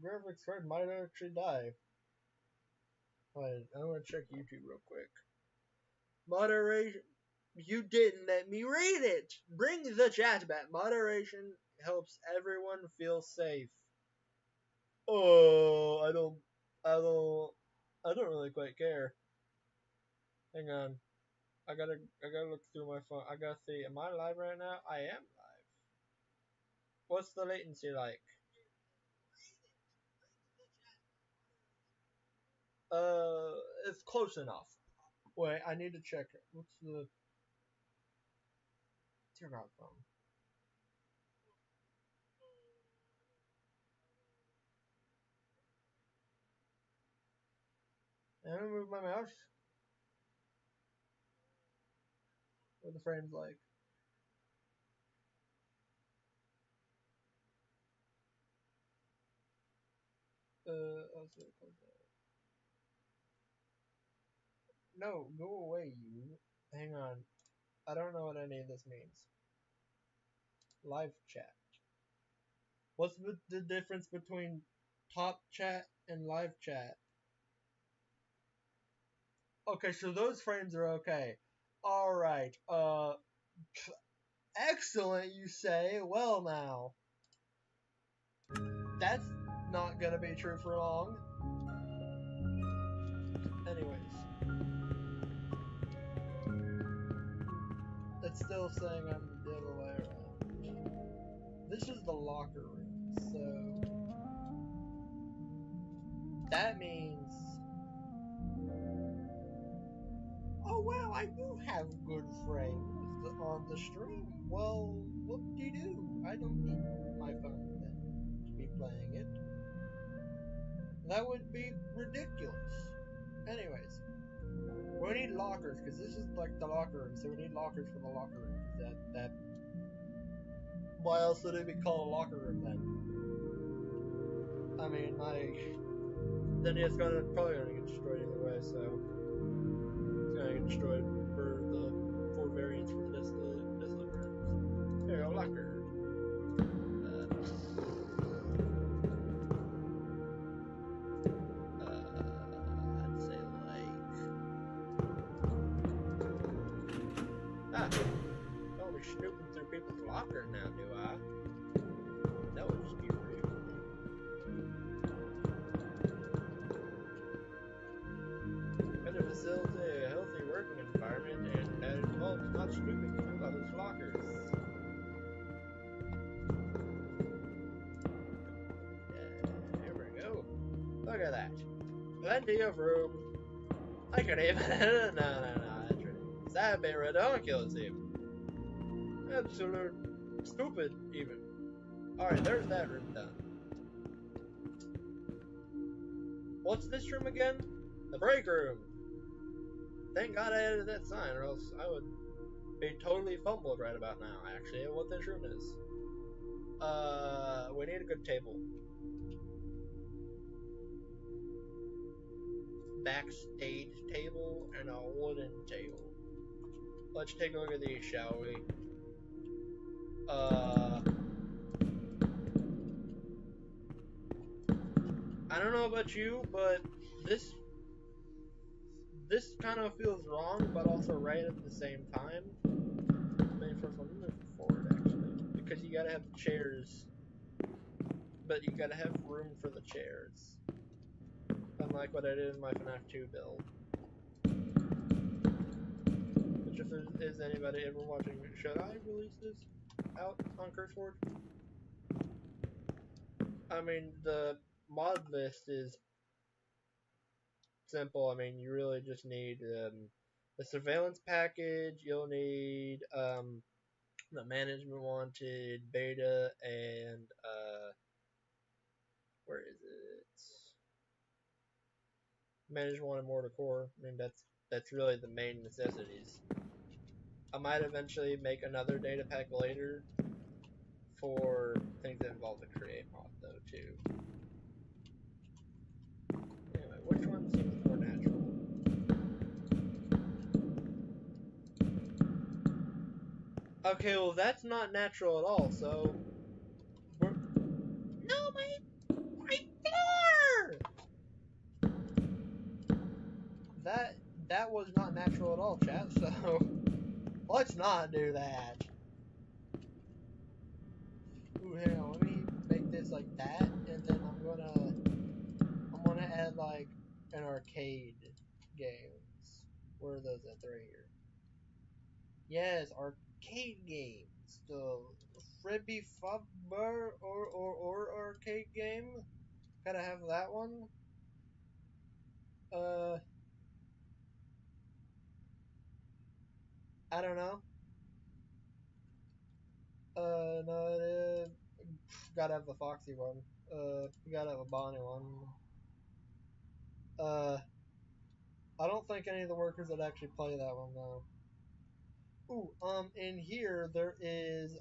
graphics card might actually die. Wait, I want to check YouTube real quick. Moderation. You didn't let me read it. Bring the chat back. Moderation helps everyone feel safe. Oh, I don't really quite care. Hang on. I gotta look through my phone. I gotta see. Am I live right now? I am live. What's the latency like? It's close enough. Wait, I need to check it. What's the turn out phone? I'm gonna move my mouse. What the frame's like? I'll see it. No, go away, you. Hang on. I don't know what any of this means. Live chat. What's the difference between top chat and live chat? Okay, so those frames are okay. Alright, excellent, you say. Well, now. That's not gonna be true for long. Anyways. It's still saying I'm the other way around. This is the locker room, so that means... Oh wow, I do have good frames on the stream. Well, whoop-de-doo. I don't need my phone then to be playing it. That would be ridiculous. Anyways, we need lockers, because this is like the locker room, so we need lockers for the locker room. That why else would it be called a locker room then? I mean, like, then it's probably gonna get destroyed either way, so it's gonna get destroyed for the 4 variants for the desolate rooms. There you go, locker. I'd say like, don't be snooping through people's locker now, do I? That would just be rude. Better facilitate a healthy working environment and that involves not snooping through others' lockers. Here we go. Look at that. Plenty of room. I could even... no, that's ridiculous. I've been ridiculous even. Absolute stupid even. Alright, there's that room done. What's this room again? The break room. Thank God I added that sign, or else I would be totally fumbled right about now, actually, at what this room is. We need a good table. Backstage table and a wooden table. Let's take a look at these, shall we? I don't know about you, but this kind of feels wrong, but also right at the same time. Maybe first one, move forward actually, because you gotta have the chairs, but you gotta have room for the chairs. Unlike what I did in my FNAF 2 build. Which, if there is anybody ever watching, should I release this out on CurseForge? I mean, the mod list is simple. I mean, you really just need the surveillance package. You'll need the management wanted beta and where is it? Management wanted mortar core. I mean, that's really the main necessities. I might eventually make another data pack later for things that involve the create mod though too. Anyway, which one seems more natural? Okay, well that's not natural at all, so we're... No, my was not natural at all, chat. So let's not do that. Ooh, hang on. Let me make this like that, and then I'm gonna add like an arcade games. Where are those at? They're right here. Yes, arcade games. The Frebby Fubber or arcade game. Gotta have that one. Uh, I don't know. No, gotta have the Foxy one. You gotta have a Bonnie one. Uh, I don't think any of the workers would actually play that one though. Ooh, in here there is,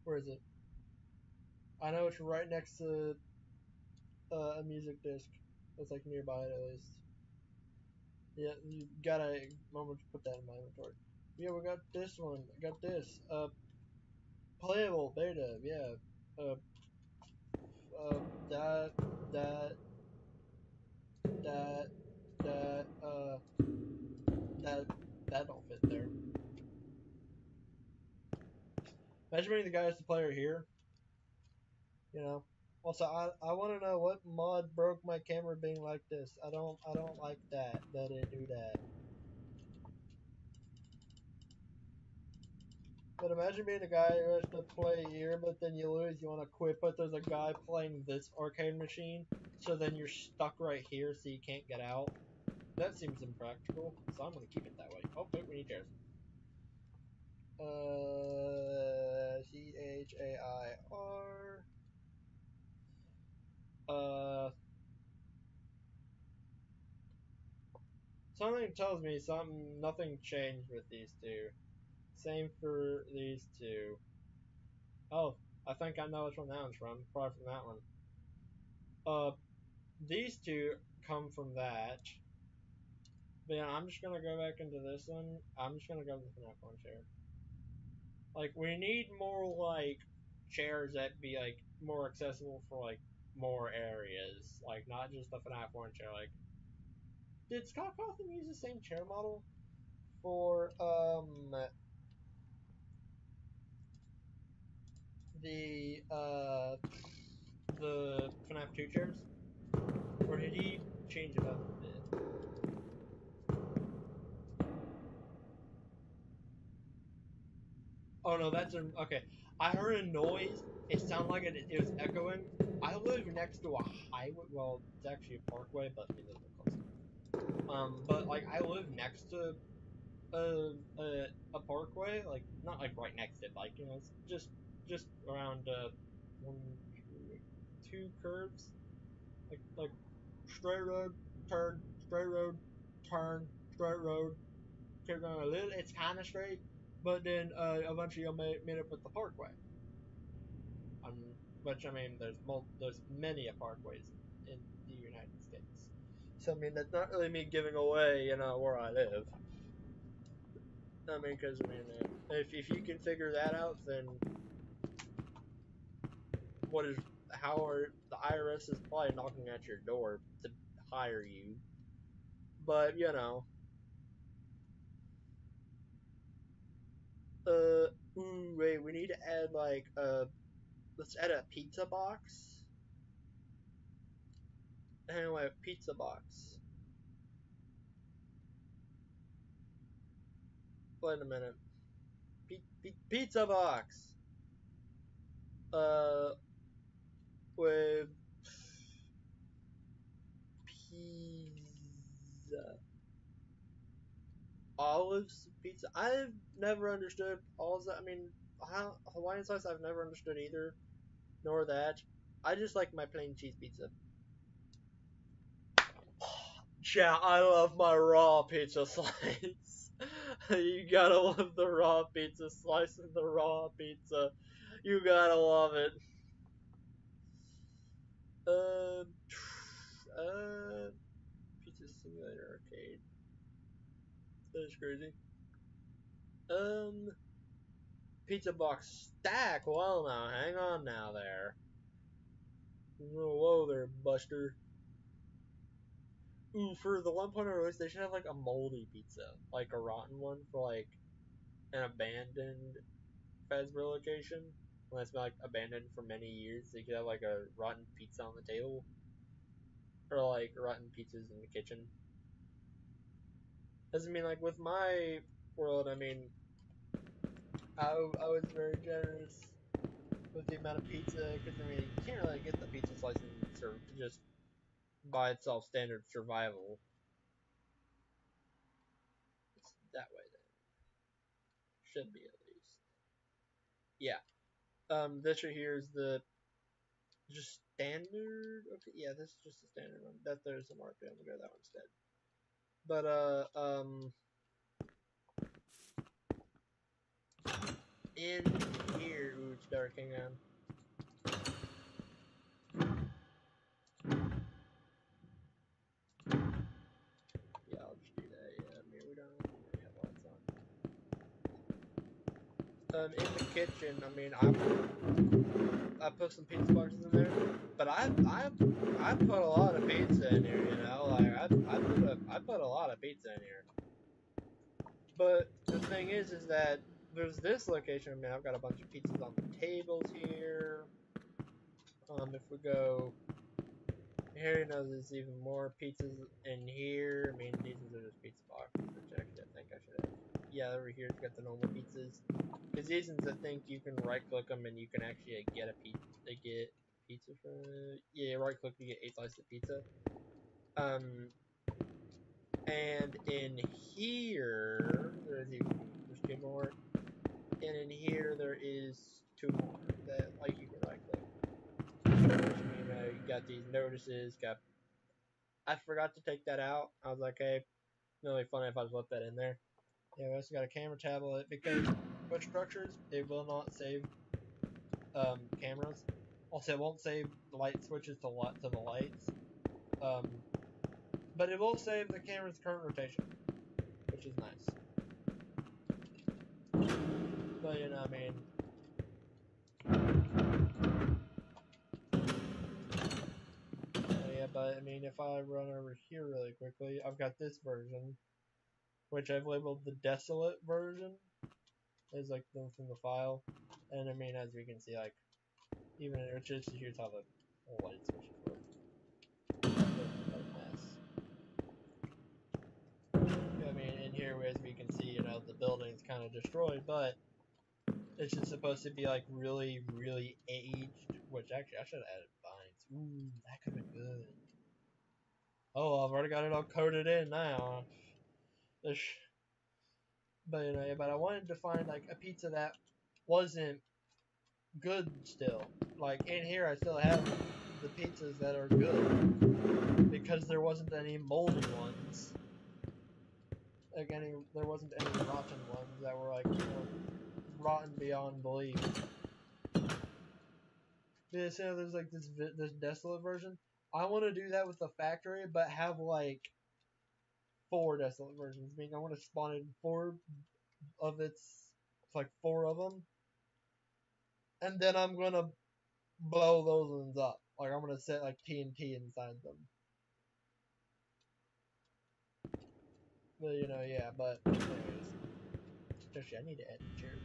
where is it? I know it's right next to a music disc. That's like nearby it at least. Yeah, you gotta moment to put that in my inventory. Yeah, we got this one. I got this. Playable beta. Yeah. Uh, uh, that, that, that, that, that, that don't fit there. Imagine being the guy as the player here. You know. Also, I want to know what mod broke my camera being like this. I don't like that it do that. But imagine being a guy who has to play here, but then you lose, you want to quit, but there's a guy playing this arcade machine, so then you're stuck right here, so you can't get out. That seems impractical, so I'm gonna keep it that way. Oh, wait, we need chairs. CHAIR. Something tells me nothing changed with these two. Same for these two. Oh, I think I know which one that one's from. Probably from that one. These two come from that. But yeah, I'm just gonna go back into this one. I'm just gonna go with the FNAF one chair. Like, we need more, like, chairs that be, like, more accessible for, like, more areas. Like, not just the FNAF one chair. Like, did Scott Cawthon use the same chair model for, the, uh, the FNAF 2 chairs? Or did he change it up a bit? Oh no, okay. I heard a noise. It sounded like it was echoing. I live next to a highway. Well, it's actually a parkway, but I mean, those are close. But like I live next to a parkway, like not like right next to it, like you know, it's just around one, two curves, like straight road, turn, straight road, turn, straight road. Keep going a little. It's kind of straight, but then eventually you'll meet up with the parkway. Um, which I mean, there's many parkways in the United States. So I mean, that's not really me giving away, you know, where I live. I mean, because I mean, if you can figure that out, then how are the IRS is probably knocking at your door to hire you? But you know, ooh, wait, we need to add like let's add a pizza box. Anyway, pizza box. Wait a minute. Pizza box. Uh, with pizza, olives, pizza. I've never understood olives. I mean, Hawaiian sauce. I've never understood either, nor that. I just like my plain cheese pizza. Yeah, I love my raw pizza slice. You gotta love the raw pizza slice and the raw pizza. You gotta love it. Uh, Pizza Simulator Arcade. That is crazy. Um, Pizza box stack. Well, now, hang on now there. Whoa there, Buster. Ooh, for the 1.0 release, they should have like a moldy pizza, like a rotten one for like an abandoned Fazbear location. When that's been like abandoned for many years, they could have like a rotten pizza on the table, or like rotten pizzas in the kitchen. Doesn't mean like with my world. I mean, I was very generous with the amount of pizza because I mean you can't really get the pizza slices just by itself standard survival. It's that way then. Should be at least. Yeah. This right here is the just standard. Okay, yeah, this is just the standard one. That there's a market. I'm gonna go that one instead. But in here, ooh, it's dark. Hang on. Yeah, I'll just do that. Yeah, I mean we don't have lights on. In the kitchen, I mean I put some pizza boxes in there, but I put a lot of pizza in here. You know, like I put a lot of pizza in here. But the thing is that there's this location. I mean, I've got a bunch of pizzas on the tables here. If we go here, you know, there's even more pizzas in here. I mean, these are just pizza boxes, which actually I think I should have. Yeah, over here, it's got the normal pizzas. Because these ones, I think you can right click them and you can actually get a pizza. Get pizza from. Yeah, right click to get 8 slices of pizza. And in here, there's 2 more. And in here, there is 2 more that like you can right click. You know, you got these notices. I forgot to take that out. I was like, hey, really funny if I just left that in there. Yeah, we also got a camera tablet because with structures, it will not save cameras. Also, it won't save the light switches to the lights. Um, but it will save the camera's current rotation, which is nice. But you know, I mean, yeah. But I mean, if I run over here really quickly, I've got this version, which I've labeled the desolate version. Is like from the file, and I mean, as we can see, like even it's just here's how the light switches work. What a mess. I mean, in here, as we can see, you know, the building's kind of destroyed, but it's just supposed to be like really, really aged. Which actually, I should have added vines. Ooh, that could have been good. Oh, I've already got it all coded in now. But you know, but I wanted to find like a pizza that wasn't good still. Like in here, I still have the pizzas that are good because there wasn't any moldy ones. Like there wasn't any rotten ones that were like, you know, rotten beyond belief. Yeah, so there's like this desolate version. I want to do that with the factory, but have like 4 desolate versions. I mean, I want to spawn in like 4 of them, and then I'm gonna blow those ones up. Like I'm gonna set like TNT inside them. But you know, yeah. But anyways, especially I need to add the chair.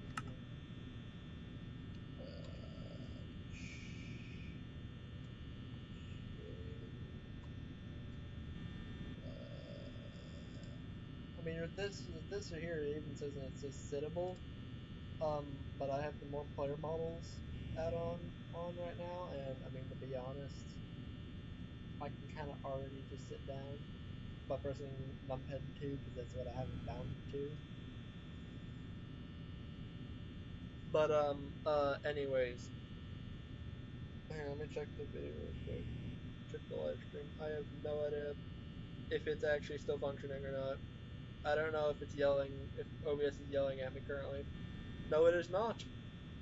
I mean, with this right here, it even says that it says sittable. But I have the more player models add on right now, and I mean to be honest, I can kind of already just sit down by pressing numpad 2 because that's what I have it bounded to. But anyways, hang on, let me check the video real quick. Check the live stream. I have no idea if it's actually still functioning or not. I don't know if OBS is yelling at me currently. No, it is not.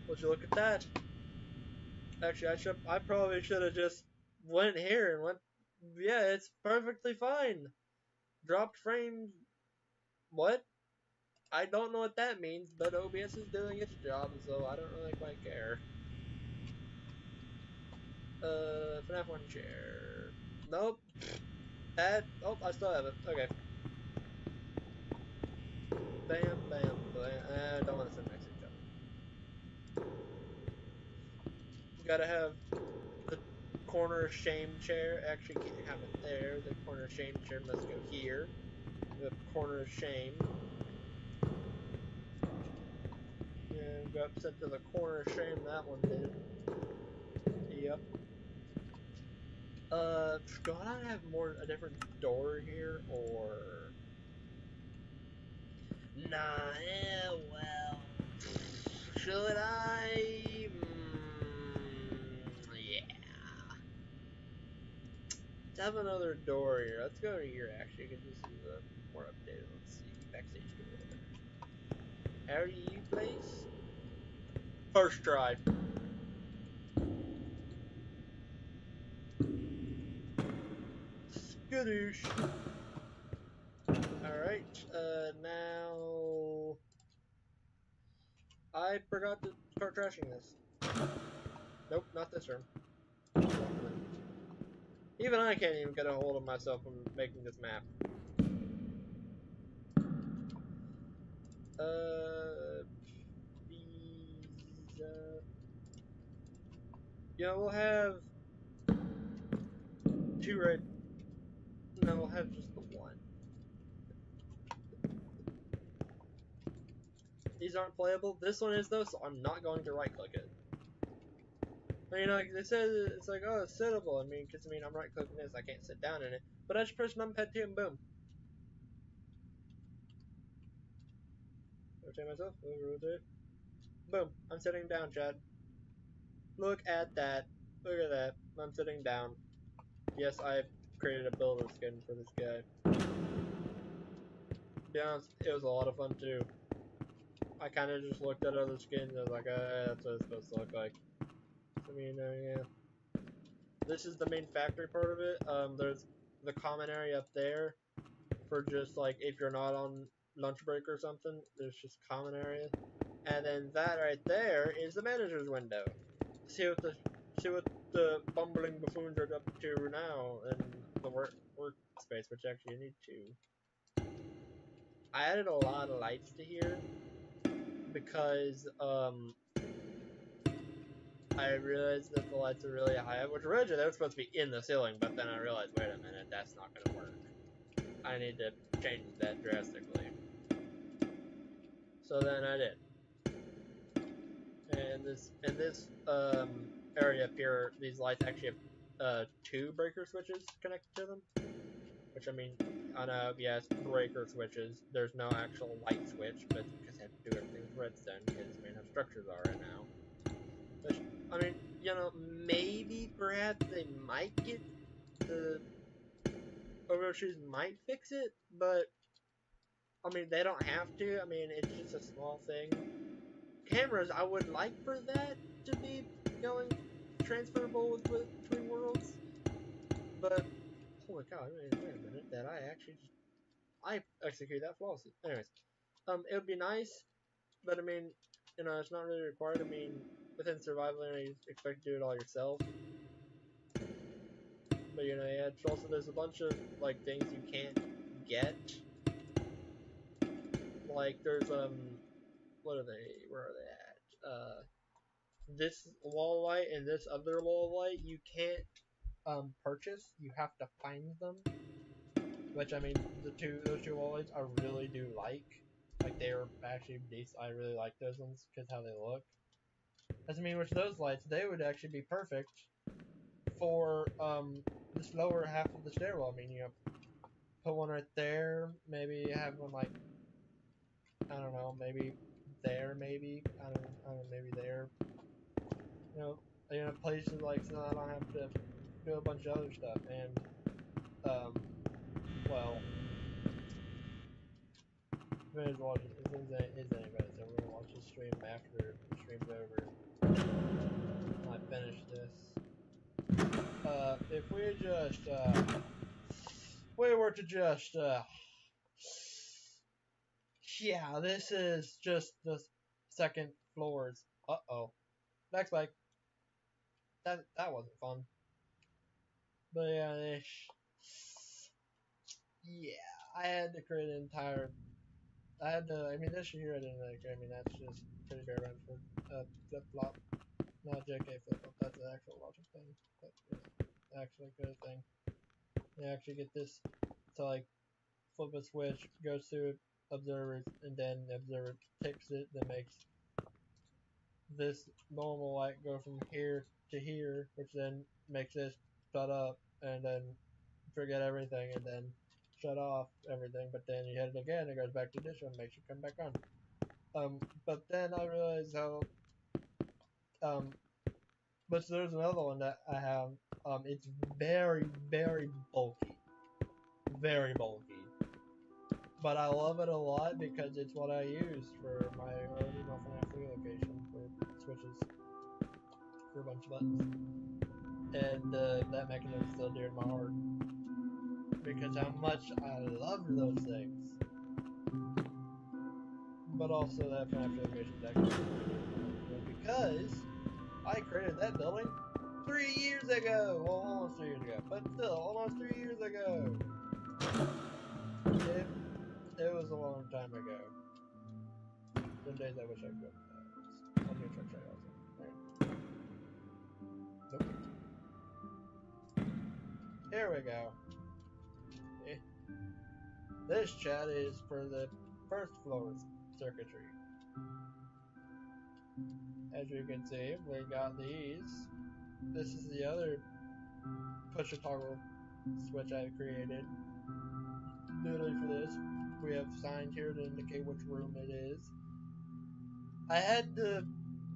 Would you look at that? Actually, I probably should have just went here and went. Yeah, it's perfectly fine. Dropped frames. What? I don't know what that means, but OBS is doing its job, so I don't really quite care. FNAF 1 chair. Nope. Add. Oh, I still have it. Okay. Bam, bam, bam. I don't want to sit next to each other. You gotta have the corner shame chair. Actually, can't have it there. The corner shame chair must go here. The corner shame. Yeah, got sent to the corner shame. That one did. Yep. Do I have a different door here, or? Nah, well, should I? Yeah. Let's have another door here. Let's go to here, actually, because this is more updated. Let's see. Backstage door. How do you place? First try. Skadoosh. Alright, now... I forgot to start trashing this. Nope, not this room. Even I can't even get a hold of myself when making this map. These, we'll have two right. No, we'll have just the one. These aren't playable. This one is though, so I'm not going to right click it. Like they said, it's like, oh, it's sittable. Because I'm right clicking this, I can't sit down in it. But I just press numpad 2 and boom. Rotate myself, rotate. Boom, I'm sitting down, Chad. Look at that. Look at that. I'm sitting down. Yes, I've created a builder skin for this guy. To be honest, it was a lot of fun too. I kind of just looked at other skins and was like, that's what it's supposed to look like. Yeah. This is the main factory part of it. There's the common area up there for just like if you're not on lunch break or something. There's just common area, and then that right there is the manager's window. See what the bumbling buffoons are up to now in the workspace, which actually you need to. I added a lot of lights to here because I realized that the lights are really high up, which originally they were supposed to be in the ceiling, but then I realized, wait a minute, that's not going to work. I need to change that drastically. So then I did. And this area up here, these lights actually have two breaker switches connected to them. Which I know, yes, breaker switches. There's no actual light switch, but because I have to do everything with redstone, because how structures are right now. Which, maybe perhaps they might get the overshoes might fix it, but they don't have to. It's just a small thing. Cameras, I would like for that to be going transferable between worlds, but holy cow! Wait a minute, that I execute that flawlessly. Anyways, it would be nice, but it's not really required. Within survival, you expect to do it all yourself. But yeah, also there's a bunch of like things you can't get. Like there's what are they? Where are they at? This wall light and this other wall light you can't purchase. You have to find them. Which those two wall lights I really do like. Like they're actually decent. I really like those ones because how they look. Which those lights they would actually be perfect for this lower half of the stairwell. Put one right there. Maybe have one like I don't know, maybe there, maybe I don't know, maybe there. Places like so I don't have to do a bunch of other stuff. And well, may as well just as anybody, so we're gonna watch the stream after the stream's over. I finish this. If we were to just yeah, this is just the second floors. Uh-oh. Backspike. That wasn't fun. But yeah, yeah, I had to create an entire. I had to. I mean, this year I didn't really care. I mean, that's just pretty bare bones for flip flop, not JK flip flop. That's the actual logic thing. But actually good thing. You actually get this to like flip a switch, goes through observers, and then the observer takes it, then makes this normal light go from here to here, which then makes this shut up, and then forget everything, and then shut off everything. But then you hit it again, it goes back to this one, makes it come back on. But then I realized how but there's another one that I have. It's very, very bulky. Very bulky. But I love it a lot because it's what I use for my original FNAF 3 location for switches for a bunch of buttons. And that mechanism is still dear to my heart because how much I love those things. But also that FNAF 3 location is actually because I created that building 3 years ago. Well, almost 3 years ago, but still almost 3 years ago. It was a long time ago. Some days I wish I could. I'll do a trick shot also. Nope. Here we go. This chat is for the first floor circuitry. As you can see, we got these. This is the other push a toggle switch I created. Literally for this. We have signs here to indicate which room it is. I had to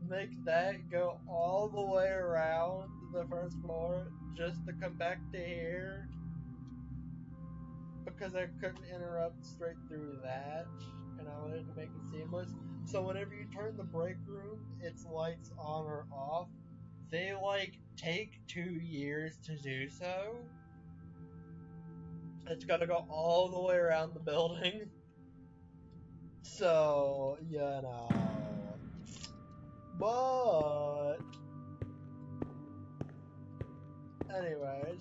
make that go all the way around the first floor just to come back to here because I couldn't interrupt straight through that, and I wanted to make it seamless. So whenever you turn the break room, its lights on or off. They like take 2 years to do so. It's got to go all the way around the building. So, you know. But anyways,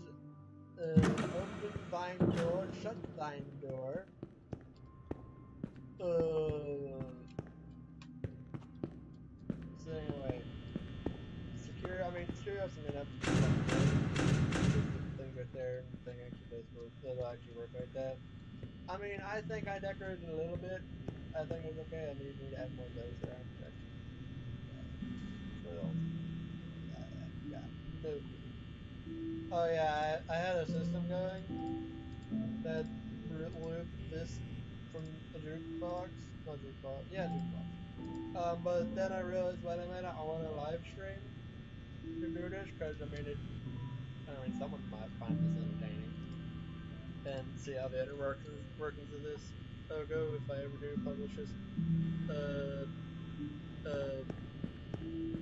open thine door, shut thine door. So anyway, secure. I mean, secure us and enough. Thing right there. Thing actually does work. It'll actually work like that. I mean, I think I decorated a little bit. I think it was okay. I need to add more of those around. No. Oh yeah, I had a system going that looped this from a jukebox. Not jukebox. Yeah, jukebox. But then I realized, wait a minute, I want to live stream to do this because I mean, someone might find this entertaining and see how the other workings of this go if I ever do publish this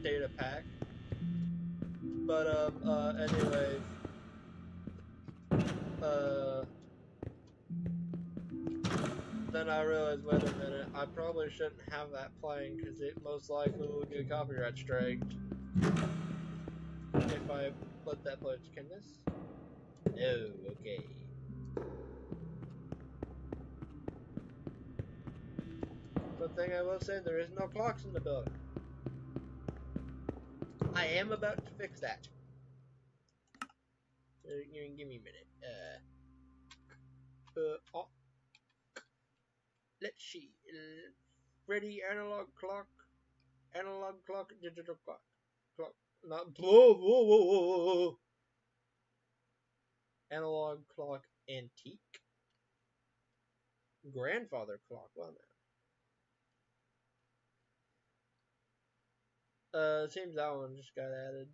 data pack. But anyways, then I realized, wait a minute, I probably shouldn't have that playing because it most likely will get copyright striked if I let that play. Can this? No, okay. The thing I will say, there is no clocks in the building. I am about to fix that. Give me a minute. Let's see. Ready, analog clock, digital clock. Not whoa. Analog clock, antique. Grandfather clock. Well, now. Seems that one just got added.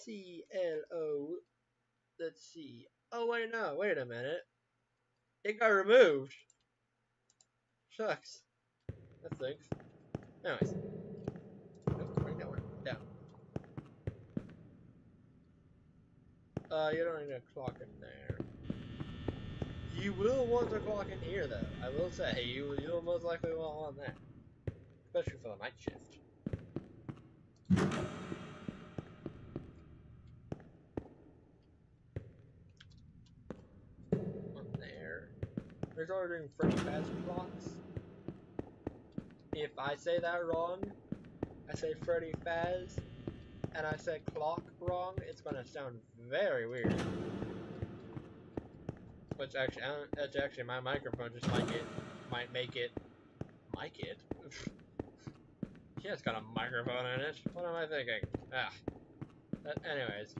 CLO. Let's see. Oh wait, no. Wait a minute. It got removed. Shucks. That stinks. Anyways. Nope, bring that one down. You don't need a clock in there. You will want a clock in here, though. I will say, you'll most likely want one there. Especially for the night shift. They're ordering Freddy Fazbear clocks. If I say that wrong, I say Freddy Faz, and I say clock wrong, it's gonna sound very weird. Which actually my microphone just might make it. Yeah, it's got a microphone in it. What am I thinking? Anyways,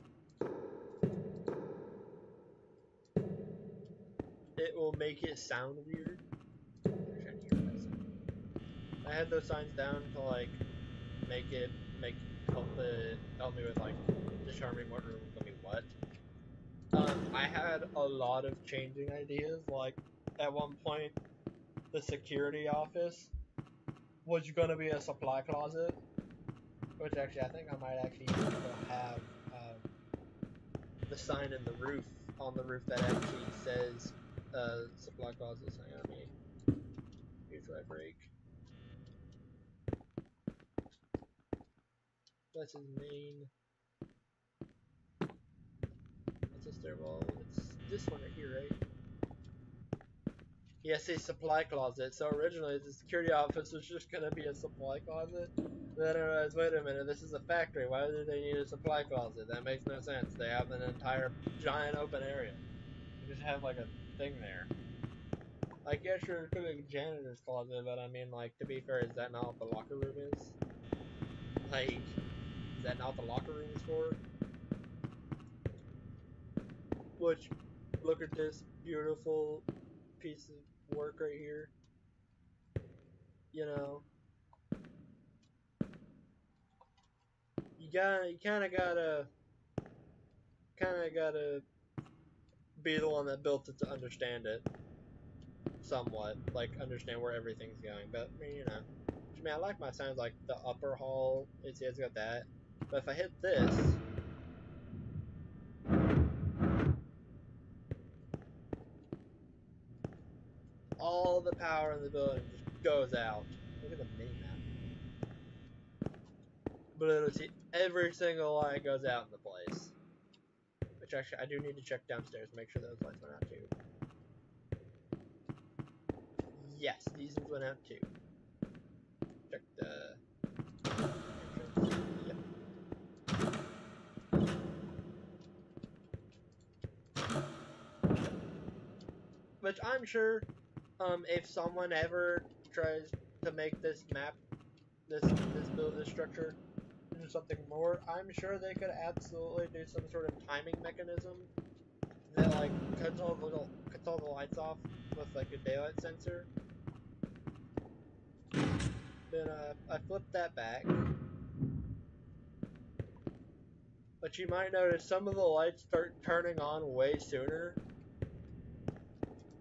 it will make it sound weird. I had those signs down to like help me with like determining what room is gonna be what. I had a lot of changing ideas. Like at one point, the security office was gonna be a supply closet, which actually I think I might actually have the sign in the roof on the roof that actually says supply closet. Hang on me. Here's where I break. That's his main. That's a stairwell. It's this one right here, right? Yes, a supply closet. So originally the security office was just gonna be a supply closet. Then I realized, wait a minute, this is a factory. Why do they need a supply closet? That makes no sense. They have an entire giant open area. They just have like a thing there. Like, yeah, sure, it could be a janitor's closet, but I mean, like, to be fair, is that not what the locker room is? Like, is that not what the locker room is for? Which, look at this beautiful piece of work right here. You know, you kind of gotta be the one that built it to understand it somewhat, like understand where everything's going. But I mean, you know, I mean, I like my sounds like the upper hall. It's got that. But if I hit this, all the power in the building just goes out. Look at the mini map. But it'll see every single light goes out in the place. Which actually, I do need to check downstairs, make sure those lights went out too. Yes, these ones went out too. Check the entrance. Yep. Which I'm sure, if someone ever tries to make this map, this structure into something more, I'm sure they could absolutely do some sort of timing mechanism that like cuts all the lights off with like a daylight sensor. Then I flipped that back. But you might notice some of the lights start turning on way sooner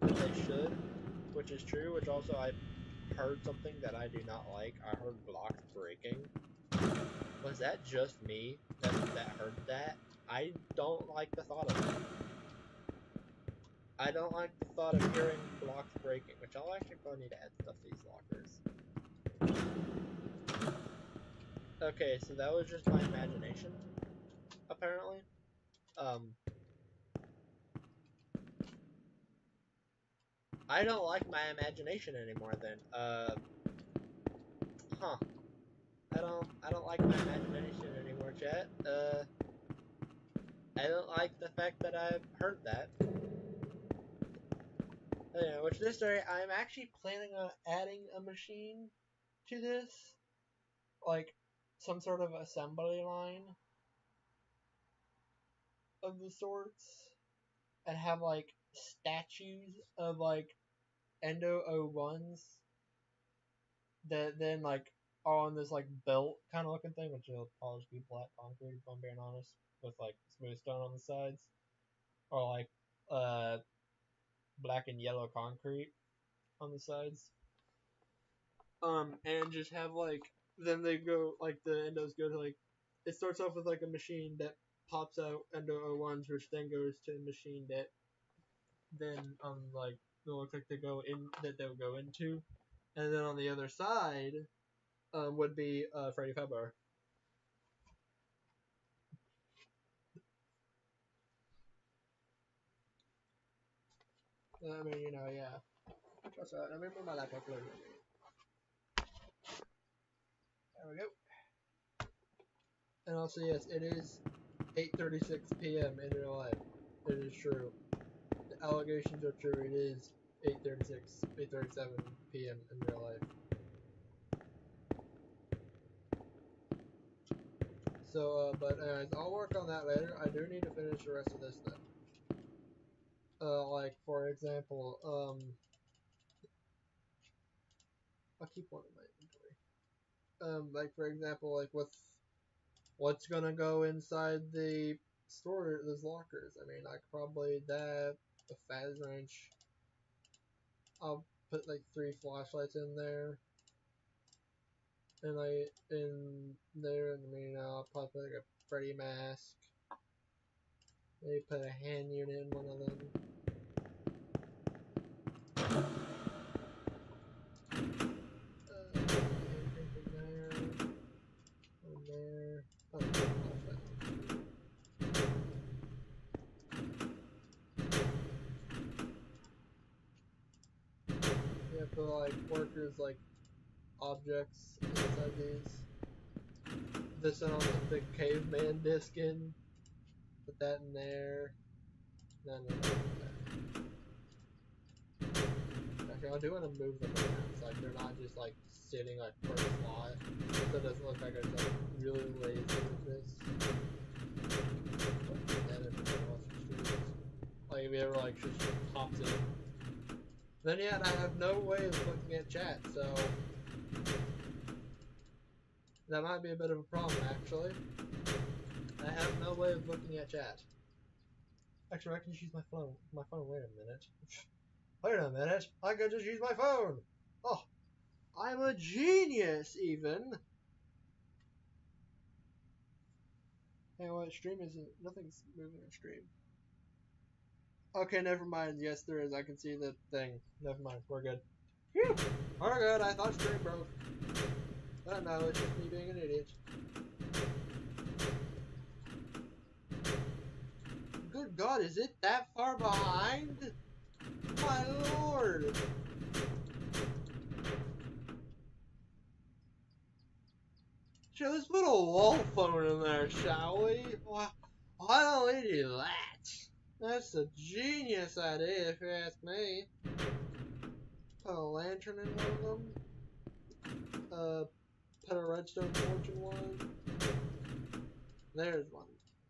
than they should, which is true, which also I heard something that I do not like. I heard blocks breaking. Was that just me that heard that? I don't like the thought of that. I don't like the thought of hearing blocks breaking, which I'll actually probably need to add stuff to these lockers. Okay, so that was just my imagination, apparently. I don't like my imagination anymore then. Huh. I don't like my imagination anymore, chat. I don't like the fact that I've heard that. Anyway, which this story, I'm actually planning on adding a machine to this. Like, some sort of assembly line of the sorts. And have, like, statues of, like, Endo O1s that then, like, are on this, like, belt kind of looking thing, which will probably be black concrete, if I'm being honest, with, like, smooth stone on the sides. Or, like, black and yellow concrete on the sides. And just have like then they go like the endos go to like it starts off with like a machine that pops out endo O1s, which then goes to a machine that then like it looks like they'll go into, and then on the other side would be Freddy Fazbear. I mean, you know, yeah. That's right. Let me put my laptop closer. There we go. And also, yes, it is 8:36 p.m. in real life. It is true. The allegations are true. It is 8:36, 8:37 p.m. in real life. So, but anyways, I'll work on that later. I do need to finish the rest of this though. Like for example, I'll keep one in my inventory. Like for example, like with what's gonna go inside the store, those lockers. I mean, like probably that, the phase wrench. I'll put like 3 flashlights in there, and like in there, and I mean, I'll probably put like a Freddy mask. Maybe put a hand unit in one of them. Anything there, one there. Oh, flashlight. Yeah, put like workers like objects inside these. This one I'll put the caveman disc in. Put that in there. No. Actually, I do want to move them around so like they're not just like sitting like per slot. So it doesn't look like I'm like really lazy with this. Like if you ever like just pops in. Then yeah, I have no way of looking at chat, so that might be a bit of a problem actually. I have no way of looking at chat. Actually, I can just use my phone. Wait a minute. Wait a minute. I can just use my phone. Oh, I'm a genius, even. Hey, what stream isn't? Nothing's moving on stream. Okay, never mind. Yes, there is. I can see the thing. Never mind. We're good. Phew. We're good. I thought stream broke. But no, it's just me being an idiot. Good God, is it that far behind? My lord! Sure, let's put a wall phone in there, shall we? Why don't we do that? That's a genius idea, if you ask me. Put a lantern in one of them. Put a redstone torch in one. There's one.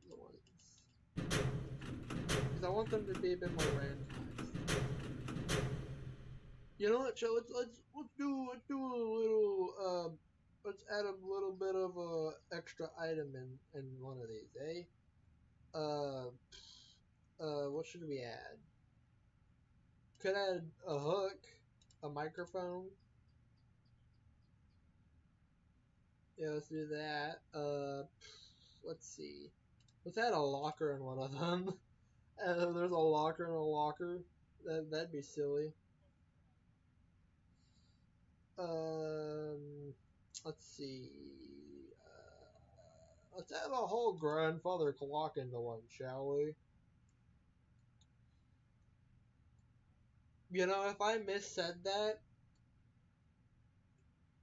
The ones. Because I want them to be a bit more randomized. You know what? So let's do a little let's add a little bit of a extra item in one of these, eh? What should we add? Could add a hook, a microphone. Yeah, let's do that. Let's see. Let's add a locker in one of them. There's a locker in a locker. That'd be silly. Let's see. Let's add a whole grandfather clock into one, shall we? You know, if I missaid that,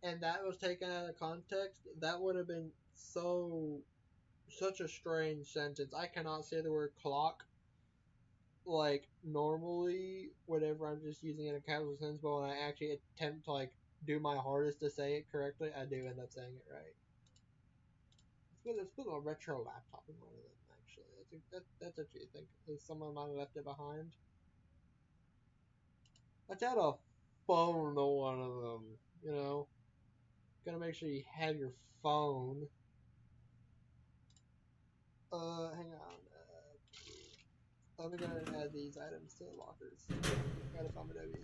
and that was taken out of context, that would have been such a strange sentence. I cannot say the word clock like normally whenever I'm just using it in a casual sense, but when I actually attempt to like do my hardest to say it correctly, I do end up saying it right. Let's put a retro laptop in one of them. Actually, that's actually a thing. Someone might have left it behind. Let's add a phone to one of them. You know, gotta make sure you have your phone. Hang on. Let me go ahead and add these items to the lockers. Gotta find vidoe.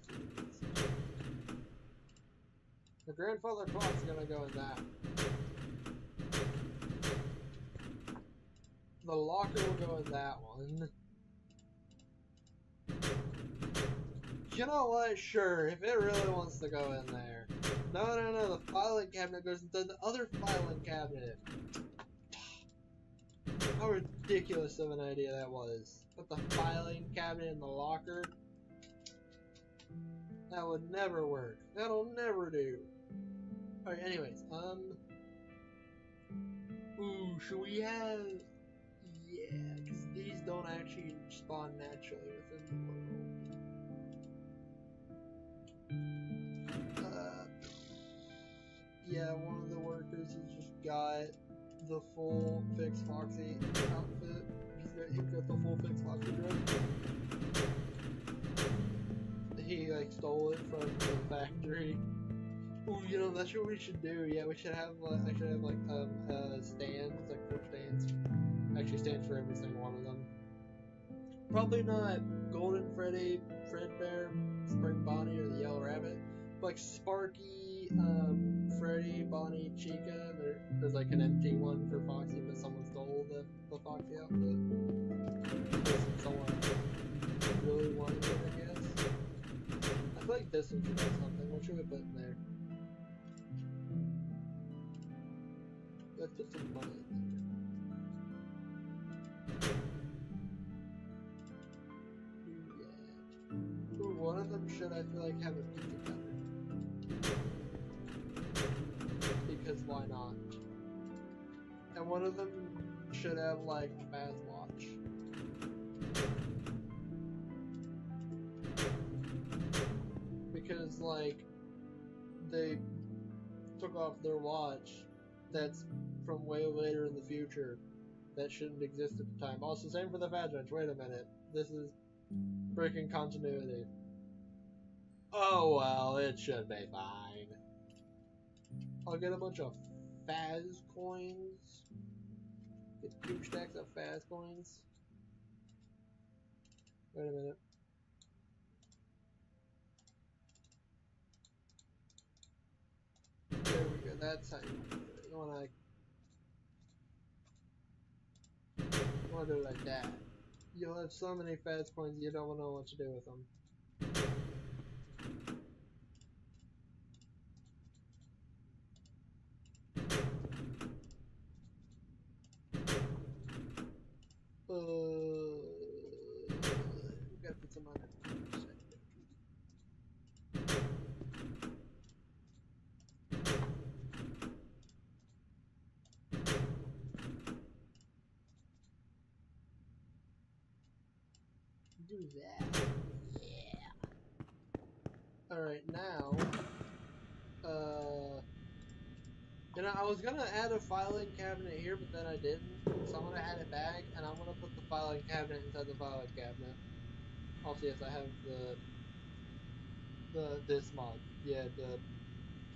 The grandfather clock's gonna go in that. The locker will go in that one. You know what? Sure, if it really wants to go in there. No, the filing cabinet goes into the other filing cabinet. How ridiculous of an idea that was. Put the filing cabinet in the locker. That would never work. That'll never do. Alright, anyways, ooh, should we have, yeah, because these don't actually spawn naturally within the world. Yeah, one of the workers has just got the full Fix Foxy outfit. He's got the full Fix Foxy dress. He like stole it from the factory. Ooh, you know that's what we should do. Yeah, we should have I should have like stands, like 4 stands. Actually, stands for every single one of them. Probably not Golden Freddy, Fredbear, Spring Bonnie, or the Yellow Rabbit. But like Sparky, Freddy, Bonnie, Chica. There's like an empty one for Foxy, but someone stole the Foxy outfit. Someone really wanted it, I guess. I feel like this one should have something. What should we put in there? Let's put some money in there. Ooh, one of them should, I feel like, have a pizza cutter. Because why not? And one of them should have, like, a bath watch. Because, like, they took off their watch that's from way later in the future that shouldn't exist at the time. Also, same for the Vag-Wrench. Wait a minute. This is breaking continuity. Oh well, it should be fine. I'll get a bunch of Faz coins. Get 2 stacks of Faz coins. Wait a minute. There we go. That's how you want to do it like that. You'll have so many Faz coins you don't know what to do with them. We gotta put some on it. Do that. Yeah. Alright, now, you know, I was gonna add a filing cabinet here, but then I didn't. So I'm gonna add it back, and I'm gonna put the filing cabinet inside the filing cabinet. Also, yes, I have this mod. Yeah,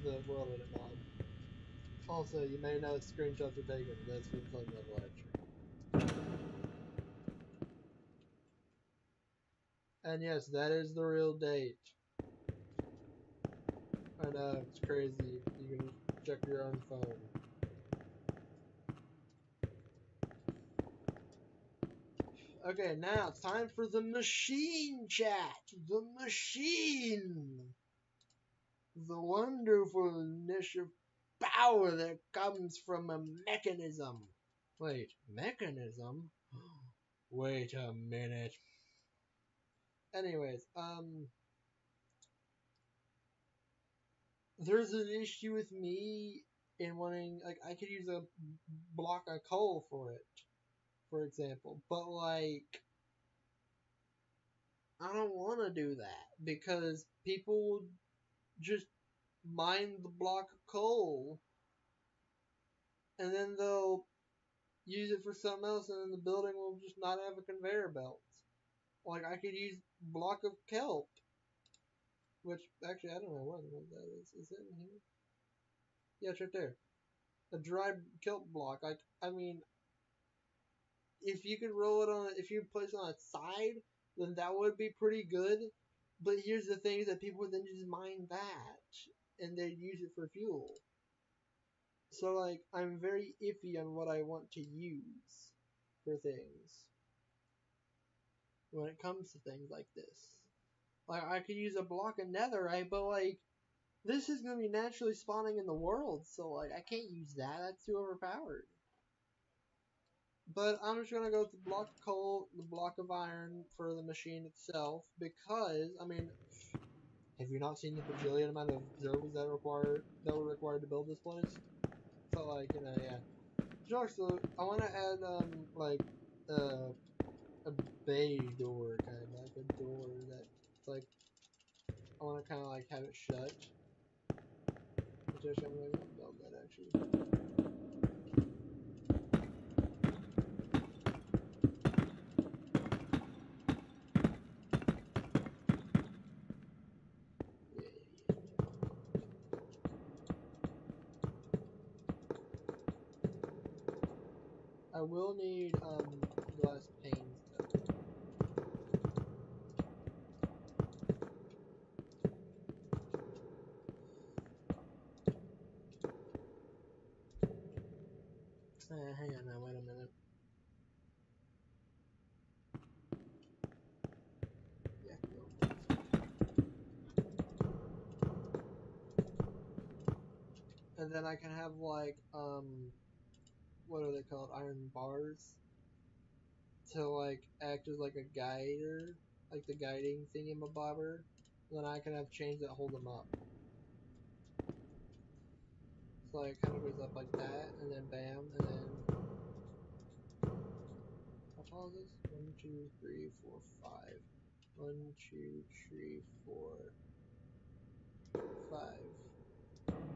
the world edit mod. Also, you may notice screenshots are taken. That's from some level entry. And yes, that is the real date. I know, it's crazy. You can check your own phone. Okay, now it's time for the machine chat. The machine. The wonderful niche of power that comes from a mechanism. Wait, mechanism? Wait a minute. Anyways, there's an issue with me in wanting, like, I could use a block of coal for it, for example, but, like, I don't want to do that because people just mine the block of coal and then they'll use it for something else and then the building will just not have a conveyor belt. Like, I could use block of kelp, which, actually, I don't know what that is. Is it in here? Yeah, it's right there. A dry kelp block. Like, I mean, if you could roll it on, if you place it on its side, then that would be pretty good. But here's the thing: is that people would then just mine that, and they'd use it for fuel. So, like, I'm very iffy on what I want to use for things when it comes to things like this. Like, I could use a block of netherite, but, like, this is going to be naturally spawning in the world, so, like, I can't use that. That's too overpowered. But I'm just going to go with the block of coal, the block of iron for the machine itself, because, I mean, Have you not seen the bajillion amount of observers that were required to build this place? So like, yeah. Sure. So I want to add like uh, a bay door, kind of like a door that's like I want to kind of like have it shut. Which actually I'm gonna build that actually. Yeah. I will need glass panes though. Hang on now, wait a minute. Yeah, no. And then I can have like what are they called? Iron bars to like act as like a guider, like the guiding thingamabobber. Then I can have chains that hold them up. So it kind of goes up like that, and then bam, and then how tall is this? 1, 2, 3, 4, 5. 1, 2, 3, 4, 5.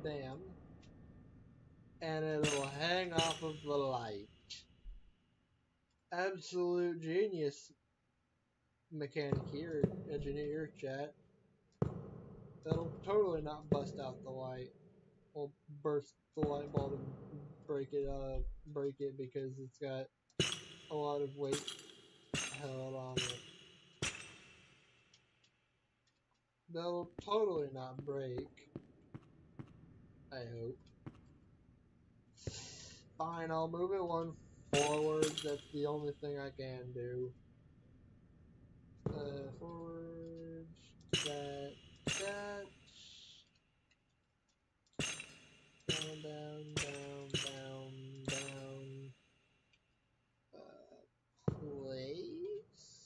Bam. And it'll hang off of the light. Absolute genius mechanic here, engineer chat. That'll totally not bust out the light. Or burst the light bulb and break it because it's got a lot of weight held on it. That'll totally not break. I hope. Fine, I'll move it one forward. That's the only thing I can do. Forward. That. Down, down, down, down, down. Place.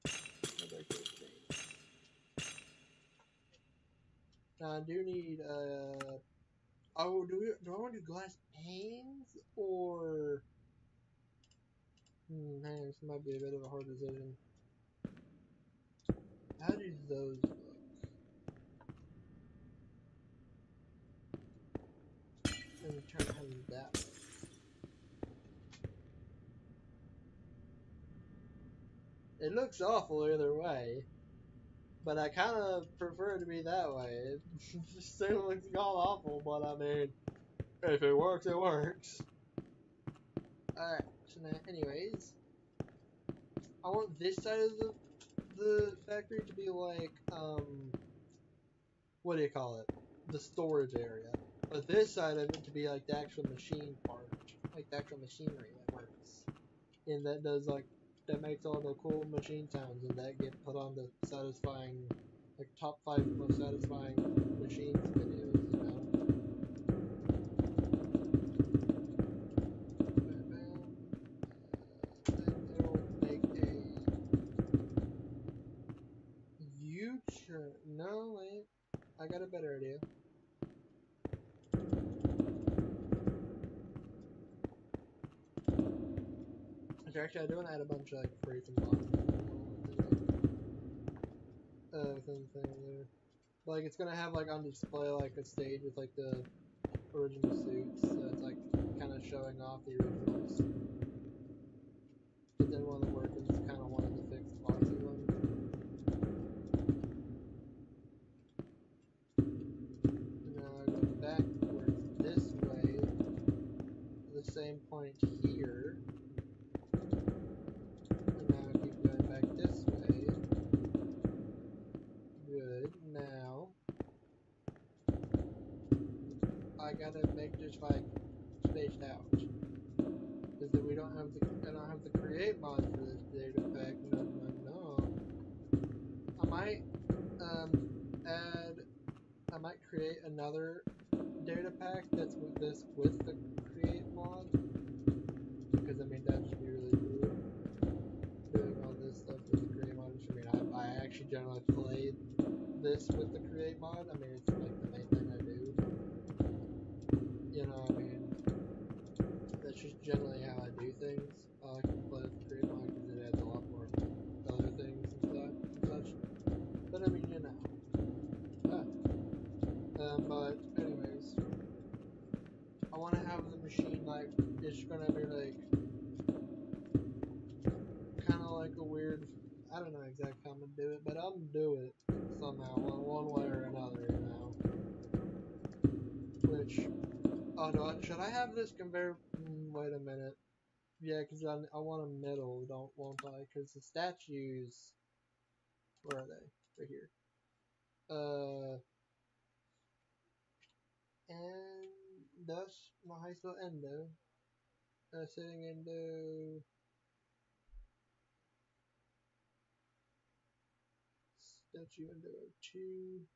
How do I get things? Now I do need oh, do I want to do glass panes or? Hang on, this might be a bit of a hard decision. How do those look? Let me turn him that way. It looks awful either way, but I kind of prefer it to be that way. It just still looks god awful, but I mean, if it works, it works. Alright, so now, anyways, I want this side of the factory to be like, what do you call it? The storage area. But this side of it to be like the actual machine part, like the actual machinery that works. And that does like, that makes all the cool machine sounds and that get put on the satisfying, like top 5 most satisfying machines videos, you know? It'll make a U-turn. No, wait. I got a better idea. Actually, I do want to add a bunch of like frames and boxes within the thing there. Like it's gonna have like on display like a stage with like the original suits, so it's like kind of showing off the originals. But then one of the workers kind of wanted the fixed boxy one. Now I go backwards this way to the same point here. And now I keep going back this way. Good. Now I gotta make this like spaced out. Because then I don't have the create mod for this data pack. No. I might I might create another data pack that's with the create mod. Because I mean that should be really cool. Doing all this stuff with the create mod. I mean I actually generally played this with the create mod. I mean, it's like the main thing I do. You know, I mean, that's just generally how I do things. I like to play with create mod because it adds a lot more other things and stuff and such. But I mean, you know. But anyways, I want to have the machine like it's gonna be like kind of like a weird. I don't know exactly how I'm gonna do it, but I'm gonna do it somehow, one way or another, you know. Which, oh, should I have this conveyor? Wait a minute. Yeah, because I want a middle, won't I? Because the statues, where are they? Right here. And thus my high school endo, sitting endo, statue endo 2.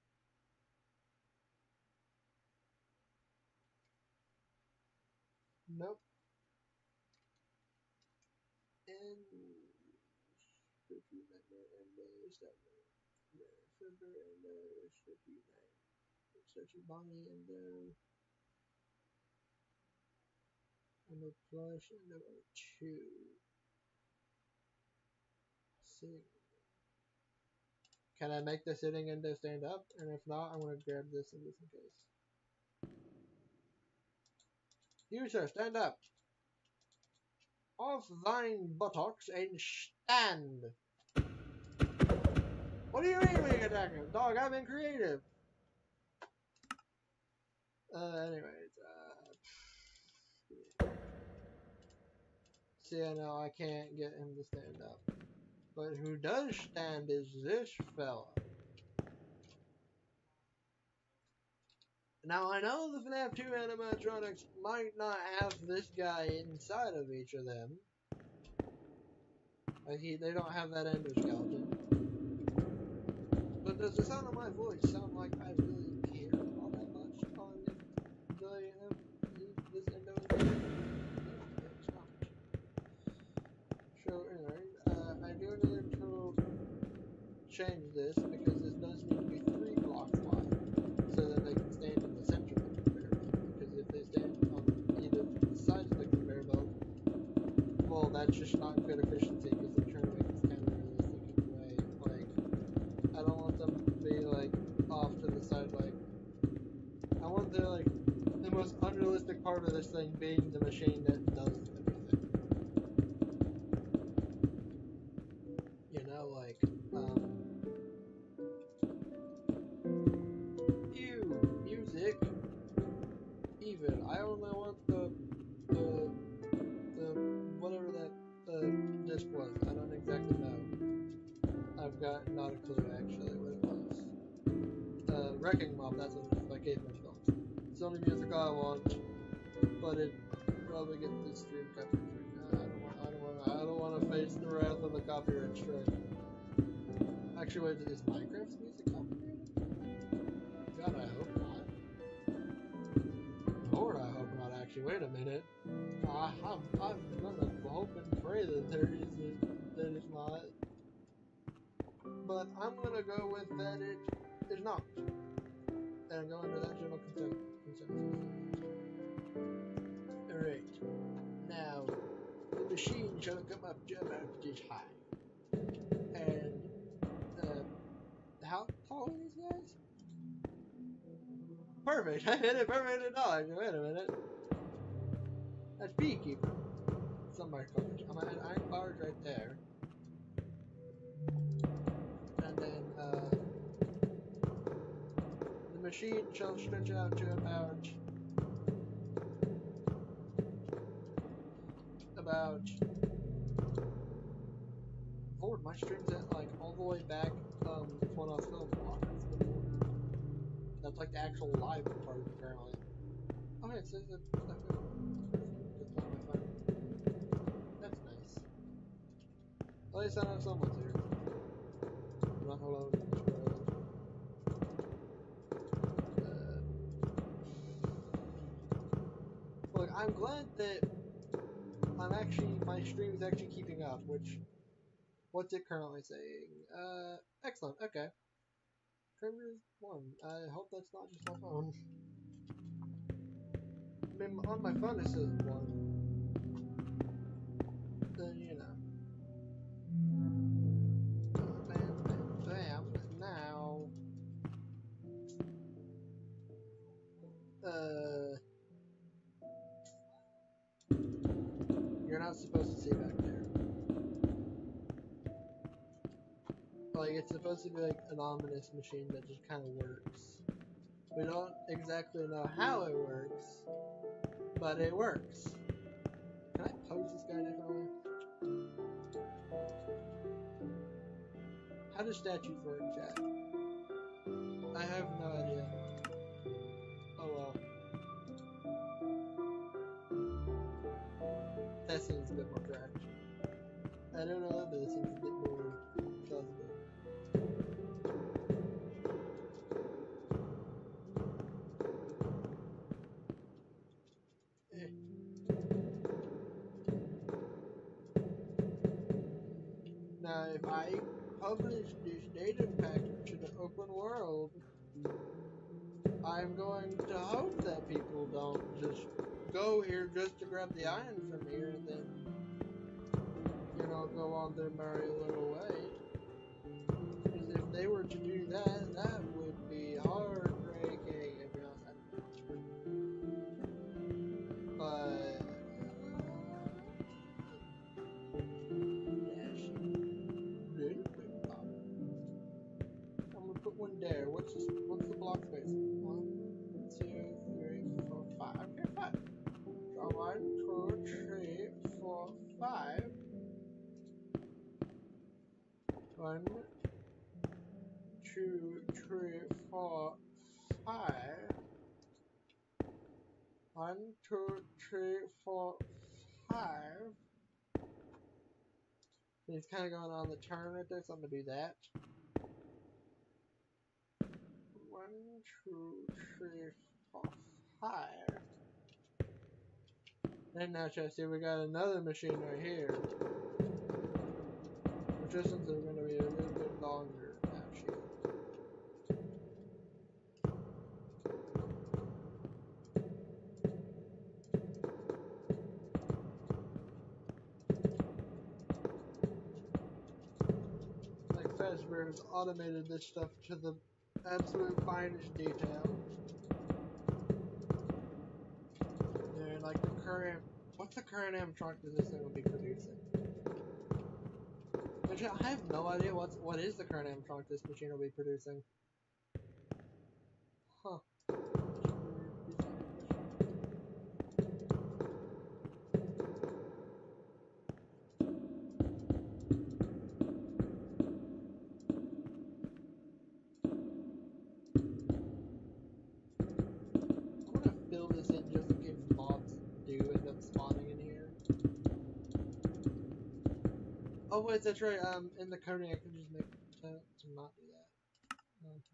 Nope. And statue endo, statue Bonnie endo, endo plush endo 2. Sitting. Can I make the sitting endo stand up? And if not, I'm gonna grab this in just in case. You, sir, stand up. Off thine buttocks and stand. What do you mean we attacking? Dog, I've been creative. Anyways, see, I know I can't get him to stand up. But who does stand is this fella. Now, I know the FNAF 2 animatronics might not have this guy inside of each of them. Like they don't have that endoskeleton. But does the sound of my voice sound like I really care all that much on if this endo is there? No, it's not. So, anyway, I do need to change this because this does need to be 3 blocks wide so that they can stand in the center of the conveyor belt. Because if they stand on either sides of the conveyor belt, well, that's just not good efficiency because they're trying to make this kind of realistic anyway. Like, I don't want them to be like off to the side. Like, I want the most unrealistic part of this thing being the machine that does everything. You know, like, music, even. I only want the whatever that disc was. I don't exactly know. I've got not a clue actually what it was. Wrecking Mob, that's what it is, by Caveman Films. It's the only music I want, but it probably gets this stream copyright. I don't want to face the wrath of the copyright strike. Actually, wait, is Minecraft's music copyrighted? God, I hope not. Lord, I hope not. Actually, wait a minute. I'm gonna hope and pray that that it's not. But I'm gonna go with that it is not. And go under that general consensus. Alright. Now, the machine shall come up to about this high. And, how tall are these guys? Perfect! I hit it perfect at dodge. Wait a minute. That's Beekeeper. Somewhere coverage. I'm at iron bars right there. And then, the machine shall stretch out to about Lord, my stream's at like all the way back when I was filming block. That's like the actual live part apparently. Oh, it says that stuff just on my phone. That's nice. At least I know someone's here. I'm not alone in this world. Look, I'm glad that my stream is actually keeping up, which, what's it currently saying? Excellent, okay. Kramer's 1. I hope that's not just my phone. I mean, on my phone it says 1. Then, you know. Bam, bam, bam. Now, you're not supposed to see back there. Like, it's supposed to be like an ominous machine that just kind of works. We don't exactly know how it works, but it works. Can I pose this guy differently? How do statues work, chat? I have no idea. Oh well. That seems a bit more correct. I don't know, but it seems a bit more plausible. Now, if I publish this data pack to the open world, I'm going to hope that people don't just go here just to grab the iron from here and then, you know, go on their merry little way. Because if they were to do that, that would be heartbreaking. But I'm gonna put one there. What's the block space? 1, 2, 3, 4, 5. Okay, 5. So 1, 2, 3, 4, 5. 1, 2, 3, 4, 5. 1, 2, 3, 4, 5. He's kind of going on the turn right there, so I'm gonna do that. 1, 2, 3, 4, 5. And now, check, see, we got another machine right here. Which distance are going to be a little bit longer now, like Fazbear's automated this stuff to the absolute finest detail. And like the current, what's the current animatronic that this thing will be producing? Which I have no idea what is the current animatronic this machine will be producing. Huh. I'm gonna fill this in just in case mobs do end up spawning in here. Oh wait, that's right. In the coding I can just make to not do that.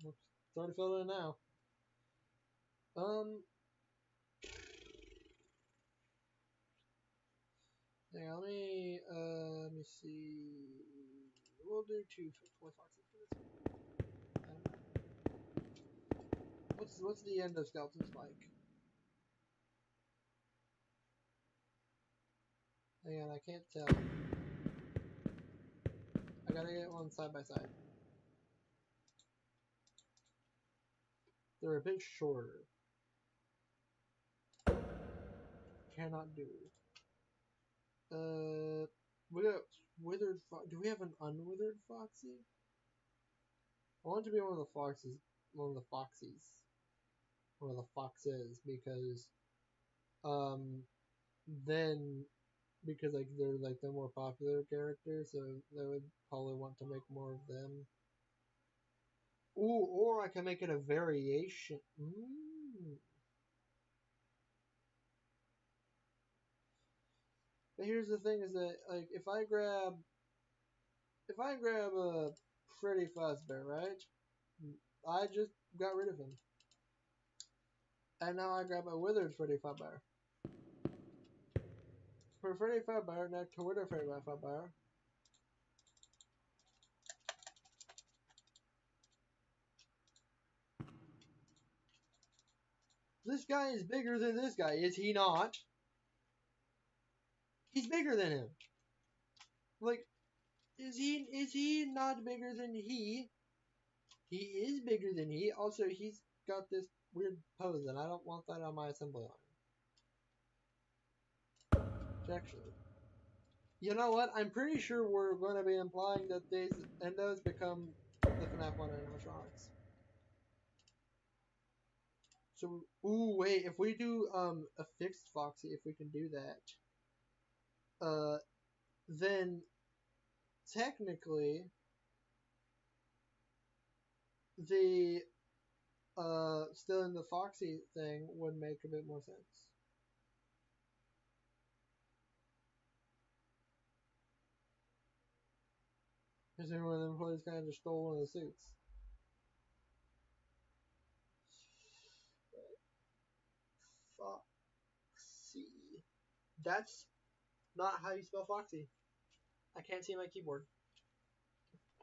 Whoops. It's already filled in now. Yeah, let me see. We'll do 2 toy foxes for this one. I don't know. What's the endoskeletons like? Hang on, I can't tell. I gotta get one side by side. They're a bit shorter. Cannot do. We got withered do we have an unwithered foxy? I want it to be one of the foxes. One of the foxies. One of the foxes, because then because like they're like the more popular characters, so they would probably want to make more of them. Ooh, or I can make it a variation. But here's the thing: is that like if I grab a Freddy Fazbear, right? I just got rid of him, and now I grab a withered Freddy Fazbear. For Freddy Fazbear, next to withered Freddy Fazbear. This guy is bigger than this guy, is he not? He's bigger than him. Like, is he not bigger than he? He is bigger than he. Also, he's got this weird pose, and I don't want that on my assembly line. Actually, you know what? I'm pretty sure we're going to be implying that these endos become the FNAF 1 animatronics. So, ooh, wait, if we do a fixed Foxy, if we can do that, then technically the still in the Foxy thing would make a bit more sense. Because one of the employees kind of just stole one of the suits. Foxy. That's not how you spell Foxy. I can't see my keyboard.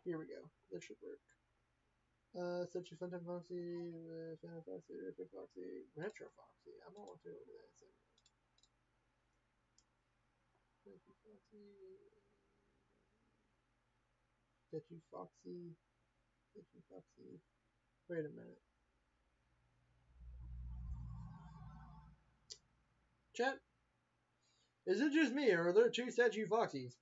Here we go. This should work. Such a Phantom Foxy, Phantom Foxy, Retro Foxy, Retro Foxy. I'm not want to over that. Retro Foxy. Retro Foxy. Retro Foxy. Wait a minute. Chat, is it just me, or are there two Statue Foxies?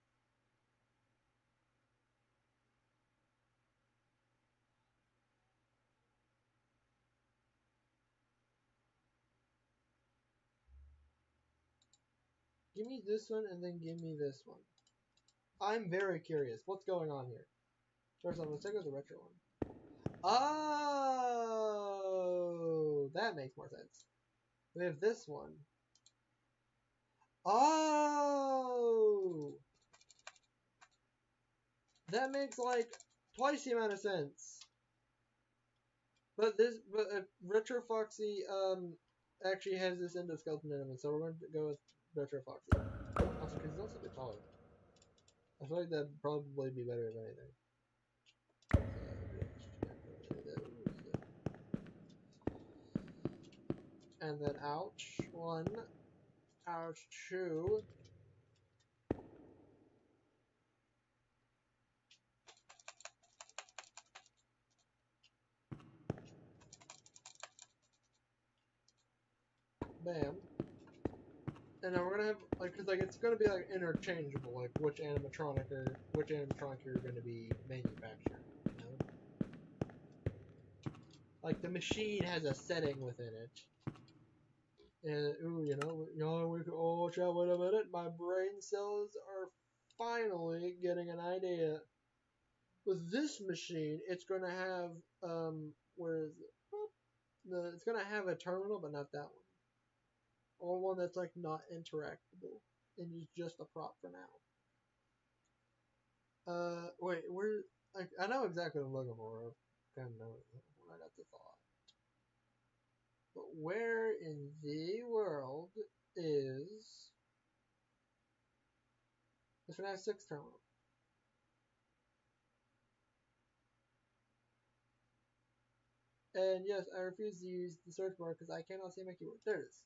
Give me this one, and then give me this one. I'm very curious. What's going on here? First off, let's check out the retro one. Oh, that makes more sense. We have this one. Oh, that makes like twice the amount of sense. But Retro Foxy actually has this endoskeleton in him, so we're going to go with Retro Foxy. Also, because he's also a bit taller. I feel like that'd probably be better than anything. And then ouch, one, ouch, two. Bam. And then we're gonna have like, cause like it's gonna be like interchangeable, like which animatronic you're gonna be manufacturing. You know? Like the machine has a setting within it. And ooh, chat, wait a minute, my brain cells are finally getting an idea. With this machine, it's gonna have where is it? It's gonna have a terminal, but not that one. Or one that's like not interactable and is just a prop for now. Wait, I know exactly what I'm looking for. I kind of know it right at the thought. But where in the world is the FNAF 6 terminal? And yes, I refuse to use the search bar because I cannot see my keyboard. There it is.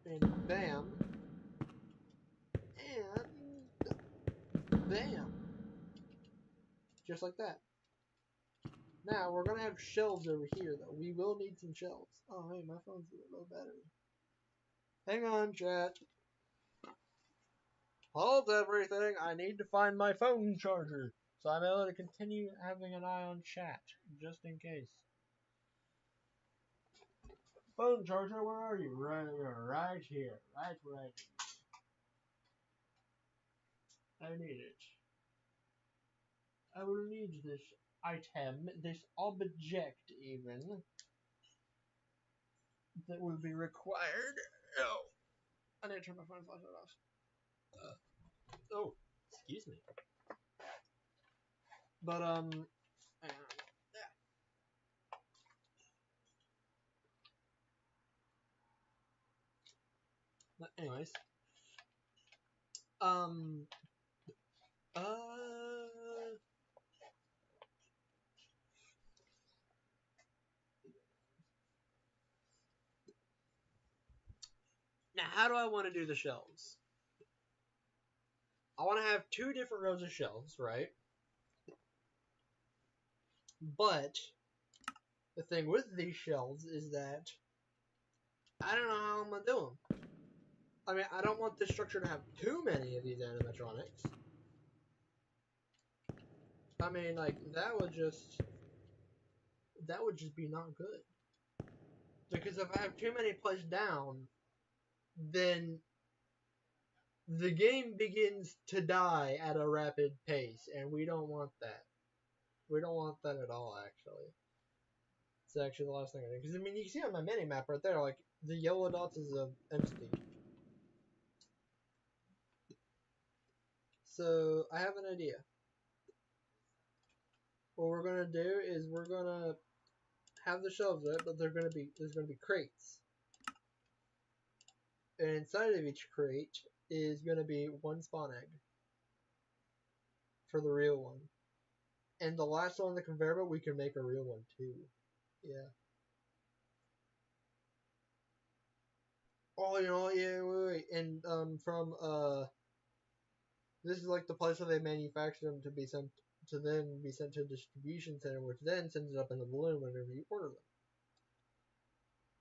And bam. And bam. Just like that. Now, we're going to have shelves over here, though. We will need some shelves. Oh, hey, my phone's a low battery. Hang on, chat. Hold everything. I need to find my phone charger. So I'm able to continue having an eye on chat, just in case. Phone charger, where are you? Right here. Right. I need it. I will need this item, this object even, that will be required. Oh, I need to turn my phone flashlight off. Oh, excuse me. But yeah. But anyways, uh, Now, how do I want to do the shelves? I want to have 2 different rows of shelves, right? But the thing with these shelves is that I don't know how I'm gonna do them. I mean, I don't want this structure to have too many of these animatronics. I mean, like that would just be not good. Because if I have too many placed down, then the game begins to die at a rapid pace, and we don't want that. We don't want that at all, actually. It's actually the last thing I do. Because, I mean, you can see on my mini map right there, like, the yellow dots is a empty. So, I have an idea. What we're gonna do is we're gonna have the shelves there, but there's gonna be crates. And inside of each crate is gonna be 1 spawn egg. For the real one. And the last one on the conveyor belt, we can make a real one too. Yeah. Oh, you know, yeah, wait. And from this is like the place where they manufacture them to be sent to then be sent to a distribution center, which then sends it up in the balloon whenever you order them.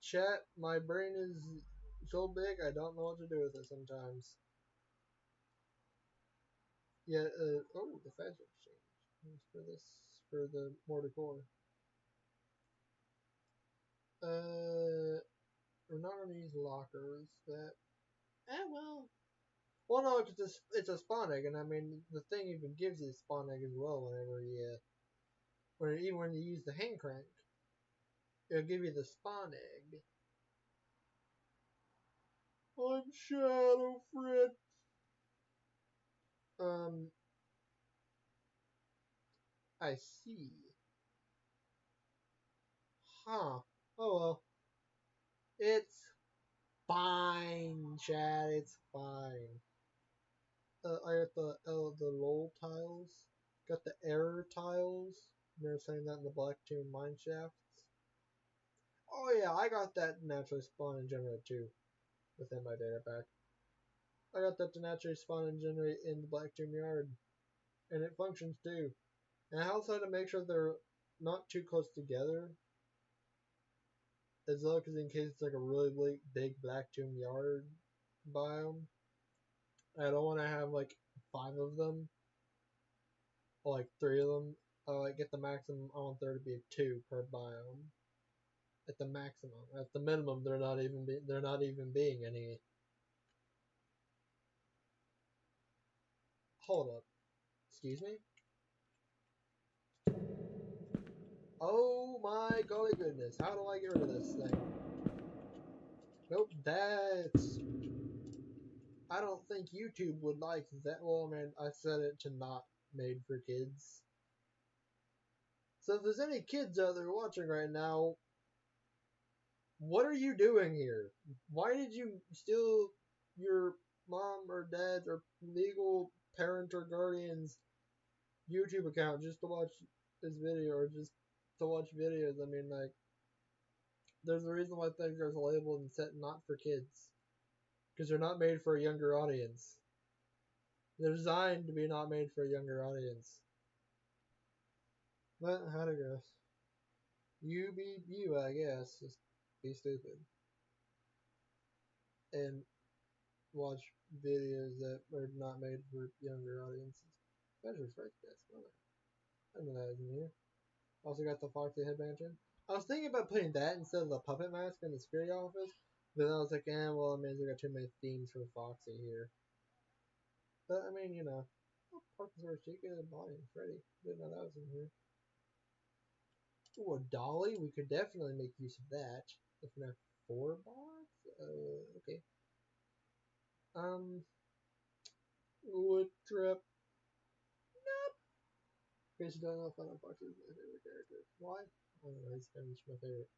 Chat, my brain is so big I don't know what to do with it sometimes. Yeah. Oh, the fabric change for this for the mortar core. We're not gonna use lockers. That. Well. Well, no, it's a spawn egg, and I mean the thing even gives you a spawn egg as well. Whenever even when you use the hand crank, it'll give you the spawn egg. I'm Shadow Fred. I see. Huh. Oh well. It's fine, Chad. It's fine. I got the roll tiles. Got the error tiles. Remember saying that in the Black Tomb mine shafts? Oh yeah, I got that naturally spawn and generate too within my data pack. I got that to naturally spawn and generate in the Black Tomb yard, and it functions too. And I also had to make sure they're not too close together as well, because in case it's like a really big Black Tomb yard biome, I don't want to have like 5 of them or like 3 of them. I like get the maximum. I want there to be 2 per biome at the maximum. At the minimum, they're not even being any. Hold up. Excuse me? Oh my golly goodness. How do I get rid of this thing? Nope, that's... I don't think YouTube would like that. Well, I mean, I set it to not made for kids. So if there's any kids out there watching right now, what are you doing here? Why did you steal your mom or dad's or legal parent or guardian's YouTube account just to watch this video or just to watch videos? I mean, like, there's a reason why things are labeled and set not for kids. Because they're not made for a younger audience. They're designed to be not made for a younger audience. But how to go? You be you, I guess. Just be stupid. And watch videos that are not made for younger audiences. Measures right this. I know that isn't here. Also got the Foxy headband too. I was thinking about putting that instead of the puppet mask in the security office, but I was like, well, I mean, I got too many themes for Foxy here. But I mean, you know, Parkinson's Chica and Bonnie and Freddy. Didn't know that was in here. Ooh, a dolly? We could definitely make use of that. If we have 4 bots? Okay. Wood trip. Nope. Casey don't know if Final Fox is my favorite character. Why? I don't know, he's kind of my favorite.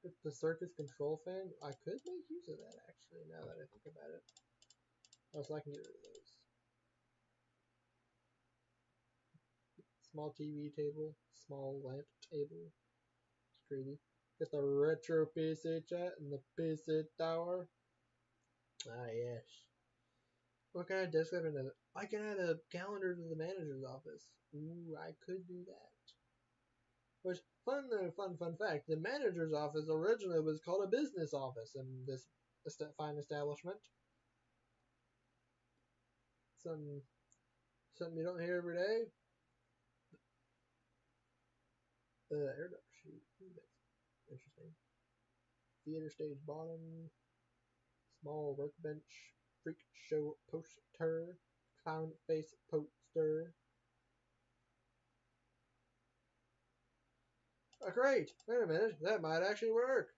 With the circus control fan, I could make use of that actually, now that I think about it. Oh, so I can get rid of those. Small TV table, small lamp table. It's crazy. Get the retro PC chat and the PC tower. Ah, yes. What kind of desk I can add a calendar to the manager's office. Ooh, I could do that. Which, fun fact, the manager's office originally was called a business office in this fine establishment. Something you don't hear every day. Air duct sheet. Ooh, that's interesting. Theater stage bottom. Small workbench. Freak show poster. Clown face poster. Oh, great! Wait a minute, that might actually work.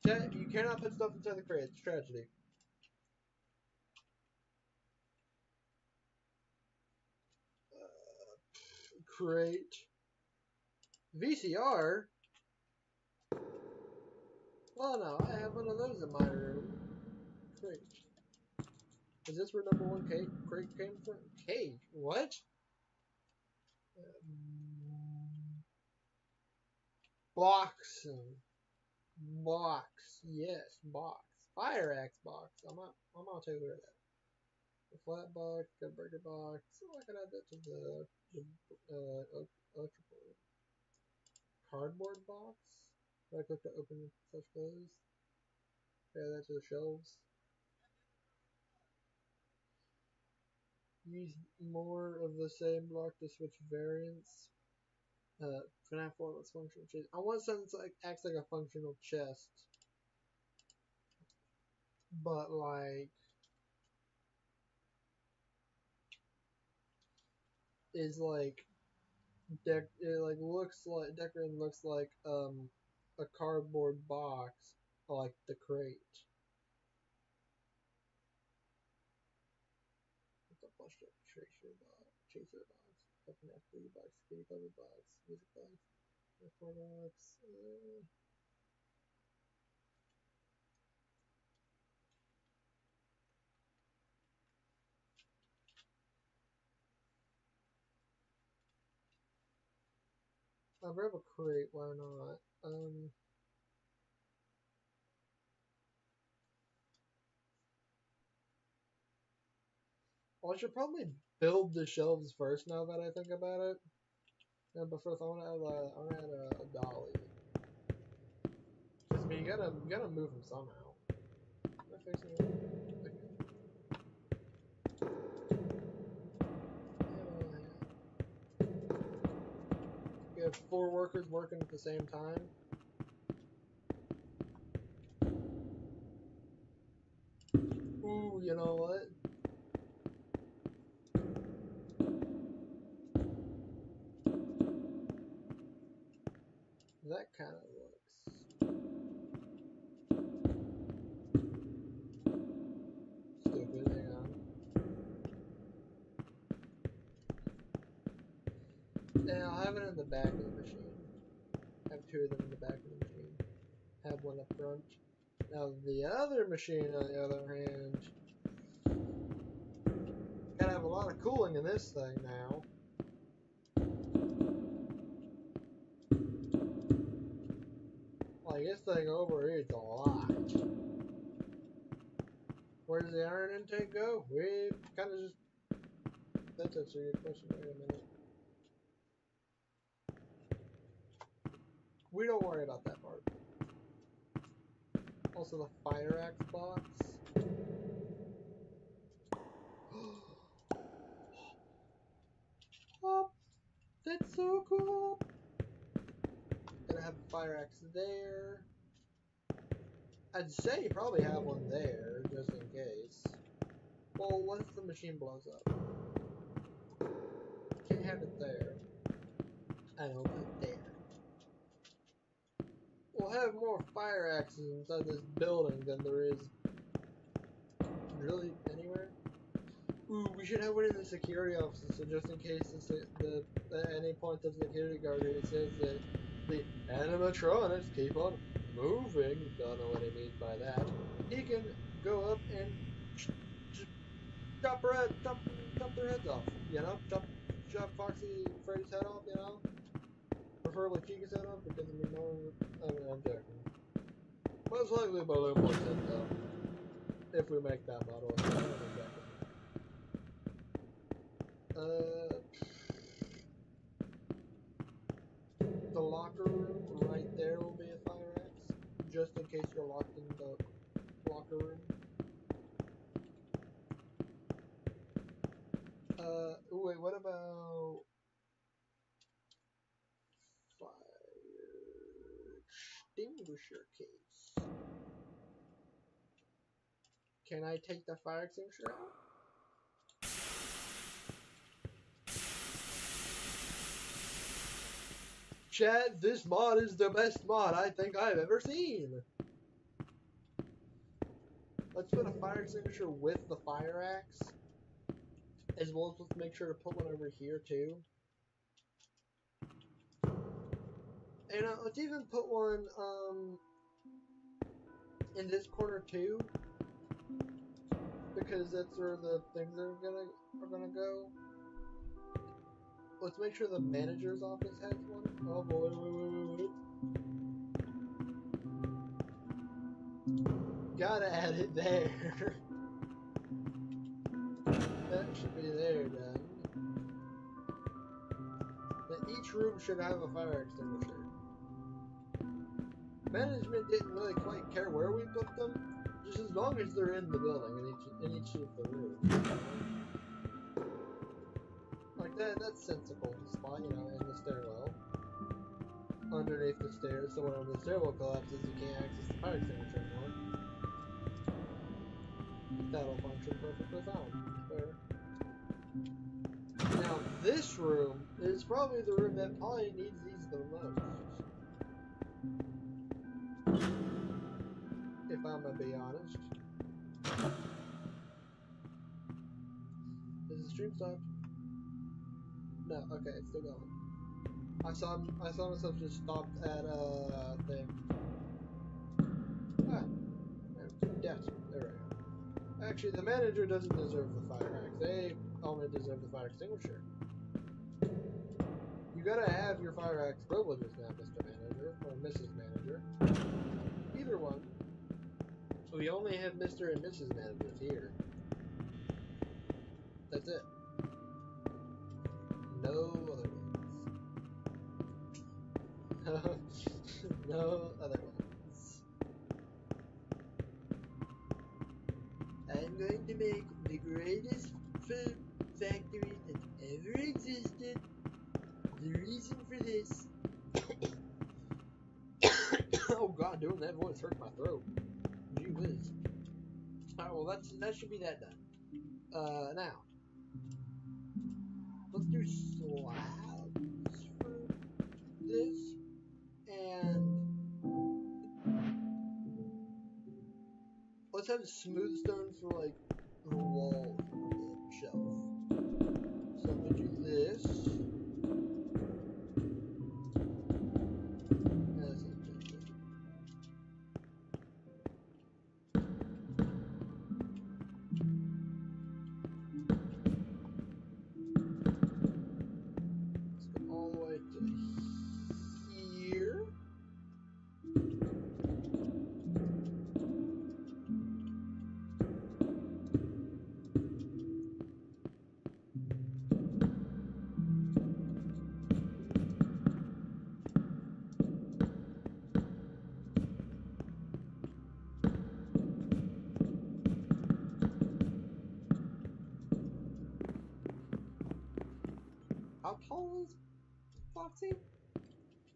You cannot put stuff inside the crate. It's tragedy. Crate. VCR? Well, no, I have one of those in my room. Crate. Is this where number one crate came from? Cage? What? Box. Box. Yes, box. Fire axe box. I'm gonna take a look at that. The flat box, got a burger box. Oh, I can add that to the electrical cardboard box. Do I click to open such close? Add that to the shelves. Use more of the same block to switch variants. FNAF 4 lets functional chest. I want something that acts like a functional chest, but like is like it like looks like decorating looks like a cardboard box like the crate. What's a flush chaser box, FNAF 3 box, kitty cover box, music box, F4 box. I'll grab a crate, why not? Well, I should probably build the shelves first now that I think about it. Yeah, but first I want to add a dolly. Just me, you gotta move them somehow. Am I fixing it? Okay. We have 4 workers working at the same time. Ooh, you know what? That kind of looks stupid. Hang on. Yeah, I'll have it in the back of the machine. Have 2 of them in the back of the machine. Have one up front. Now the other machine, on the other hand, gotta have a lot of cooling in this thing now. Like, this thing overheats a lot. Where does the iron intake go? We kind of just... That's actually a good question. Wait a minute. We don't worry about that part. Also, the fire axe box. Oh, that's so cool. Gonna have a fire axe there. I'd say you probably have one there, just in case. Well, once the machine blows up. Can't have it there. I don't put it there. We'll have more fire axes inside this building than there is really anywhere. Ooh, we should have one in the security offices, so just in case at any point the security guard says that the animatronics keep on moving, don't know what he means by that, he can go up and just chop their heads off, you know? Chop Foxy Freddy's head off, you know? preferably keep set up because I mean, no one would, I mean, I'm joking. Most likely balloon boards it though. If we make that model. The locker room right there will be a fire axe, just in case you're locked in the locker room. Wait, what about fire extinguisher case? Can I take the fire extinguisher out? Chad, this mod is the best mod I think I've ever seen. Let's put a fire extinguisher with the fire axe, as well as let's make sure to put one over here too. And let's even put one in this corner too, because that's where the things are gonna go. Let's make sure the manager's office has one. Oh boy, wait. Gotta add it there. That should be there then. Now each room should have a fire extinguisher. Management didn't really quite care where we put them, just as long as they're in the building, in each of the rooms. Like that's sensible spot, you know, in the stairwell. Underneath the stairs, so when the stairwell collapses, you can't access the fire extinguisher anymore. That'll function perfectly fine. Fair. Now, this room is probably the room that probably needs these the most. If I'm gonna be honest. Is the stream stopped? No, okay, it's still going. I saw myself just stopped at a thing. Ah, yes, there we go. Actually, the manager doesn't deserve the fire axe. They only deserve the fire extinguisher. You gotta have your fire axe privileges now, Mr. Manager, or Mrs. Manager. Either one. We only have Mr. and Mrs. Managers here. That's it. No other ones. No other ones. I'm going to make the greatest food factory that ever existed. The reason for this... Oh god, doing that voice hurts my throat. Gee whiz. Alright, well that should be that done. Now. Let's do slabs for this. And let's have smooth stone for like the wall of the shelf. So I'm gonna do this. As a let's go all the way to here. How tall is Foxy?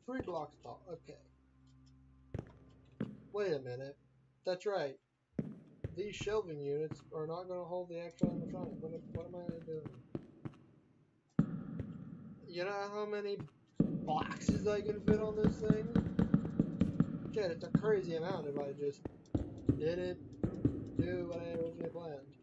3 blocks tall. Okay. Wait a minute. That's right. These shelving units are not going to hold the actual animatronic. What am I doing? You know how many boxes I can fit on this thing? Shit, it's a crazy amount if I just didn't do what I originally planned.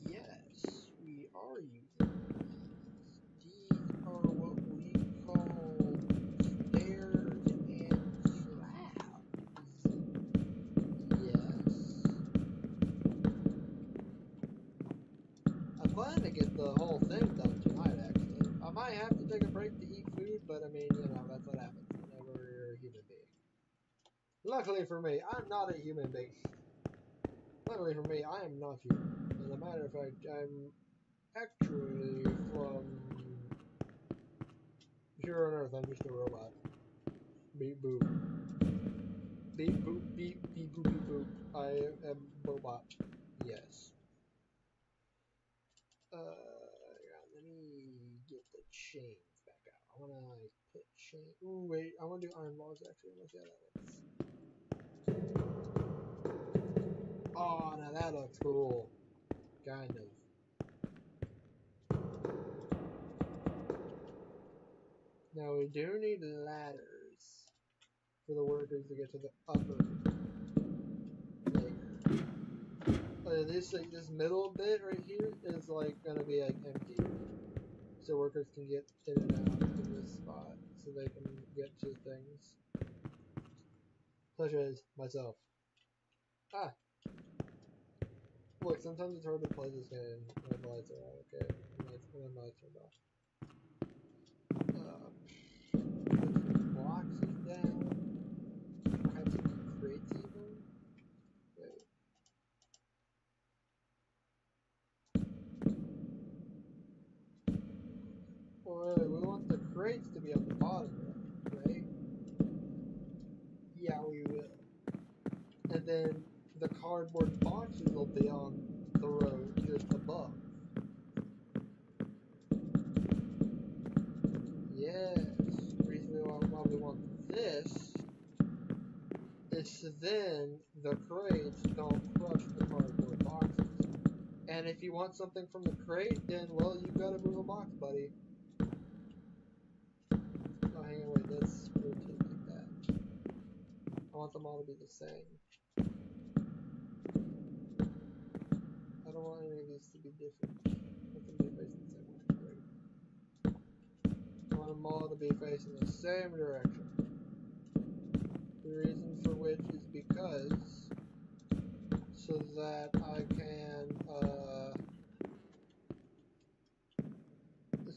Yes, we are using these. whole thing done tonight, actually. I might have to take a break to eat food, but I mean, you know, that's what happens whenever you're a human being. Luckily for me, I'm not a human being. Luckily for me, I am not human. As a matter of fact, I'm actually from here on Earth. I'm just a robot. Beep boop. Beep boop beep beep boop beep boop. I am a robot. Yes. Yeah, let me get the chains back out. I wanna like put chain. Ooh, wait. I wanna do iron balls actually. Let's see how that looks. Oh, now that looks cool. Kind of. Now we do need ladders for the workers to get to the upper layer. This like this middle bit right here is like gonna be like empty, so workers can get in and out in this spot, so they can get to things, such as myself. Ah, look, sometimes it's hard to play this game when the lights are out. Okay, when the lights are off. Put some boxes down. Perhaps some crates even. Wait. Well, we want the crates to be on the bottom right? Yeah, we will. And then the cardboard boxes will be on the road just above. Yes. The reason why we want this is so then the crates don't crush the cardboard boxes. And if you want something from the crate, then, well, you gotta move a box, buddy. Oh, hang on, wait, let's rotate like that. I want them all to be the same. I don't want any of these to be different. I want them to be facing the same way. Great. I want them all to be facing the same direction. The reason for which is because so that I can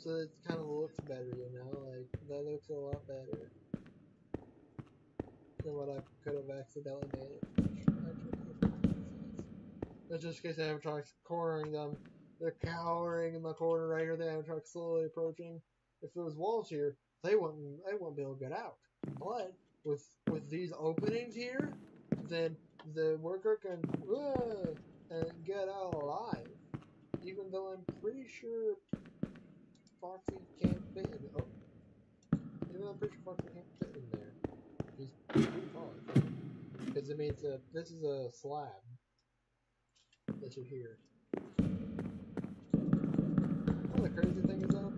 so it kind of looks better, you know, like that looks a lot better than what I could have accidentally made it. That's just in case the animatronics cornering them. They're cowering in the corner right here. The animatronics slowly approaching. If there was walls here, they wouldn't be able to get out. But with these openings here, then the worker can and get out alive. Even though I'm pretty sure Foxy can't fit in. Oh, even though I'm pretty sure Foxy can't fit in there. He's pretty tall, I think. Because it means this is a slab that you're here. Well, the crazy thing is though,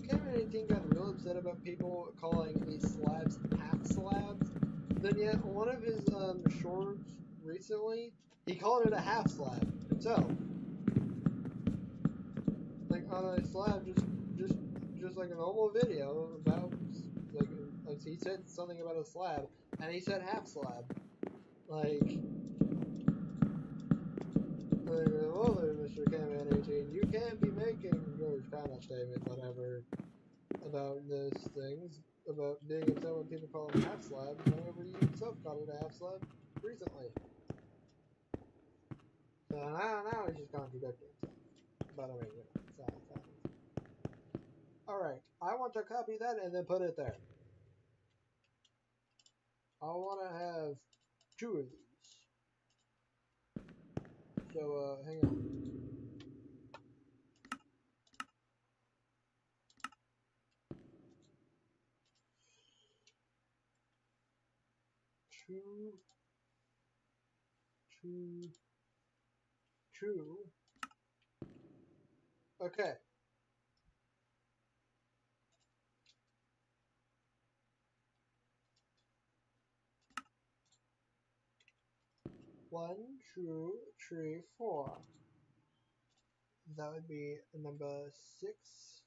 K-18 got real upset about people calling these slabs half slabs. Then yet, one of his shorts recently, he called it a half slab himself. Like on a slab, just like a normal video about like he said something about a slab, and he said half slab. Like well there, Mr. K-18, you can't be making those kind of statements, whatever, about those things, about being upset when people call them half slabs, whenever you yourself called it a half slab recently. So now he's just contradicting himself. But I mean, you know, it's not. Alright, I want to copy that and then put it there. I want to have 2 of these. So, hang on. Two, two, two. Okay. One, two, three, four. That would be number 6.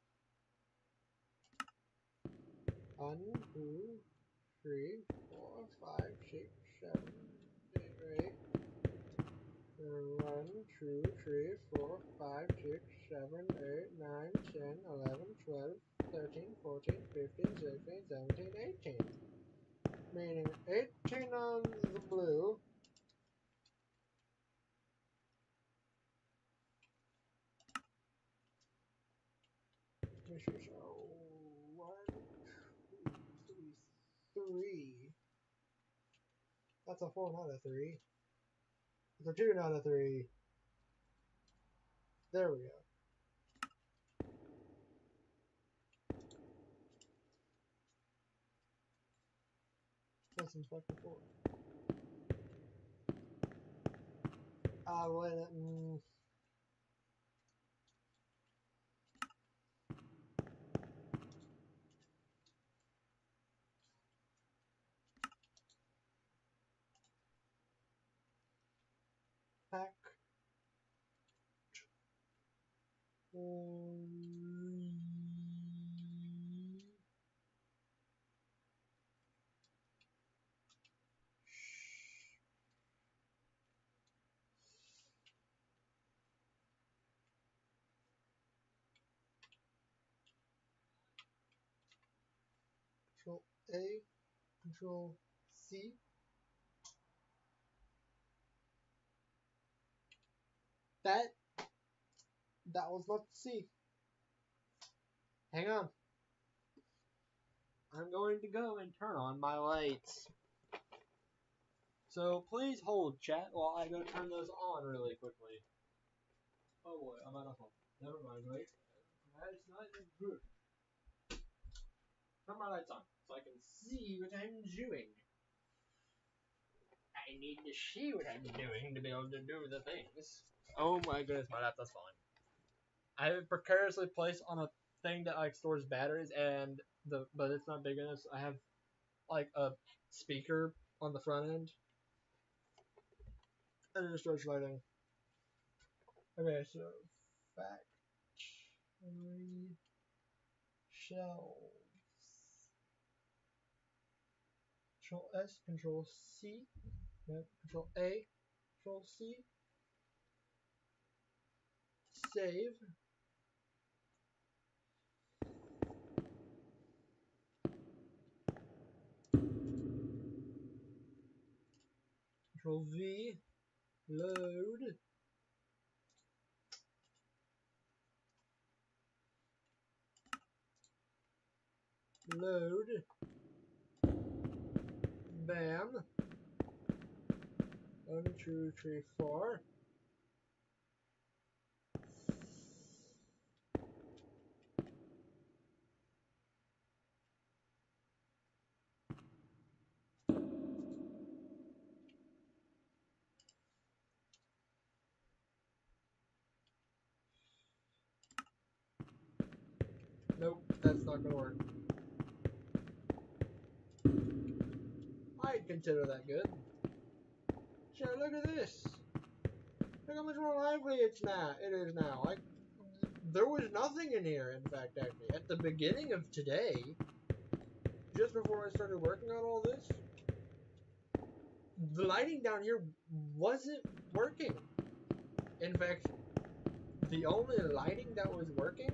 1, 2, 3, 4, 5, 6, 7, 8, 1, 2, 3, 4, 5, 6, 7, 8, 9, 10, 11, 12, 13, 14, 15, 16, 17, 18. Meaning 18 on the blue. This is 1, 2, 3. That's a 4, not a 3. It's a 2, not a 3. There we go. Let's inspect the 4. Wait. Pack. Control A, Control C. That was not C. Hang on. I'm going to go and turn on my lights. So please hold, chat, while I go turn those on really quickly. Oh boy, I'm out of home. Never mind, wait. That's not good. Turn my lights on so I can see what I'm doing. I need to see what I'm doing to be able to do the things. Oh my goodness, my laptop's falling. I have it precariously placed on a thing that like stores batteries, and but it's not big enough. So I have like a speaker on the front end, and it just starts lighting. Okay, so factory shelves. Control S, Control C, no, Control A, Control C. Save. Control V. Load. Load. Bam. 1, 2, 3, 4. Nope, that's not gonna work. I'd consider that good. So look at this. Look how much more lively it is now. Like, there was nothing in here, in fact, actually. At the beginning of today, just before I started working on all this, the lighting down here wasn't working. In fact, the only lighting that was working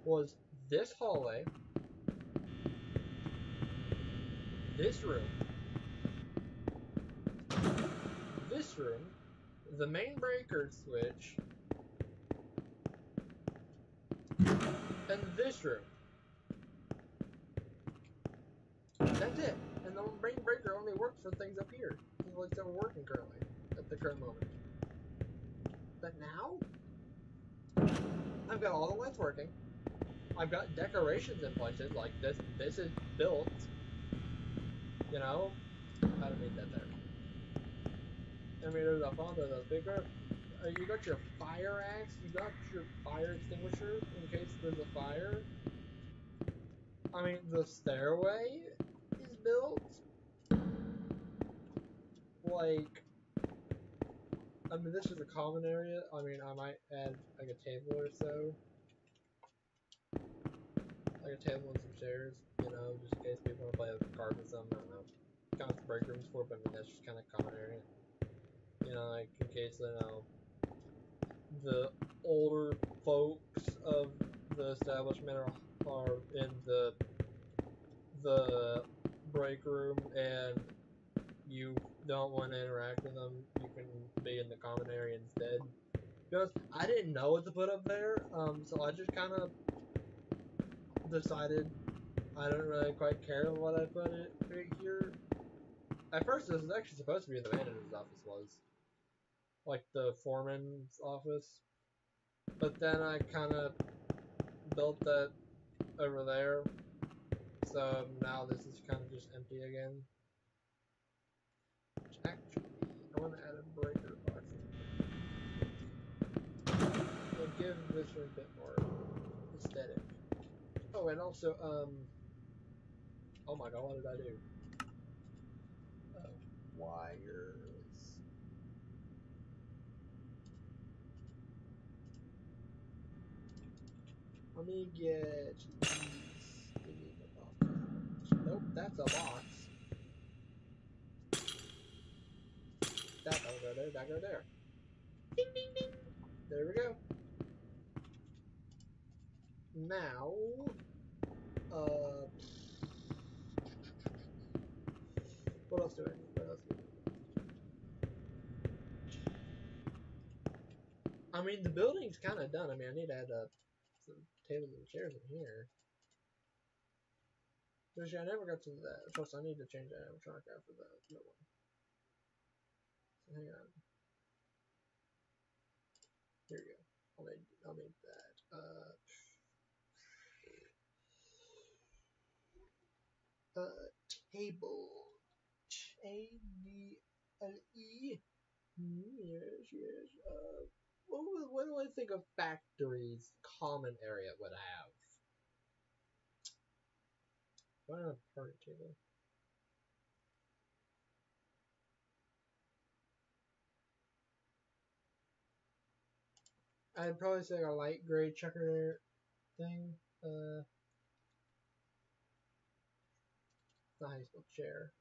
was this hallway, this room, this room, the main breaker switch, and this room. That's it. And the main breaker only works for things up here. So like they're working currently, at the current moment. But now, I've got all the lights working. I've got decorations in places, like this is built. You know? I don't need that there. I mean, there's a phone, there's a speaker. You got your fire axe, you got your fire extinguisher in case there's a fire. I mean, the stairway is built. Like, I mean, this is a common area. I mean, I might add like a table or so. Like a table and some chairs, you know, just in case people want to play with cards or something. I don't know. Kind of break rooms for, but I mean, that's just kind of common area. You know, like in case, you know, the older folks of the establishment are in the break room and you don't want to interact with them, you can be in the common area instead. Because I didn't know what to put up there, so I just kind of decided I don't really quite care what I put it right here. At first, this was actually supposed to be the manager's office was, like the foreman's office, but then I kind of built that over there, so now this is kind of just empty again. Which actually, I want to add a breaker box. It'll give this room a bit more aesthetic. Oh, and also, oh my god, what did I do? Wires. Let me get these. Give me the box. Nope, that's a box. That don't go there, that go there. Ding, ding, ding. There we go. Now, what else do I need? What else do I need? I mean, the building's kind of done. I mean, I need to add some tables and chairs in here. Which I never got to that. Plus, I need to change that animatronic after the other one. So hang on. Here we go. I'll make that. Table. A-B-L-E. Yes, yes. What do I think a factory's common area would have? Why not a party table? I'd probably say a light gray checker thing. The high school chair.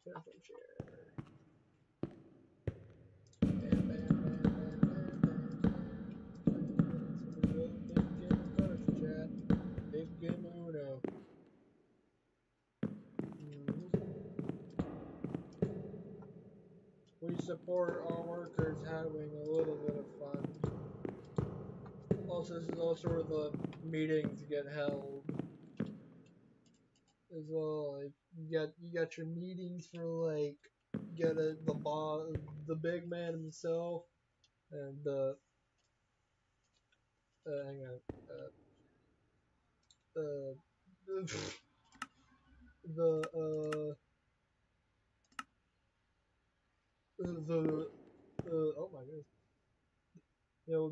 Telephone chair. Bam, bam, bam, bam, bam, bam. So we go big game of cards, chat. Big game of Uno. We support all workers having a little bit of fun. Also, this is also where the meetings get held as well. Like you got your meetings for like the big man himself, and hang on, the oh my goodness. You know,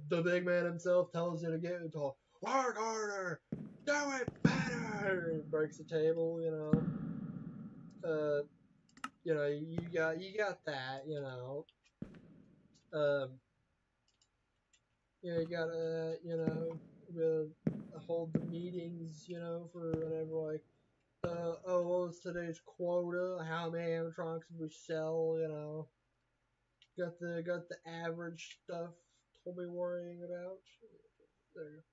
the big man himself tells you to get into work harder, do it better, and breaks the table, you know. You know, you got that, you know. You know, you gotta, you know, hold the meetings, you know, for whatever, like, oh, what's today's quota? How many animatronics did we sell? You know, got the average stuff to be worrying about. There,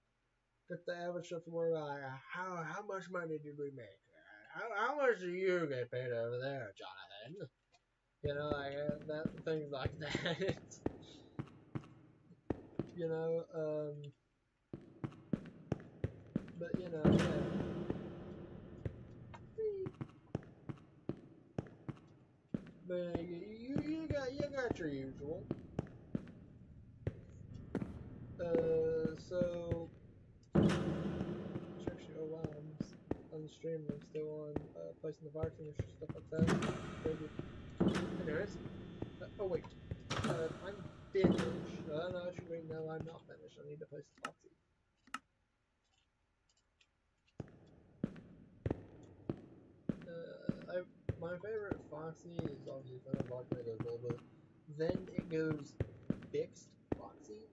got the average stuff to worry about. Like, how much money did we make? How much do you get paid over there, Jonathan? You know, like that things like that. You know, but you know, yeah. But you got your usual. So actually, oh wow, I'm on the stream. I'm still on placing the bar extinguisher, stuff like that. Maybe. Anyways, oh wait, I'm finished. No, actually, wait, no, I'm not finished. I need to place the boxy. My favorite Foxy is obviously Thunder Box when it goes Bulba. Then it goes Fixed Foxy.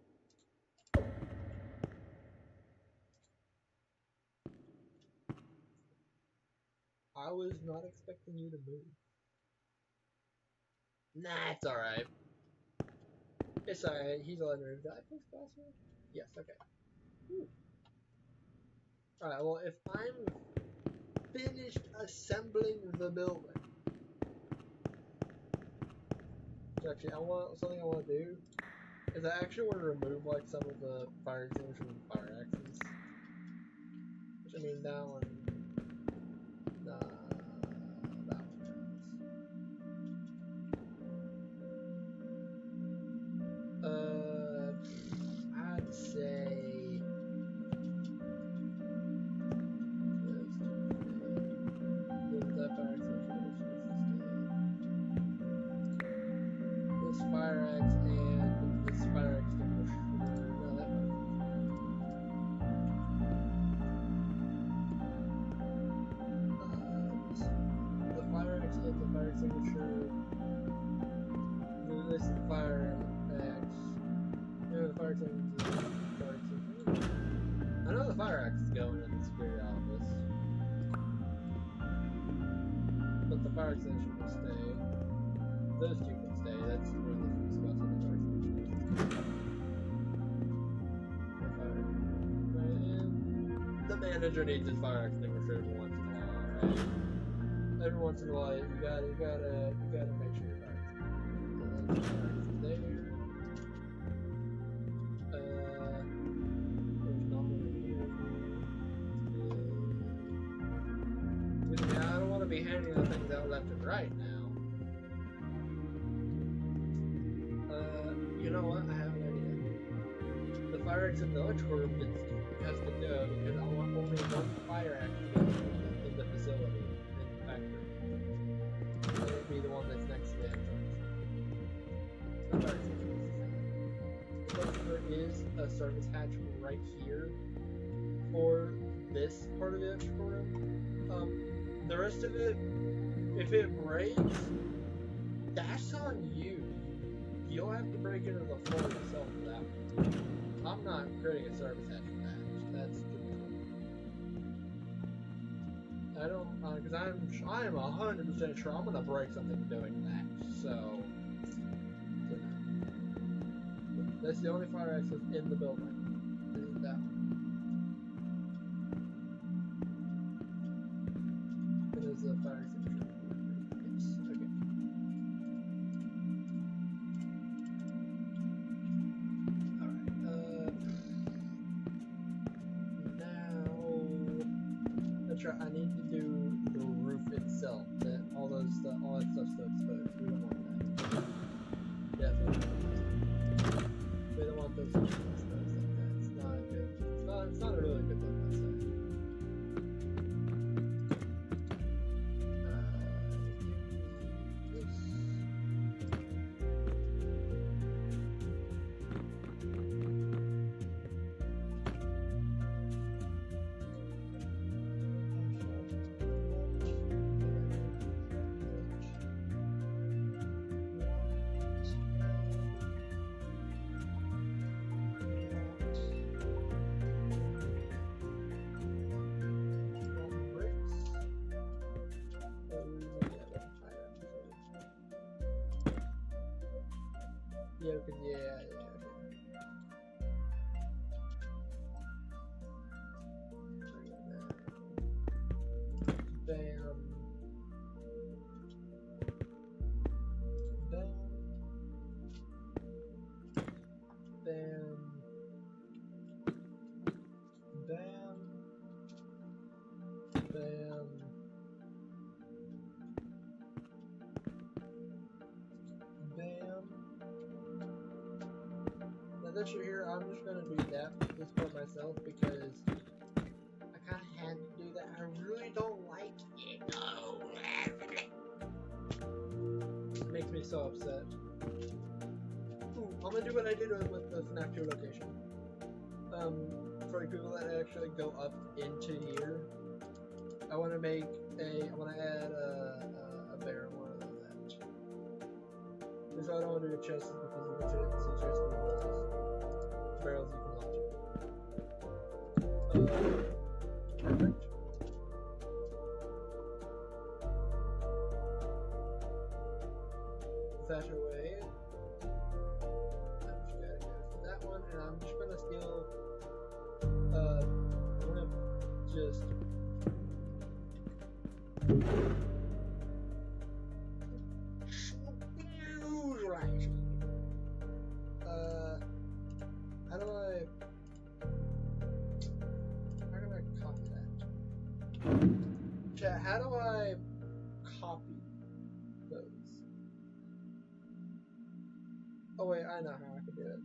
I was not expecting you to move. Nah, it's alright. It's alright. He's on there. Did I place password? Yes, okay. Alright, well, if I'm finished assembling the building, so actually, something I want to do is I actually want to remove like some of the fire extinguishers and fire axes. Which I mean, that one, that one does. I'd say that fire extinguisher. This fire axe and this fire extinguisher. No, that one. The fire axe and the fire extinguisher. This is the fire axe. No, the fire extinguisher. I know the fire axe is going in the security office. But the fire extinguisher will stay. Those two can stay. That's where the spots on the fire extinguisher. And the manager needs his fire extinguisher every once in a while, right? Every once in a while, you gotta make sure your fire extinguisher is there. There's nothing here. I don't want to be handing the things out left and right now. You know what? I have an idea. The fire exit in the electrical room has to go because I want only one fire exit in the facility, in the factory. That would be the one that's next to the entrance. The fire exit. But there is a service hatch right here for this part of the electrical room. The rest of it, if it breaks, that's on you. You'll have to break into the floor yourself for that one. I'm not creating a service hatch for that. That's too much. I don't, because I am 100% sure I'm gonna break something doing that. So, that's the only fire exit in the building. Is that one? It is a fire extinguisher. Yes. Okay. I need to do the roof itself. All that stuff's still exposed. We don't want that. Yeah, we don't want those things exposed like that. It's not good. It's not a really good look, I'd say. That you're here, I'm just gonna do that this part myself because I kind of had to do that. I really don't like it. No, it makes me so upset. Ooh, I'm gonna do what I did with the FNAF 2 location. For the people that actually go up into here, I want to add a barrel one of that. Because I don't want to do a chest because of the chest. Barrels you can launch. Perfect. that away. I'm just gonna go for that one, and I'm just gonna steal. I'm gonna just. Right. How do I? How can I copy that? Chat. How do I copy those? Oh wait, I know how I can do it.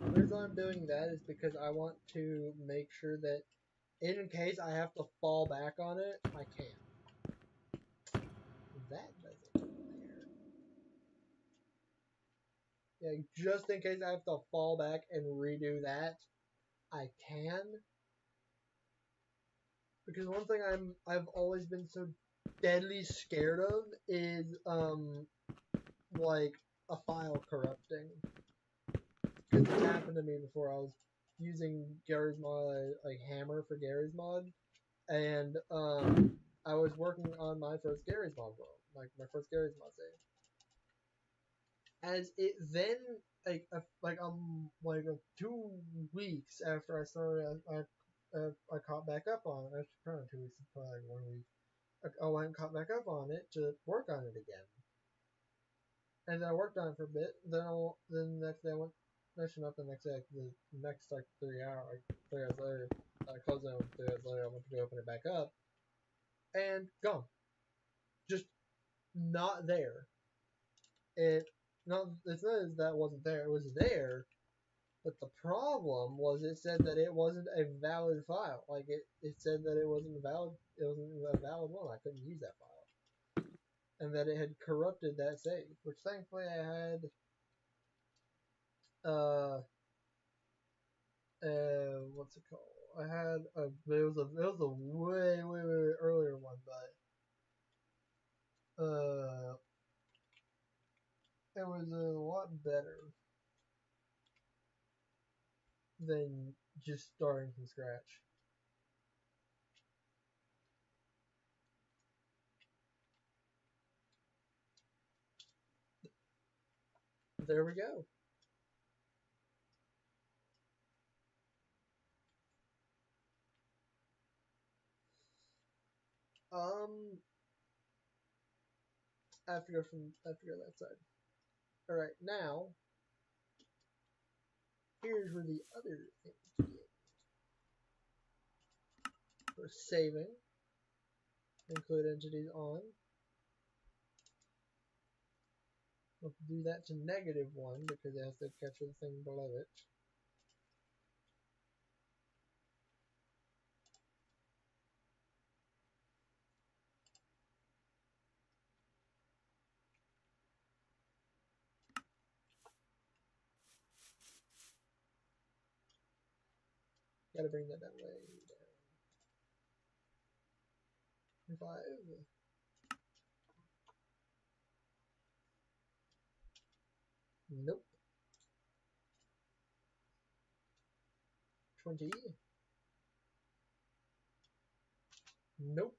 The reason I'm doing that is because I want to make sure that in case I have to fall back on it, I can. That doesn't go there. Yeah, just in case I have to fall back and redo that, I can. Because one thing I've always been so deadly scared of is like a file corrupting. Because it's happened to me before. I was using Gary's mod, like Hammer for Gary's mod, and I was working on my first Gary's mod world, like my first Gary's mod save. As it then like 2 weeks after I started, I caught back up on it. Actually, probably 2 weeks, probably like 1 week. I went and caught back up on it to work on it again, and then I worked on it for a bit. Then the next day I went finishing up the next day, the next like 3 hours later, I closed down 3 hours later. I went to go open it back up, and gone, just not there. It's not as that wasn't there. It was there, but the problem was it said that it wasn't a valid file. Like it said that it wasn't valid. It wasn't a valid one. I couldn't use that file, and that it had corrupted that save. Which thankfully I had. What's it called? I had it was a way earlier one, but it was a lot better than just starting from scratch. There we go. I have to go that side. All right, now here's where the other things begin. For saving, include entities on. We'll do that to -1 because it has to capture the thing below it. Gotta bring that way down. 5. Nope. 20. Nope.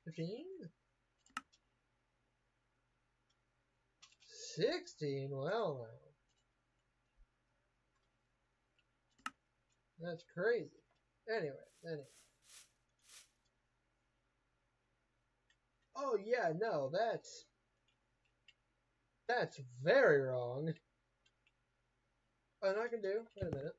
15. 16. Well, now that's crazy. Anyway. Oh yeah, no, that's very wrong. And I can do. Wait a minute.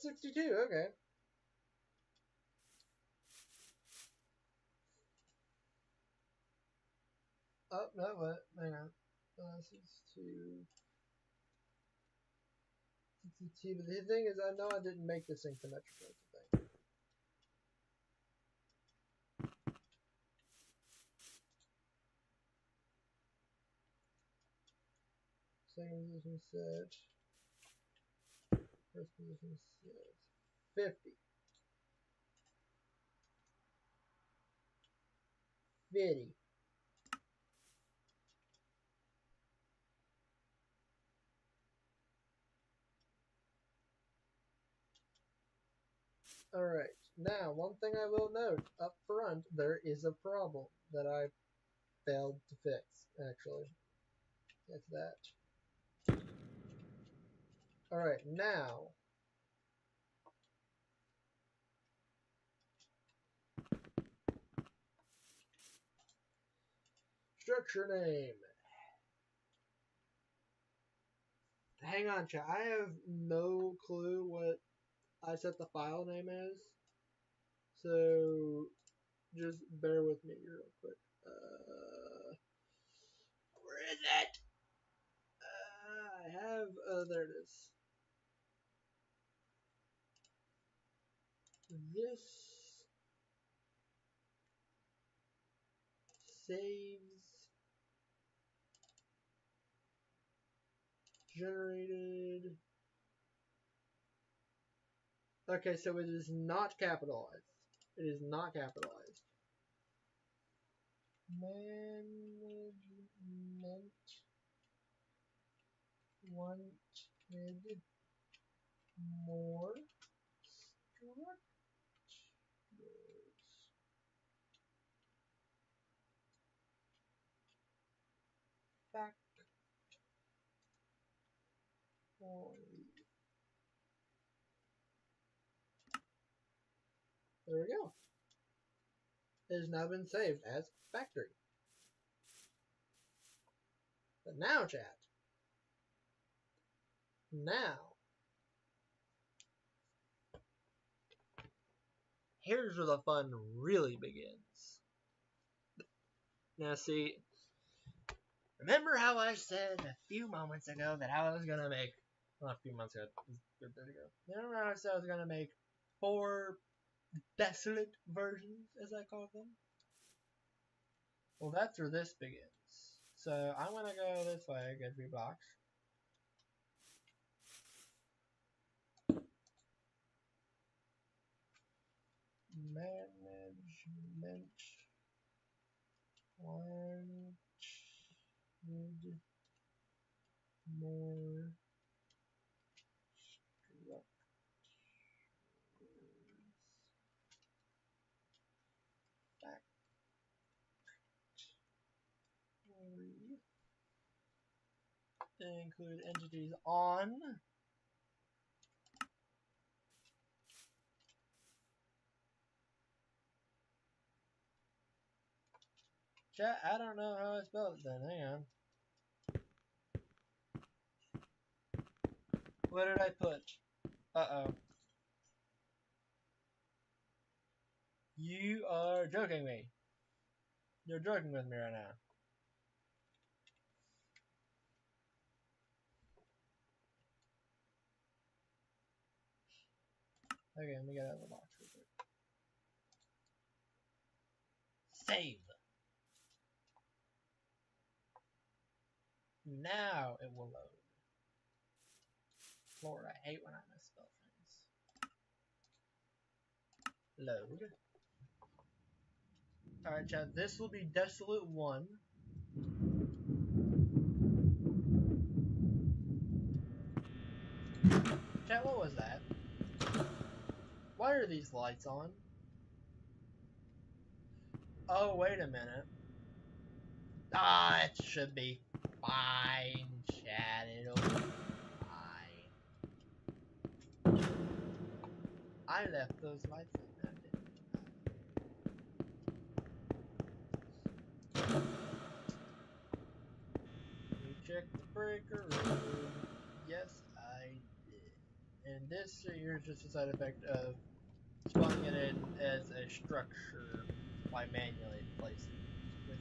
62, okay. Oh, no, what? Hang on. 62. 62. But the thing is, I know I didn't make this thing symmetrical. That's the thing. Second position set. First position set. 50. 50. Alright, now one thing I will note up front, there is a problem that I failed to fix, actually. It's that. Alright, now. Structure name. Hang on, chat. I have no clue what I set the file name as. So just bear with me real quick. Where is it? I have, there it is. This saves generated. Okay, so it is not capitalized. It is not capitalized. Management wanted more structures. Factory. There we go. It has now been saved as factory. But now, chat. Now. Here's where the fun really begins. Now, see. Remember how I said a few moments ago that I was going to make. Well, a few months ago. Good bit ago. Remember how I said I was going to make 4 desolate versions, as I call them? Well, that's where this begins. So I'm going to go this way, get 3 blocks. Management wanted more structures. Factory. Include entities on. Chat, I don't know how I spell it then. Hang on. What did I put? Uh-oh. You are joking me. You're joking with me right now. Okay, let me get out of the box real quick. Save. Now it will load. Lord, I hate when I misspell things. Load. Alright, chat, this will be Desolate 1. Chat, what was that? Why are these lights on? Oh, wait a minute. Ah, it should be fine, chat. It'll be fine. I left those lights on. You check the breaker room. Yes, I did. And this this here is just a side effect of spawning it in as a structure by manually placing with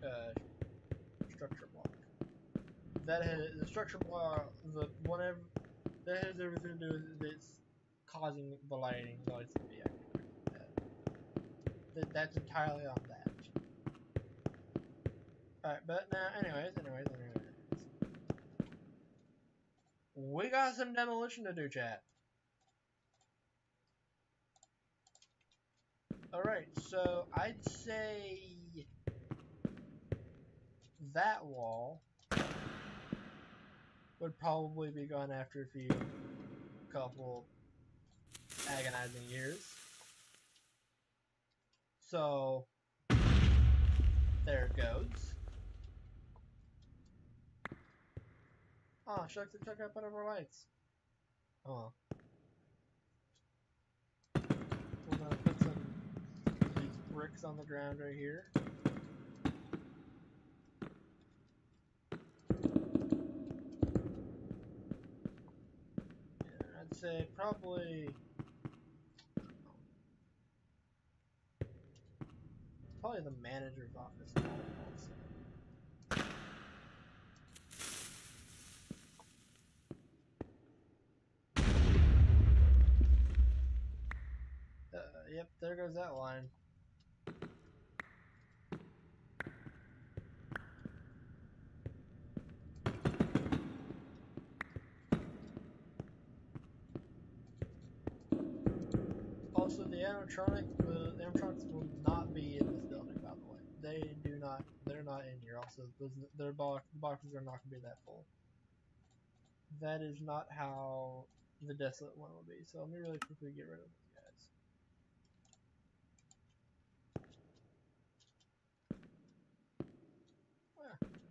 the structure block. That has the structure block, the whatever that has everything to do with it's causing the lighting noise to be activated. That's entirely on that. Alright, but now, anyways. We got some demolition to do, chat. Alright, so I'd say that wall would probably be gone after a couple agonizing years. So there it goes. Oh, shucks, it took out one of our lights. Oh. We're gonna put these bricks on the ground right here. Yeah, I'd say probably the manager's office also. Yep, there goes that line. Also, the animatronics will not be in this building, by the way. They're not in here. Also, their boxes are not going to be that full. That is not how the Desolate one will be. So let me really quickly get rid of those guys.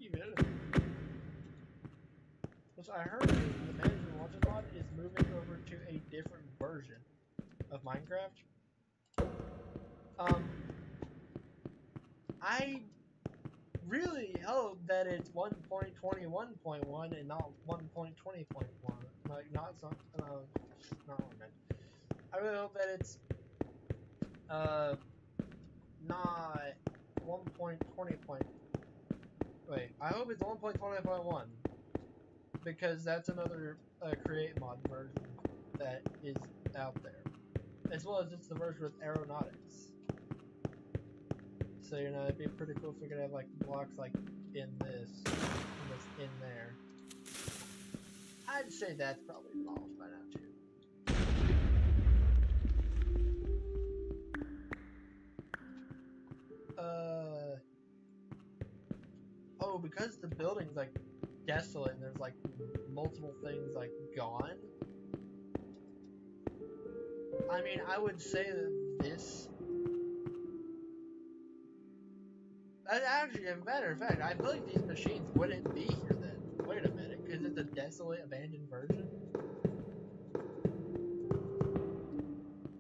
Even which I heard the Management Wanted mod is moving over to a different version of Minecraft. I really hope that it's 1.21.1 and not 1.20.1. Like not what I meant. I really hope that it's not 1.20. Wait, I hope it's 1.20.1 because that's another create mod version that is out there, as well as it's the version with aeronautics. So it'd be pretty cool if we could have like blocks like in there. I'd say that's probably demolished by now too. Oh, because the building's like desolate and there's like multiple things like gone. I mean, I would say that this. Actually, as a matter of fact, I feel like these machines wouldn't be here then. Wait a minute, because it's a desolate, abandoned version?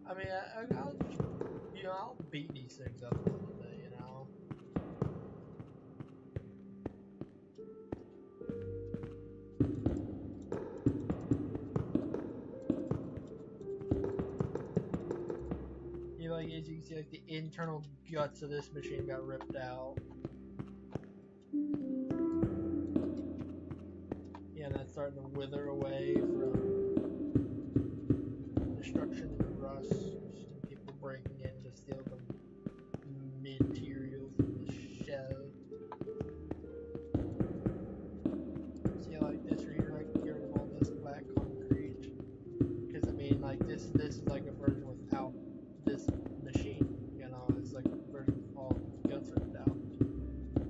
I mean, I'll just, I'll beat these things up a little bit, Like, as you can see, like, the internal guts of this machine got ripped out. Yeah, and that's starting to wither away from destruction and rust, and people breaking in to steal the material from the shell. See, like this right here, I can get rid of all this black concrete. Because, I mean, like, this is like a version without this machine. It's like a version with all guts ripped out.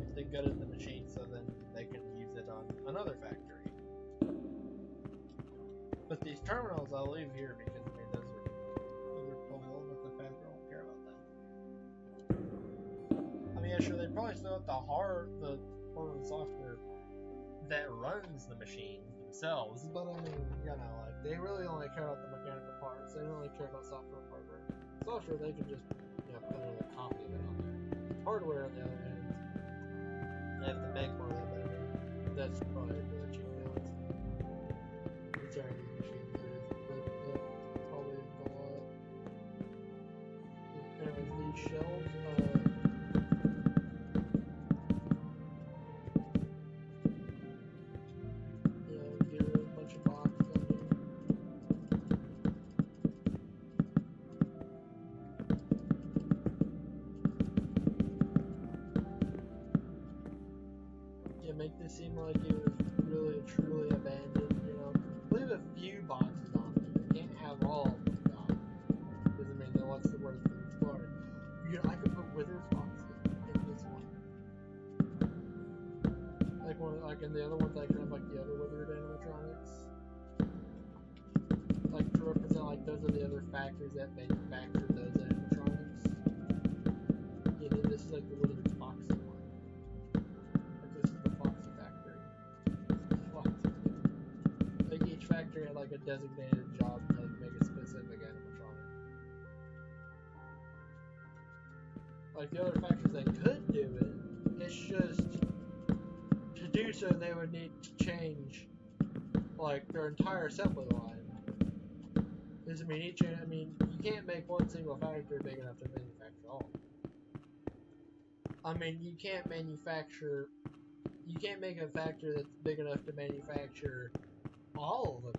If they gutted the machine, so then they can use it on another factory. But these terminals I'll leave here because, I mean, those are probably old enough the factory won't care about them. I mean, yeah, sure, they probably still have the hardware and software that runs the machines themselves, but I mean, like, they really only care about the mechanical parts. They don't really care about software and hardware. Software, they can just, put another copy of it on there. Hardware, on the other hand, they have to make more of that, but I mean, that's probably really cheap balance. Considering these machines It seemed like it was really truly abandoned, you know. Leave a few boxes on there. You can't have all of them gone. Because, I mean, then what's the worth of exploring? You know, I could put Wither's boxes in this one. Like in the other ones, I can have like the other Withered animatronics. Like to represent like those are the other factories that manufacture those animatronics. You know, this is like the Withered Foxy one. Like this is the Foxy factory. Foxy. Like each factory had like a designated job to like make a specific animatronic. Like the other factories they could do it. It's just to do so they would need to change like their entire assembly line. Because I mean you can't make one single factory big enough to manufacture all. I mean you can't make a factory that's big enough to manufacture all the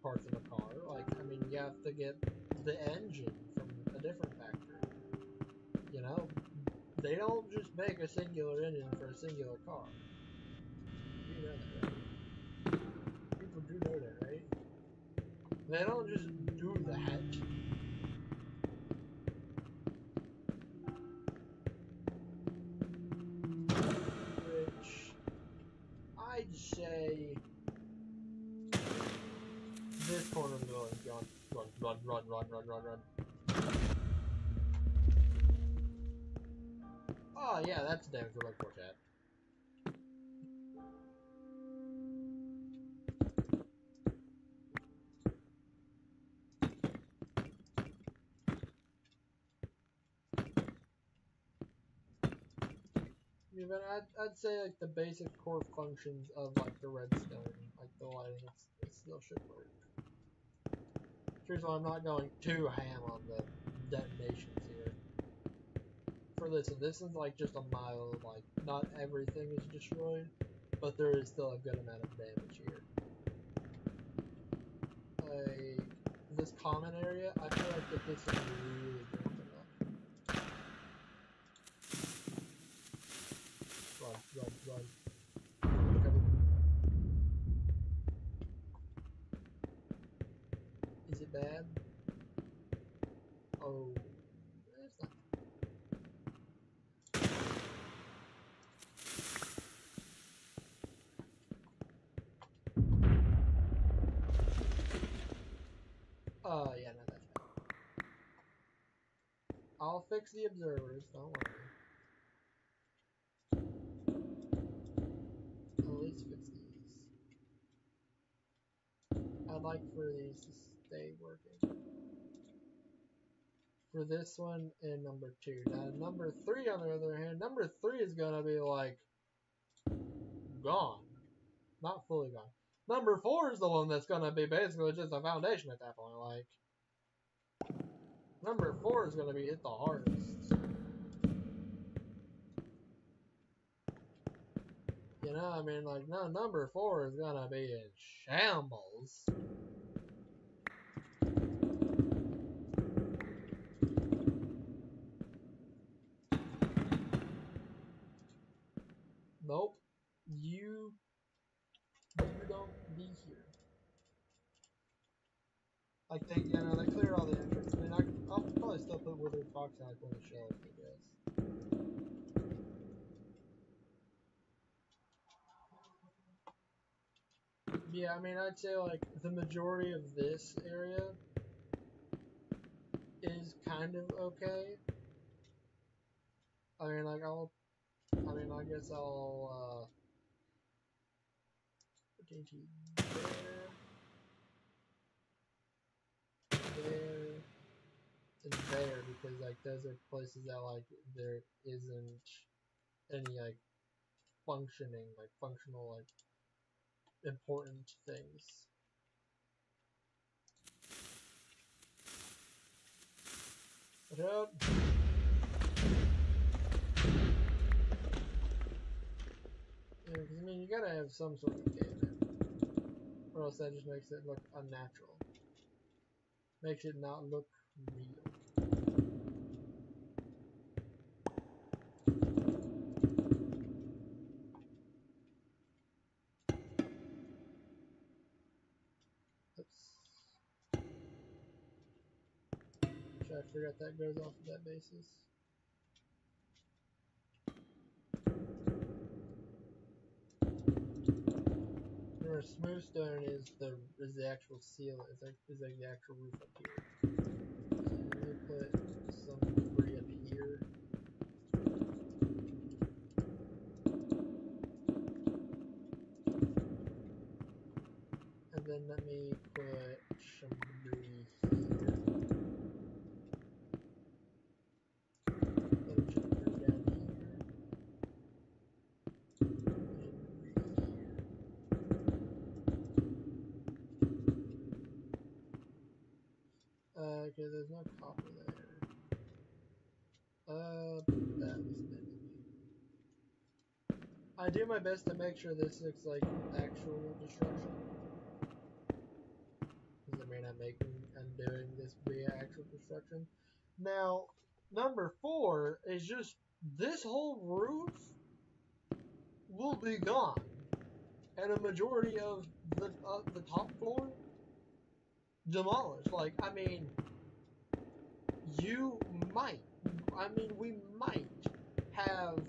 parts of a car. Like I mean you have to get the engine from a different factory. You know? They don't just make a singular engine for a singular car. You know that, right? People do know that, right? They don't just do that. Which I'd say this corner of the building is gone. Run. Oh yeah, that's the damage we're looking for, chat. Even I'd say like the basic core functions of like the redstone, like the lighting, it still should work. Here's why I'm not going too ham on the detonations here. For this is like just a mild, like not everything is destroyed, but there is still a good amount of damage here. Like this common area, I feel like that this is really broken up. Run. Recover. Is it bad? Oh, it's not. Yeah, not that bad. I'll fix the observers, don't worry. I'll at least fix these. I'd like for these to stay working. For this one and number 2. Now number 3 on the other hand, number 3 is gonna be like gone. Not fully gone. Number 4 is the one that's gonna be basically just a foundation at that point. Like number 4 is gonna be hit the hardest. You know, I mean like no, number 4 is gonna be in shambles. Nope. You don't be here. Like they, you know, they cleared all the entrance. I mean, I'll probably still put Withered Fox on like one of the shelves, I guess. Yeah, I mean, I'd say like the majority of this area is kind of okay. I mean, like I guess I'll put dainty there, and there because like those are places that like there isn't any like functional like important things. Watch out! Yeah, because I mean you gotta have some sort of cave in, or else that just makes it look unnatural. Makes it not look real. I forgot that goes off of that basis. Remember, smooth stone is the actual seal, is like the actual roof up here. So let me put some debris up here. And then let me put some debris here. Then some debris down here. Okay, there's no copper there. That was meant to be. I do my best to make sure this looks like actual destruction. Because I mean, I'm doing this via actual destruction. Now, number 4 is just this whole roof will be gone, and a majority of the top floor demolished. Like, I mean, we might have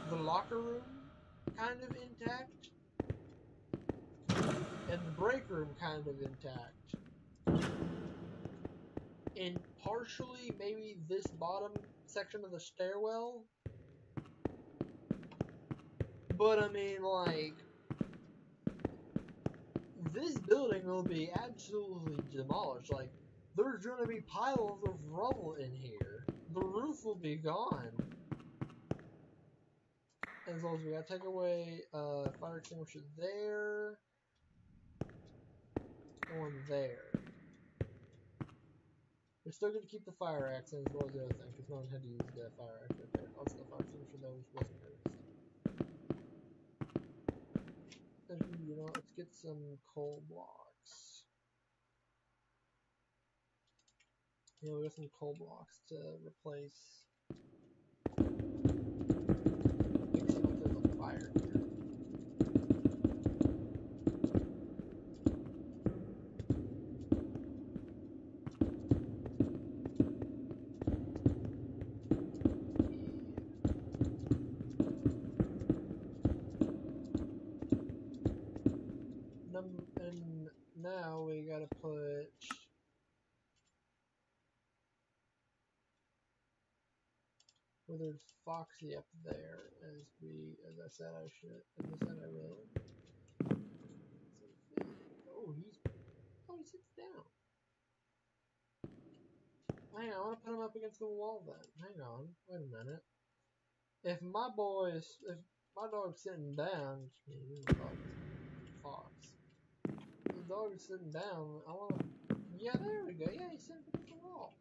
the locker room kind of intact, and the break room kind of intact. And partially, maybe this bottom section of the stairwell. But I mean, like, this building will be absolutely demolished. Like, there's gonna be piles of rubble in here. The roof will be gone. As long as we gotta take away fire extinguisher there. One there. We're still gonna keep the fire axe in as well as the other thing, because no one had to use the fire axe right there. Also, the fire extinguisher though wasn't noticed. And, you know, let's get some coal blocks. Yeah, we got some coal blocks to replace. Seems like there's a fire here. And now we gotta put Withered Foxy up there, as I said I should, as I said I will. Oh, he sits down. Hang on, I want to put him up against the wall then. Hang on, wait a minute. If my dog's sitting down, Fox. The dog is sitting down. Yeah, there we go. Yeah, he's sitting against the wall.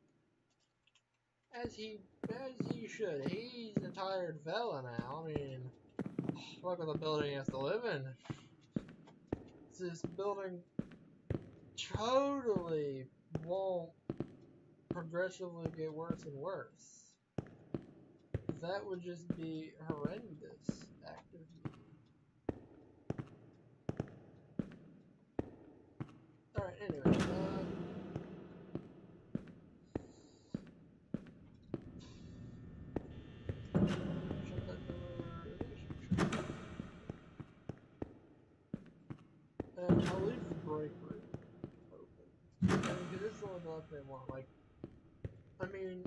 As he should. He's a tired fella now. I mean, look at the building he has to live in. This building totally won't progressively get worse and worse. That would just be horrendous, actively. Alright, anyway, shut that door. And I'll leave the break room open. I mean, because this is the only block they want. Like, I mean,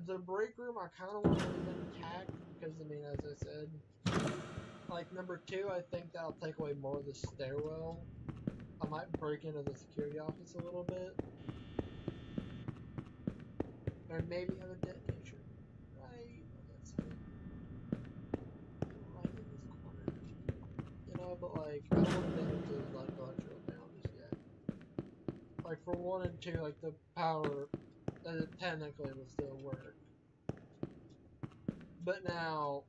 the break room I kind of want to leave intact because, I mean, as I said, like number 2, I think that'll take away more of the stairwell. I might break into the security office a little bit. Or maybe have a detonation right on that side. Right in this corner. You know, but like, I don't want to get into like electrical down just yet. Like for 1 and 2, like the power technically will still work. But now,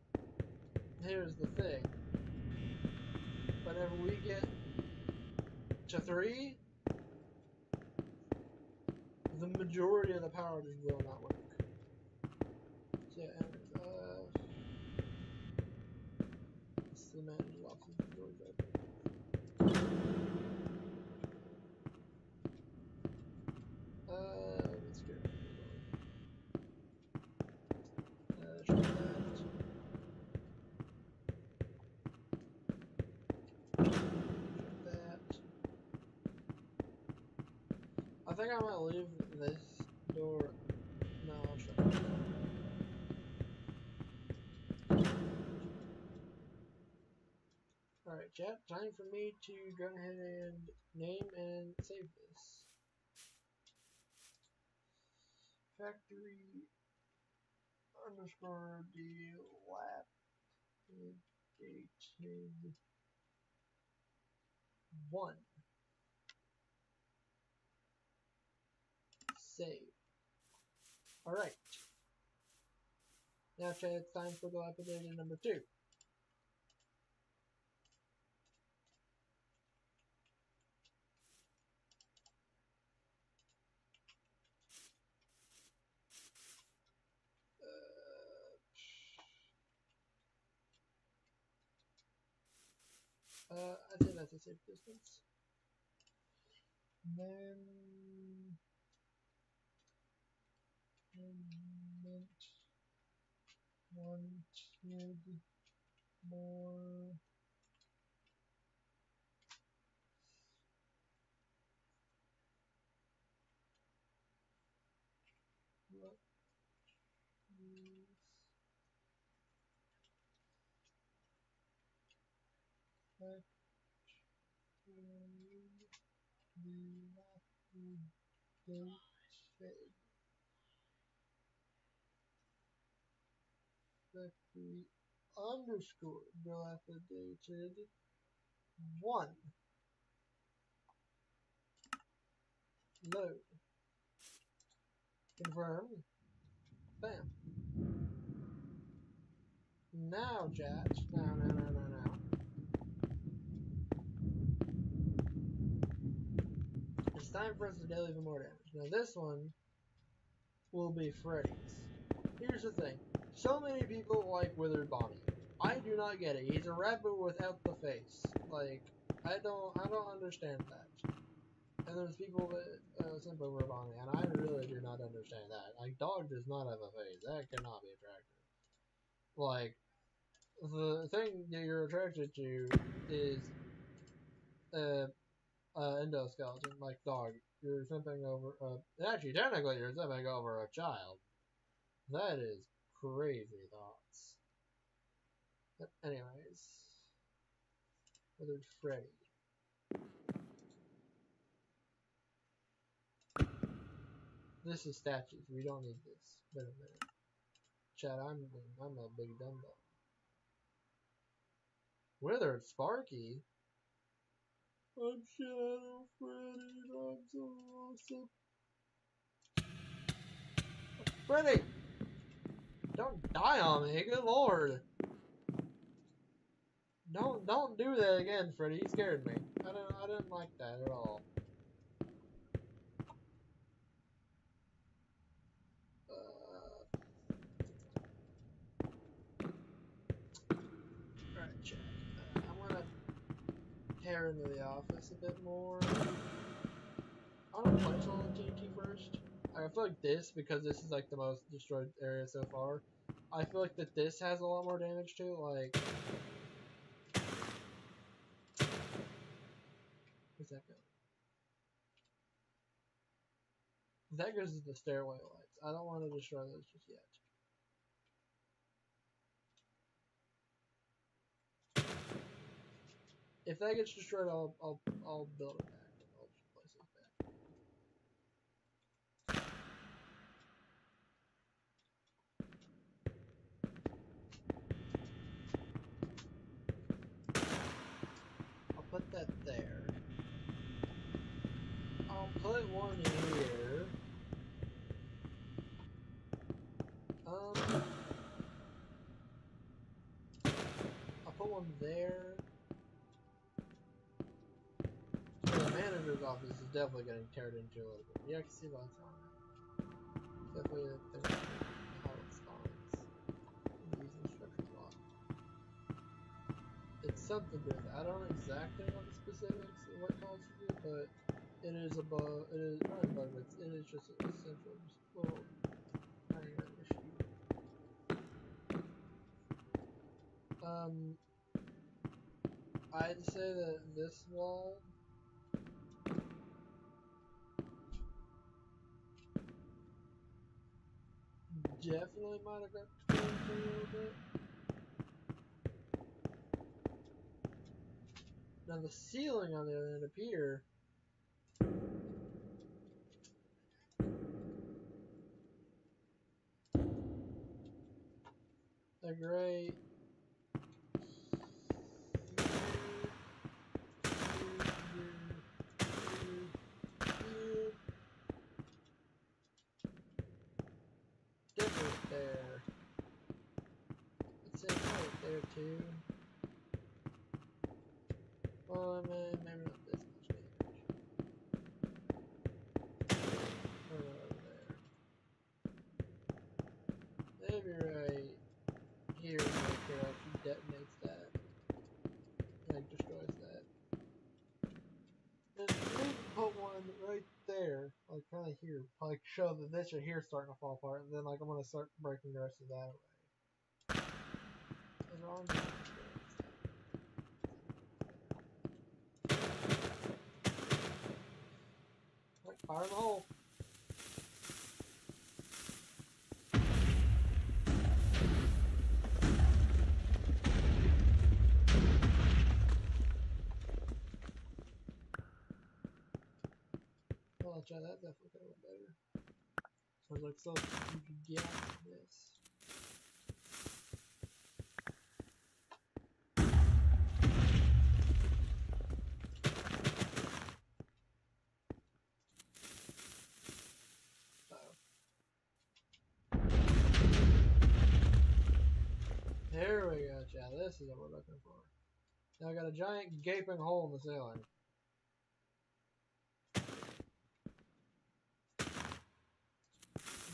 here's the thing. Whenever we get to 3, the majority of the power just will not work. So yeah, anyways, this is the manager's office, the door's open. I think I might leave this door. No, I'll shut it. Alright, chat. Time for me to go ahead and name and save this. Factory underscore dilapidated 1. Save. Alright. Now chat, it's time for dilapidated number 2. I'd say that's a safe distance. Then wanted more what is factory underscore dilapidated 1. Load. Confirm. Bam. Now, chat. Now. It's time for us to deal even more damage. Now, this one will be Freddy's. Here's the thing. So many people like Withered Bonnie. I do not get it. He's a rabbit without the face. Like, I don't understand that. And there's people that simp over Bonnie, and I really do not understand that. Like, dog does not have a face. That cannot be attractive. Like, the thing that you're attracted to is endoskeleton, like dog. You're simping over. Actually, technically, you're simping over a child. That is crazy thoughts. But anyways, withered Freddy. This is statues. We don't need this. Wait a minute. Chad, I'm a big dumbo. Withered Sparky. I'm Shadow Freddy. I'm so awesome. Freddy! Don't die on me, good lord. Don't do that again, Freddy. You scared me. I didn't like that at all. Alright, chat. I'm gonna tear into the office a bit more. I want to punch on TNT first. I feel like this, because this is like the most destroyed area so far, I feel like that this has a lot more damage to it. Like, where's that go? That goes to the stairway lights. I don't want to destroy those just yet. If that gets destroyed, I'll build it back. I'll just place it back. I'll put that there. I'll put one here. I'll put one there. So the manager's office is definitely getting teared into a little bit. Yeah, I can see lights on it. Definitely how it spawns. Using structure block. It's something to it. I don't exactly know the specifics of what causes it, but it is above. It is not above. It is just essentially just a little tiny issue. I'd say that this wall definitely might have got to for a little bit. Now the ceiling on the other end up here. Like right here, different there. It's right there too. Well, maybe not this much damage. Or over there. Maybe right here, right there, if he detonates that. Like destroys that. And maybe put one right there, like kind of here, like show that this right here is starting to fall apart, and then like I'm gonna start breaking the rest of that away. Like fire in the hole. Well, I'll try that. Definitely could have went better. So I was like, so you could get this. There we go, Chad. This is what we're looking for. Now I got a giant gaping hole in the ceiling.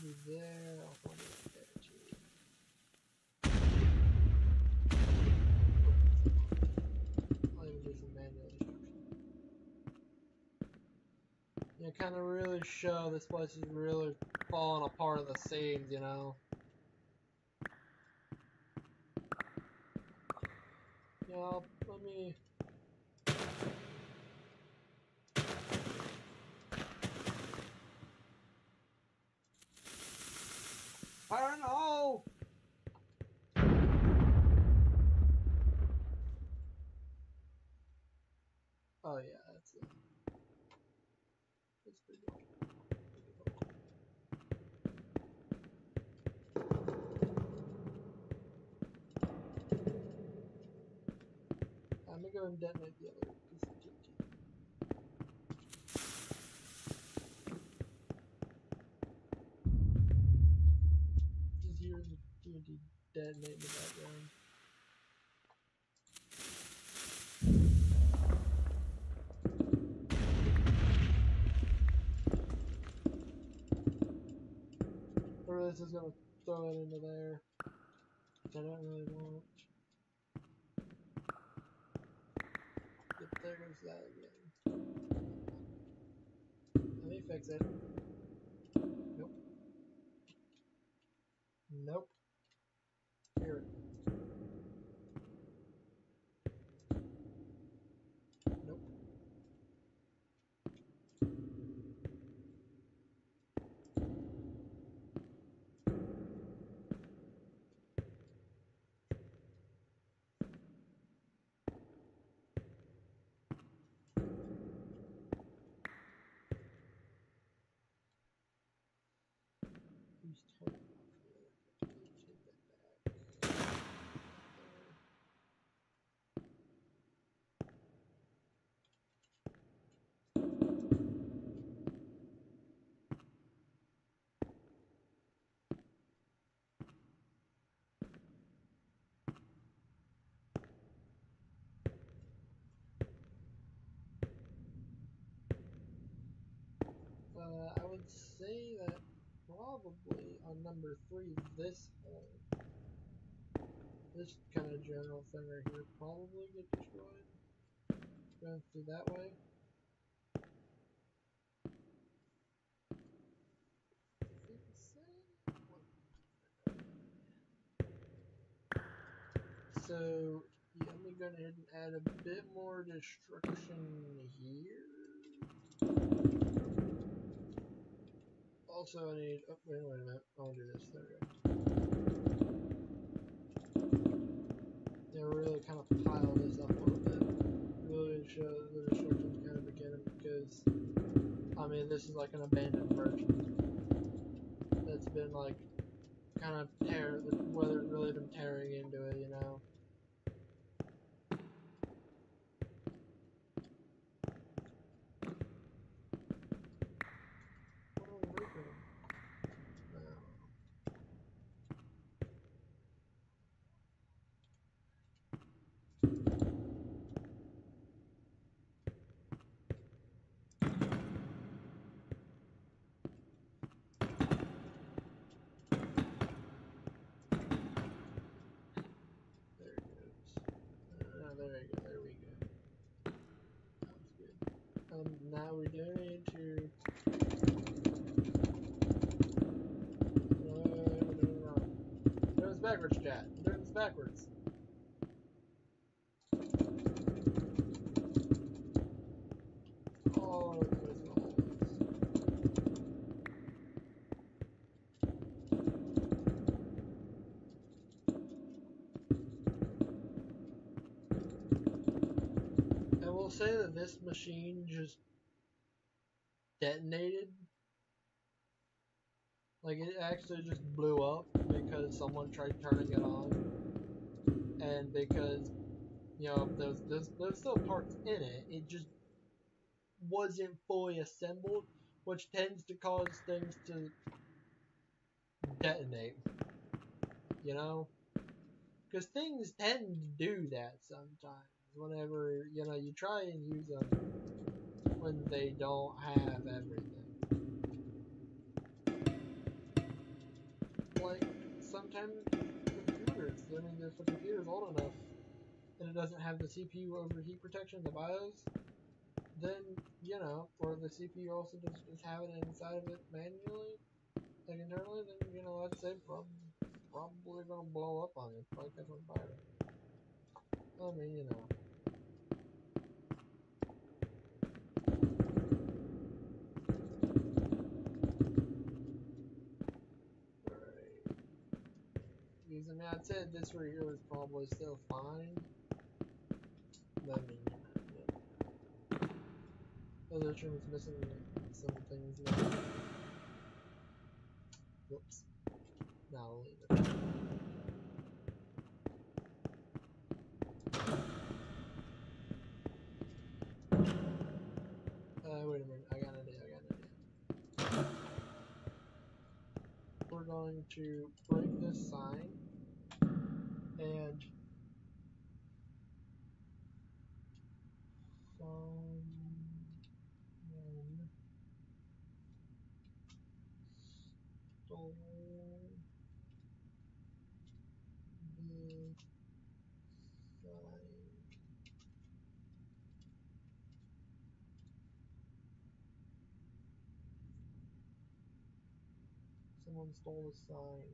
Be there. I'll put it there too. I'll even do some manual destruction. You kind of really show this place is really falling apart at the seams, you know. Yeah, let me. Fire in the hole! Oh yeah, that's it. That's pretty cool. I'm gonna go and detonate the other piece of TNT. Just hear the TNT detonate in the background. Or this is gonna throw it into there, which I don't really want. Yep, there goes that again. Let me fix it. Nope. Nope. Here. Nope. Who's turn it off really quickly? Take that back. There. I would say that probably on number 3, this this kind of general thing right here probably get destroyed. Going through that way. So yeah, let me go ahead and add a bit more destruction here. I'll also need. Oh, wait a minute. I'll do this. There we go. Yeah, really kind of pile this up a little bit. Really show the destruction kind of beginning because, I mean, this is like an abandoned version that's been like kind of the weather's really been tearing into it, you know. What are we doing? No. There it goes. There we go. There we go. Sounds good. Now we do need to. No, we're doing it wrong. Doing this backwards, chat. Doing this backwards. Oh, it's missing all this. I will say that this machine just detonated. Like, it actually just blew up because someone tried turning it on. And because, you know, there's still parts in it, it just wasn't fully assembled, which tends to cause things to detonate, you know? Because things tend to do that sometimes whenever, you know, you try and use them when they don't have everything. Like, sometimes computers, I mean, if a computer's old enough and it doesn't have the CPU overheat protection, the BIOS, then, you know, or the CPU also does just have it inside of it manually, like internally, then, you know, I'd say probably gonna blow up on you, probably catch on fire. I mean, you know. Alright. Because, I mean, I'd say this right here was probably still fine. But, I mean, you know. The other trim is missing some things now. Whoops. Now I'll leave it. Wait a minute. I got an idea. We're going to break this sign and stole the sign. Someone stole the sign.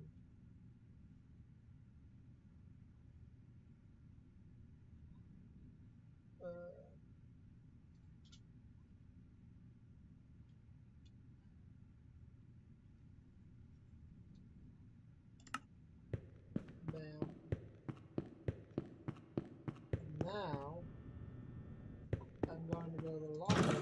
Bam. Now, I'm going to go to the locker room.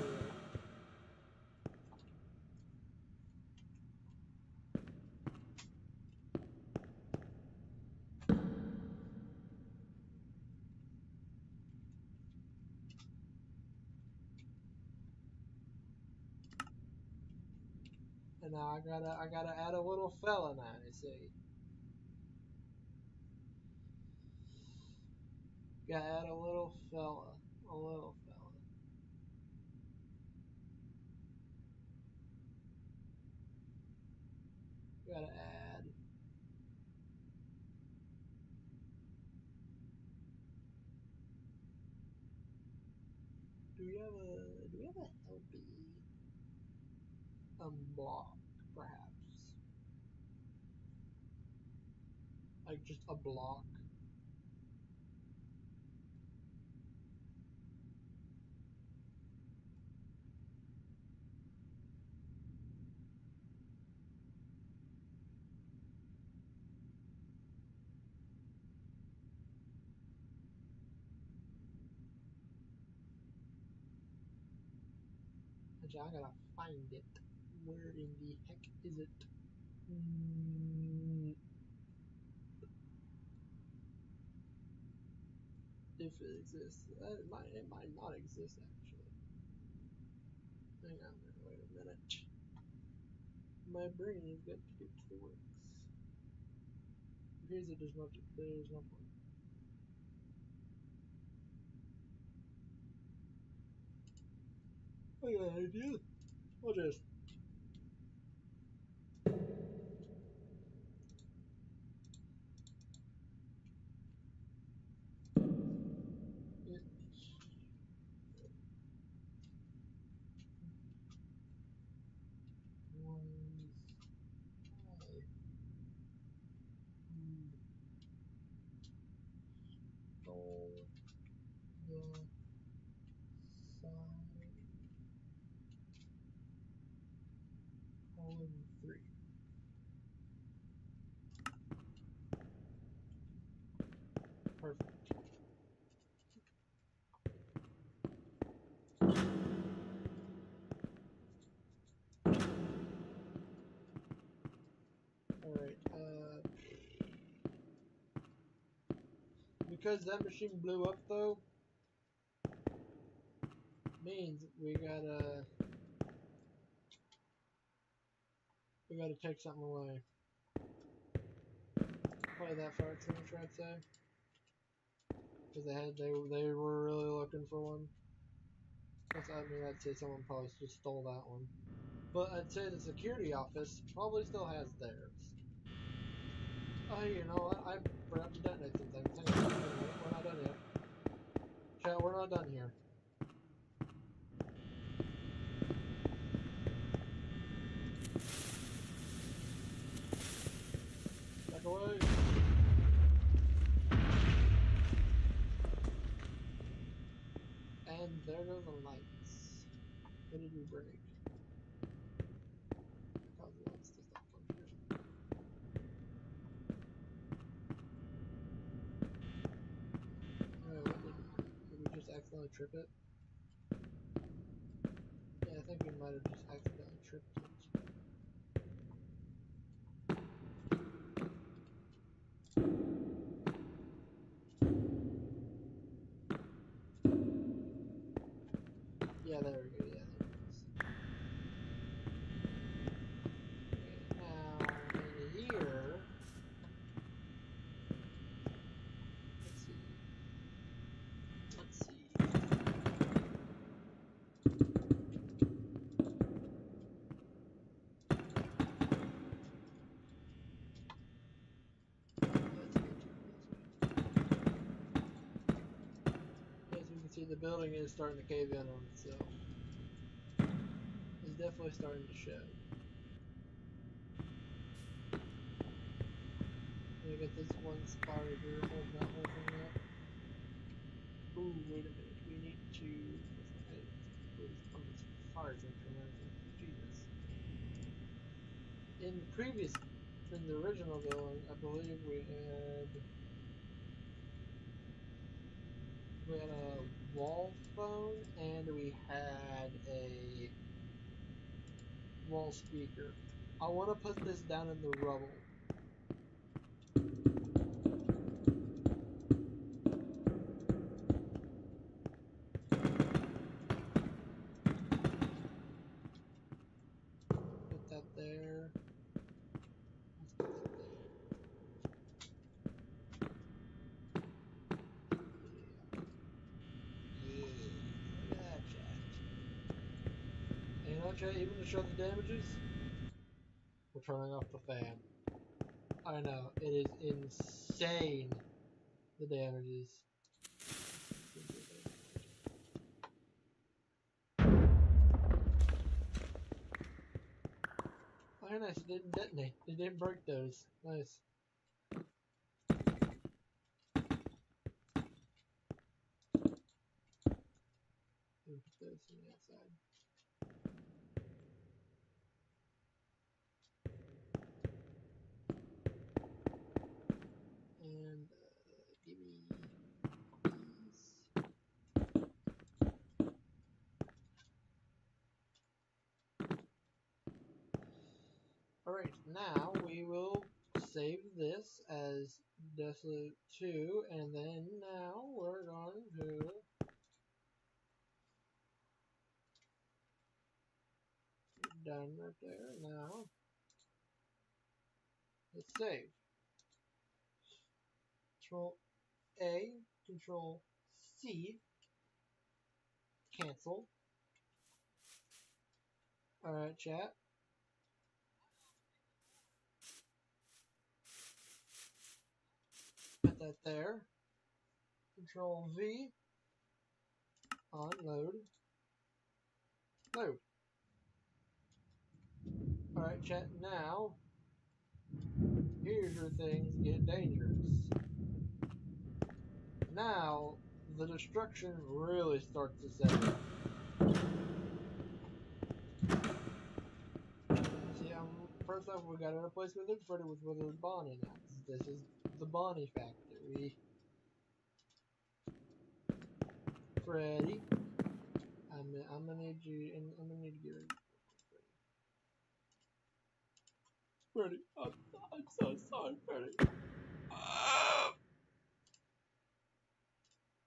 And now I gotta add a little fella now, you see. Gotta add a little fella. A little fella. Gotta add. Do we have a healthy block, perhaps? Like just a block. Actually, I gotta find it. Where in the heck is it? If it exists. It might not exist, actually. Hang on there, wait a minute. My brain has got to get to the works. Here's it, there's no point. I got an idea. I'll just it was who stole the sign column 3. Perfect. Alright, because that machine blew up though, means we gotta take something away. Probably that fire extinguisher, I'd say. Because they were really looking for one. I'd say someone probably just stole that one. But I'd say the security office probably still has theirs. Oh, you know what? I forgot to detonate some things. Hang on, we're not done yet. Chat, we're not done here. Back away. And there go the lights. What did we break? Cause the lights to stop functioning. Alright, what did we break? Did we just accidentally trip it? Yeah, I think we might have just accidentally tripped it. Yeah, there we go. Yeah, there it is. Okay, now in here, let's see. As you can see, the building is starting to cave in on itself. It's definitely starting to show. We got this one spire here holding that whole thing up. Ooh, wait a minute. We need to. Oh, this fire extinguisher management. Jesus. In the original building, I believe we had a wall phone and we had a wall speaker. I want to put this down in the rubble. Put that there. Let's put that there. Yeah. Look at that, chat. And you know, chat, even to show the damages, we're turning off the fan. I know, it is insane, the damages. Oh, nice, it didn't detonate. It didn't break those. Nice. Put those on the outside. And give me these. Alright, now we will save this as Desolate 2, and then now we're going to done right there. Now let's save. Control A, Control C, cancel. Alright, chat. Put that there. Control V, on load. Load. Alright, chat. Now, here's where things get dangerous. Now, the destruction really starts to set in. See, first off, we gotta replace Withered Freddy with Withered Bonnie now. This is the Bonnie factory. Freddy, I'm gonna need you, and I'm gonna need to get rid of Freddy. I'm so sorry, Freddy.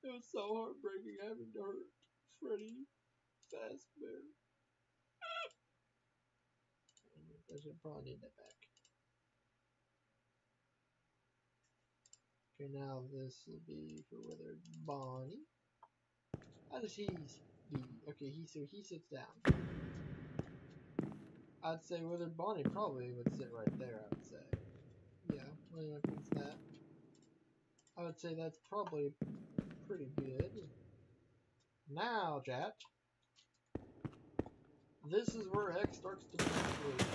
It was so heartbreaking having to hurt Freddy Fazbear. I should probably need that back. Okay, now this will be for Withered Bonnie. How does he be? Okay, he sits down. I'd say Withered Bonnie probably would sit right there, I would say. Yeah, when it comes to that. I would say that's probably pretty good. Now, chat. This is where X starts to manipulate.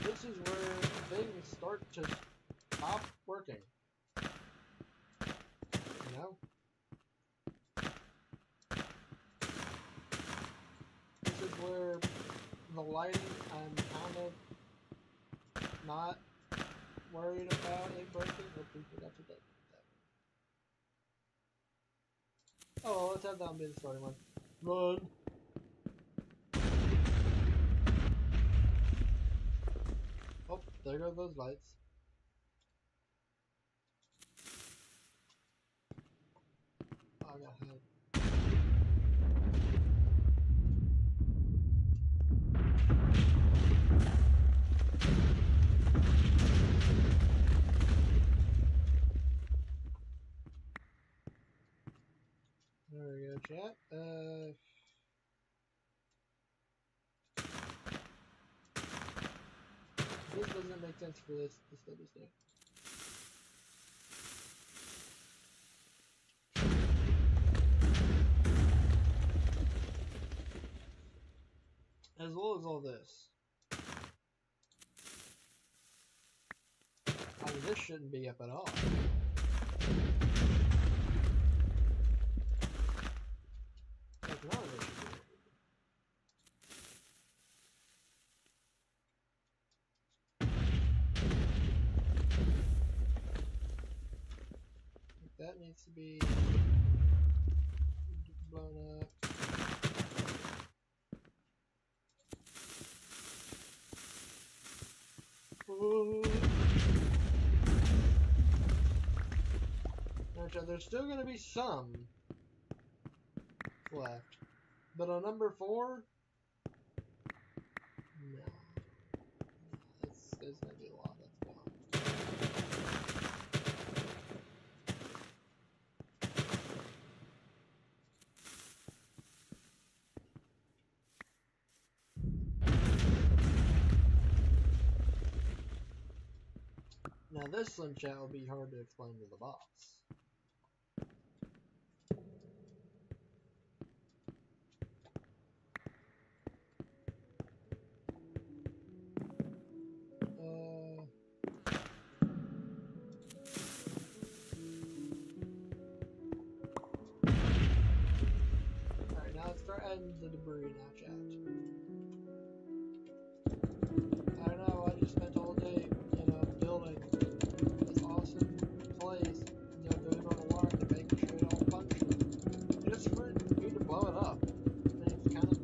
This is where things start to stop working. You know? This is where the lighting, I'm kind of not worried about it breaking. Or we forgot to take that. Oh, let's have that be the starting one. Run! Oh, there go those lights. Oh, I got hit. There we go, chat. This doesn't make sense for this to still be staying. As well as all this. I mean, this shouldn't be up at all. Like, none of this should be up. That needs to be blown up. Ooh. Now, there's still going to be some left, but on number 4, no, there's going to be a lot that's gone. Now this one, chat, will be hard to explain to the boss. Alright, now let's start adding the debris now, chat. I don't know, I just spent all day, building this awesome place, doing all the wiring to make sure it all functions. Just for me to blow it up. I mean, it's kind of,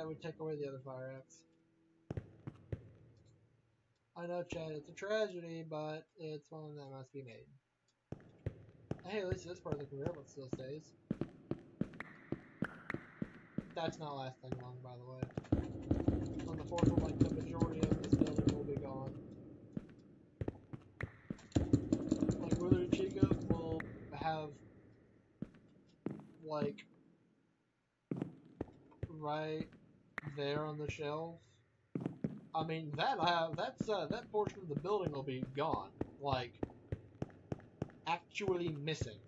that would take away the other fire axe. I know, Chad, it's a tragedy, but it's one that must be made. Hey, at least this part of the conveyor belt still stays. That's not lasting long, by the way. On the fourth one, like, the majority of this building will be gone. Like, Wither Chica will have, like, right there on the shelf. I mean, that portion of the building will be gone. Like, actually missing.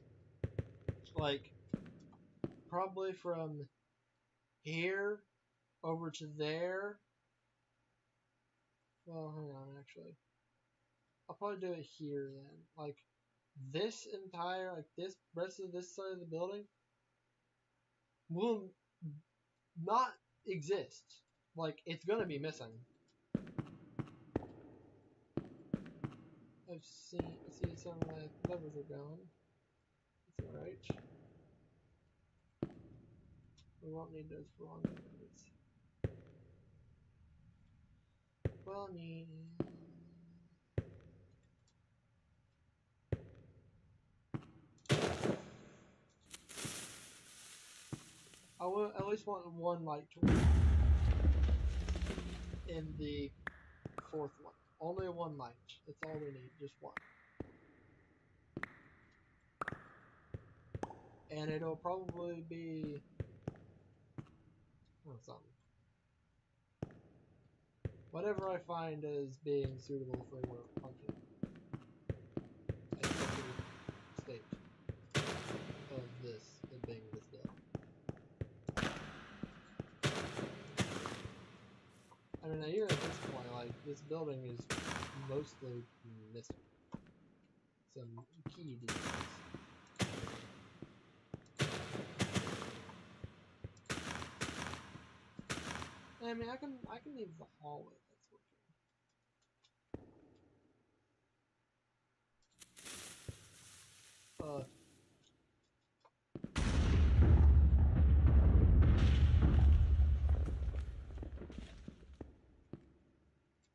Like, probably from here over to there. Well, hang on, actually. I'll probably do it here then. Like, this entire, like, this rest of this side of the building will not exist. Like, it's gonna be missing. I see some of my levers are gone. It's alright. We won't need those for long anyways. We'll need... I will at least want one light tool in the fourth one. Only one light. That's all we need. Just one. And it'll probably be... oh, something. Whatever I find as being suitable for your function. State of this, it being this building. I mean, even at this point, like, this building is mostly missing some key details. I mean, I can leave the hallway that's working.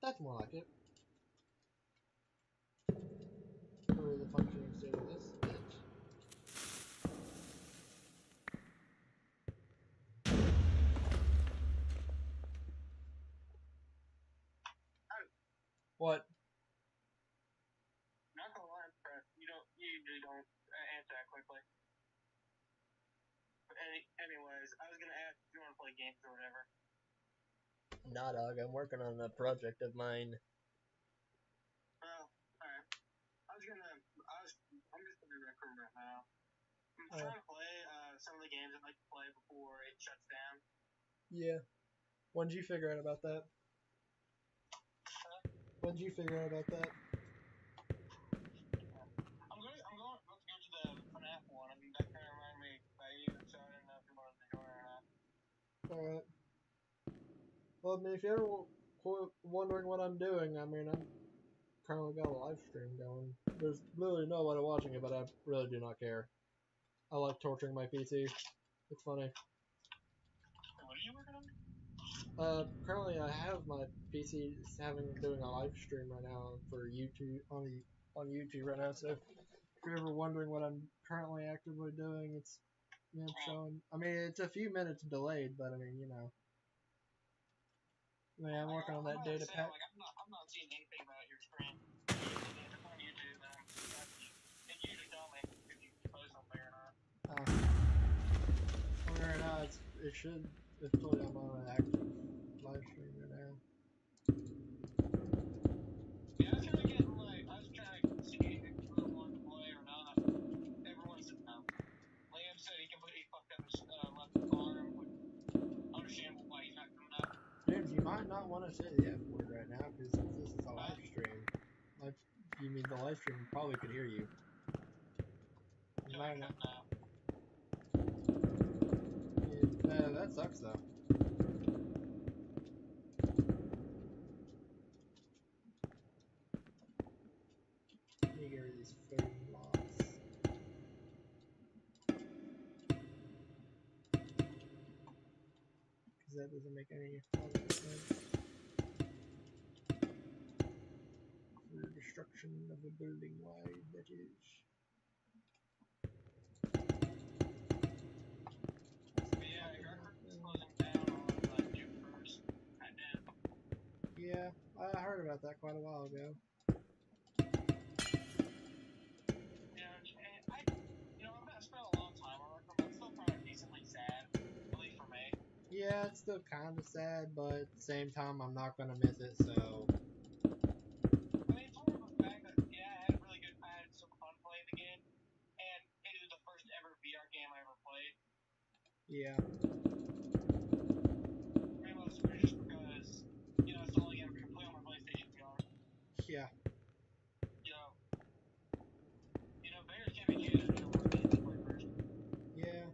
That's more like it. For the functioning state of this bitch. What? Not gonna lie, I'm impressed. You usually don't answer that quickly. But anyways, I was gonna ask if you want to play games or whatever. Nah, dog. I'm working on a project of mine. Well, alright. I'm just gonna record right now. I'm trying to play some of the games I'd like to play before it shuts down. Yeah. When did you figure out about that? When did you figure out about that? I'm going to go to the FNAF one. I mean, that kind of reminded me by you, so I didn't know if you wanted to join or not. Alright. Well, I mean, if you're ever wondering what I'm doing, I mean, I'm currently got a live stream going. There's literally nobody watching it, but I really do not care. I like torturing my PC. It's funny. What are you working on? Currently I have my PC doing a live stream right now for YouTube on YouTube right now. So if you're ever wondering what I'm currently actively doing, it's showing. I mean, it's a few minutes delayed, but I mean, I mean, I'm working on that data pack. Like, I'm not seeing anything about your screen. It's on YouTube, and you usually tell me if you post something or not. Right now, it should. It's totally I'm on an active live stream right now. Yeah, I was trying to see if you really wanted to play or not. Everyone's Liam said he completely fucked up his left arm, which understandable why he's not coming up. James, you might not want to say the F word right now because since this is a live stream, you mean the live stream probably could hear you. You might not. That sucks though. Let me get rid of these food blocks. Because that doesn't make any sense. For destruction of a building wide, that is. Yeah, I heard about that quite a while ago. Yeah, it's still kind of sad, but at the same time, I'm not gonna miss it. So. Yeah. Yeah. Yeah,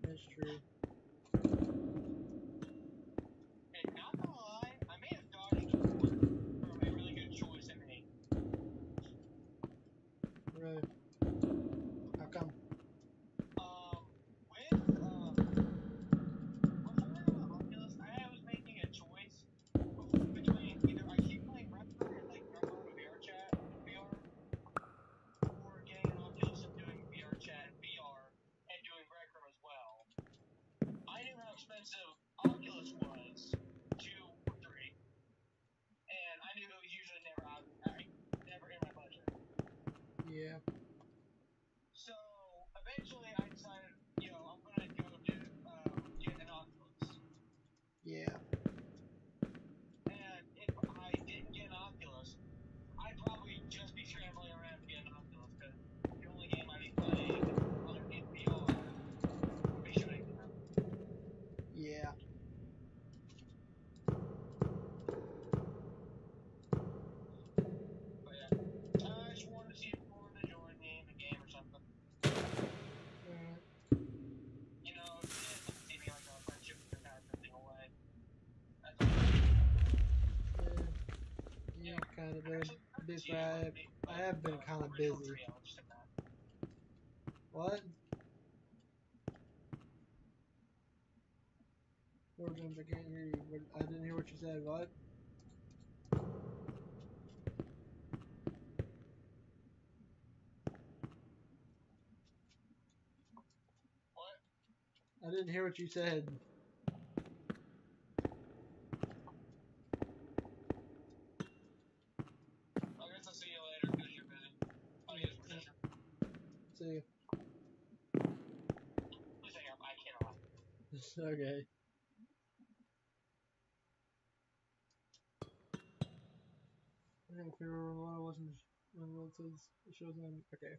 that's true. Really? How come? Yeah. Yeah. Yeah. Alright. Yeah. Yeah, kind of been busy. I have been kind of busy. What? Lord James, I can't hear you. I didn't hear what you said. What? I didn't hear what you said. See you. Okay. I don't remember what it wasn't when it says it shows on. Okay.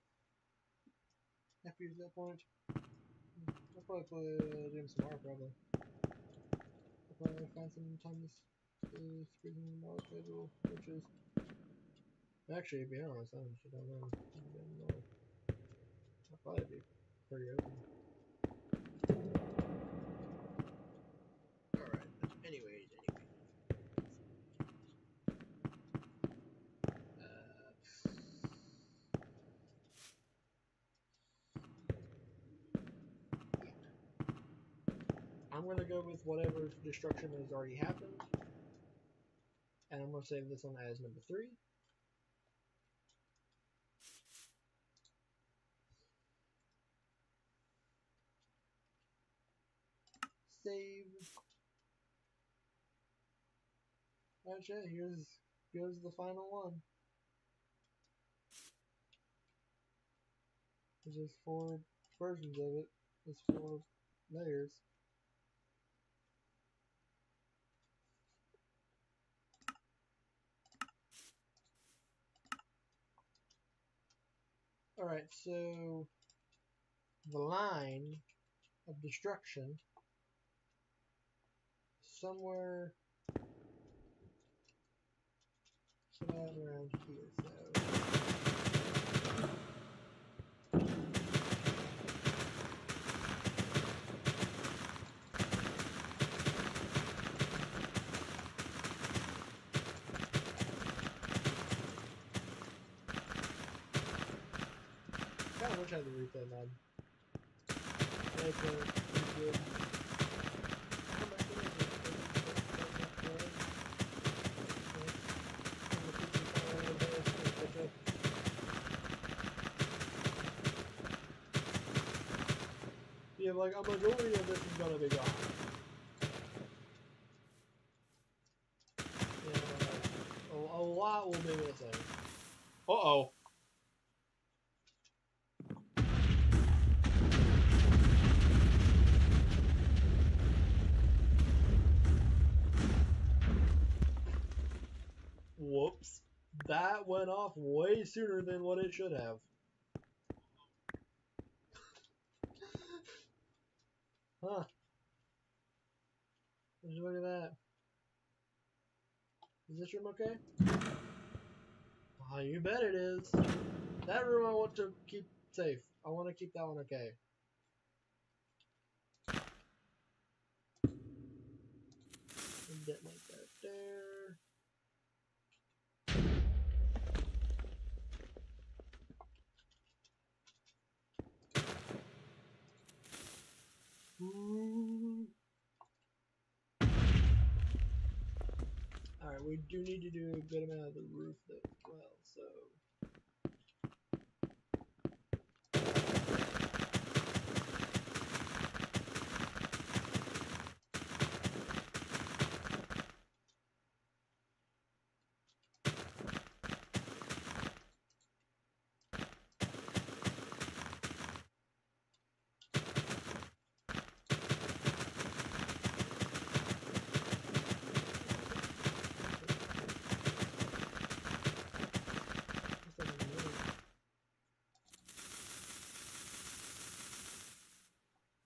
After that point, I'll probably play games tomorrow. Probably. I'll probably find some time to squeeze in the schedule, which is actually, to be honest, I don't know. I'll probably be pretty open. Alright. Anyways. I'm gonna go with whatever destruction has already happened, and I'm gonna save this one as number 3. Save. That's it. Here's the final one. There's just 4 versions of it. There's 4 layers. Alright, so the line of destruction somewhere around here. So kind of wish I had the replay mod. Good. like a majority of this is gonna be gone. Yeah, a lot will be missing. Uh-oh. Whoops. That went off way sooner than what it should have. Huh. Just look at that. Is this room okay? Oh, you bet it is. That room I want to keep safe. I want to keep that one okay. Detonate that there. Alright, we do need to do a good amount of the roof though as well, so.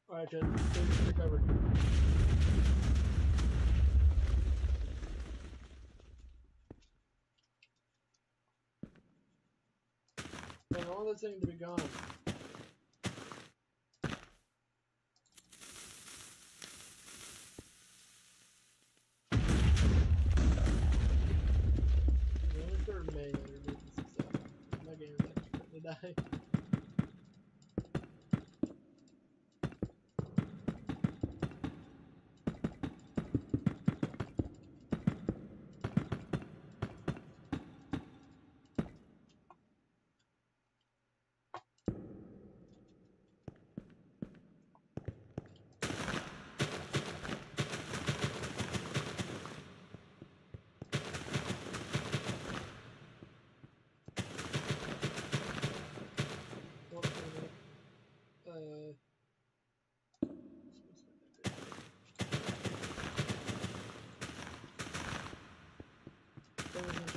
Alright, Jen, please recover. Man, I want this thing to be gone. Let me start manually removing some stuff. My game's actually starting to die.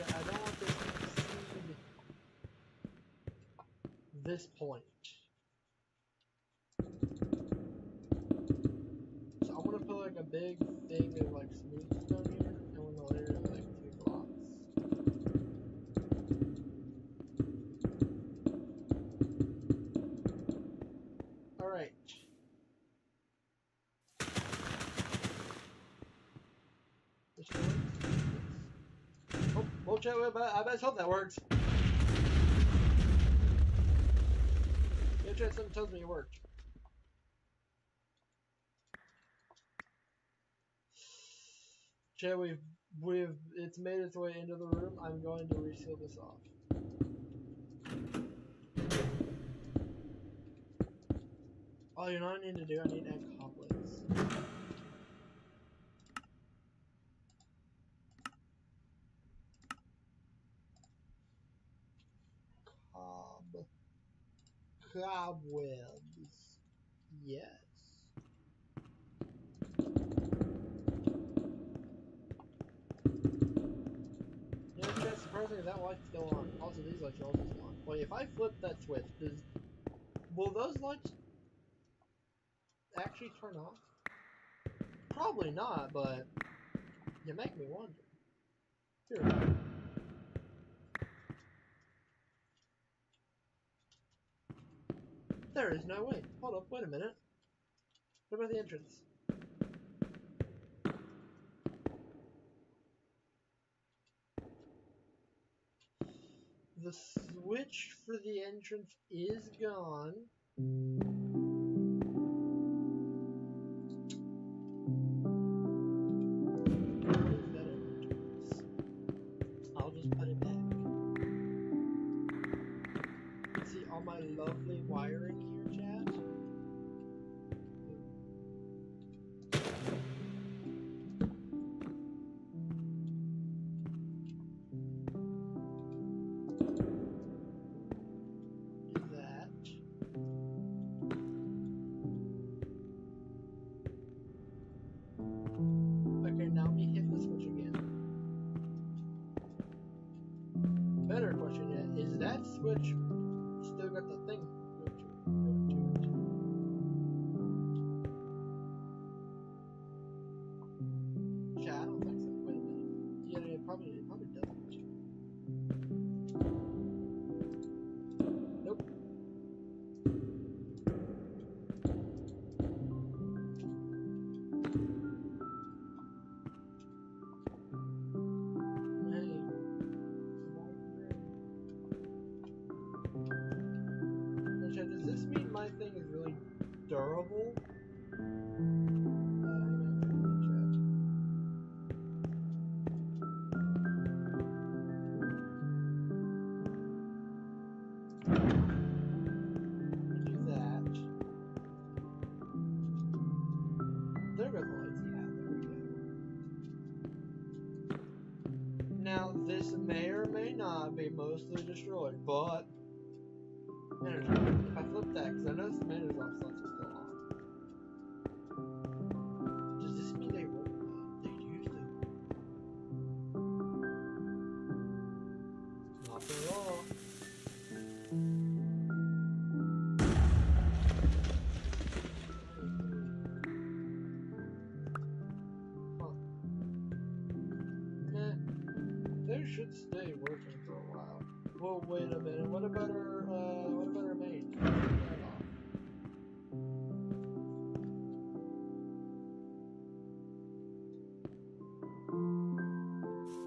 I don't want this to exceed this point. So I'm gonna put like a big thing of like smooth stone here, and we're gonna layer it with like 2 blocks. Alright. This works. Oh, bullshit, I best hope that works. Yeah, chance something tells me it worked. Chad, it's made its way into the room. I'm going to reseal this off. Oh, you know what I need to do? I need to add cobwebs. Cobwebs. Yes. You know, that's surprising that light's still on. Also, these lights are also still on. Wait, if I flip that switch, will those lights actually turn off? Probably not, but you make me wonder. Here. There is no way. Hold up, wait a minute. What about the entrance? The switch for the entrance is gone. I'll just put it back. See all my lovely wiring here, chat? switch, you still got the thing. Go to it. Yeah, I don't think so. Wait a minute. Yeah, it probably doesn't. Nope. Hey, does this mean my thing is really durable? Now, this may or may not be mostly destroyed, but energy. If I flip that, because I know some energy off slots are still on. Does this mean they work? They used to. Not at all. They should stay working for a while. Well, wait a minute. What about our main?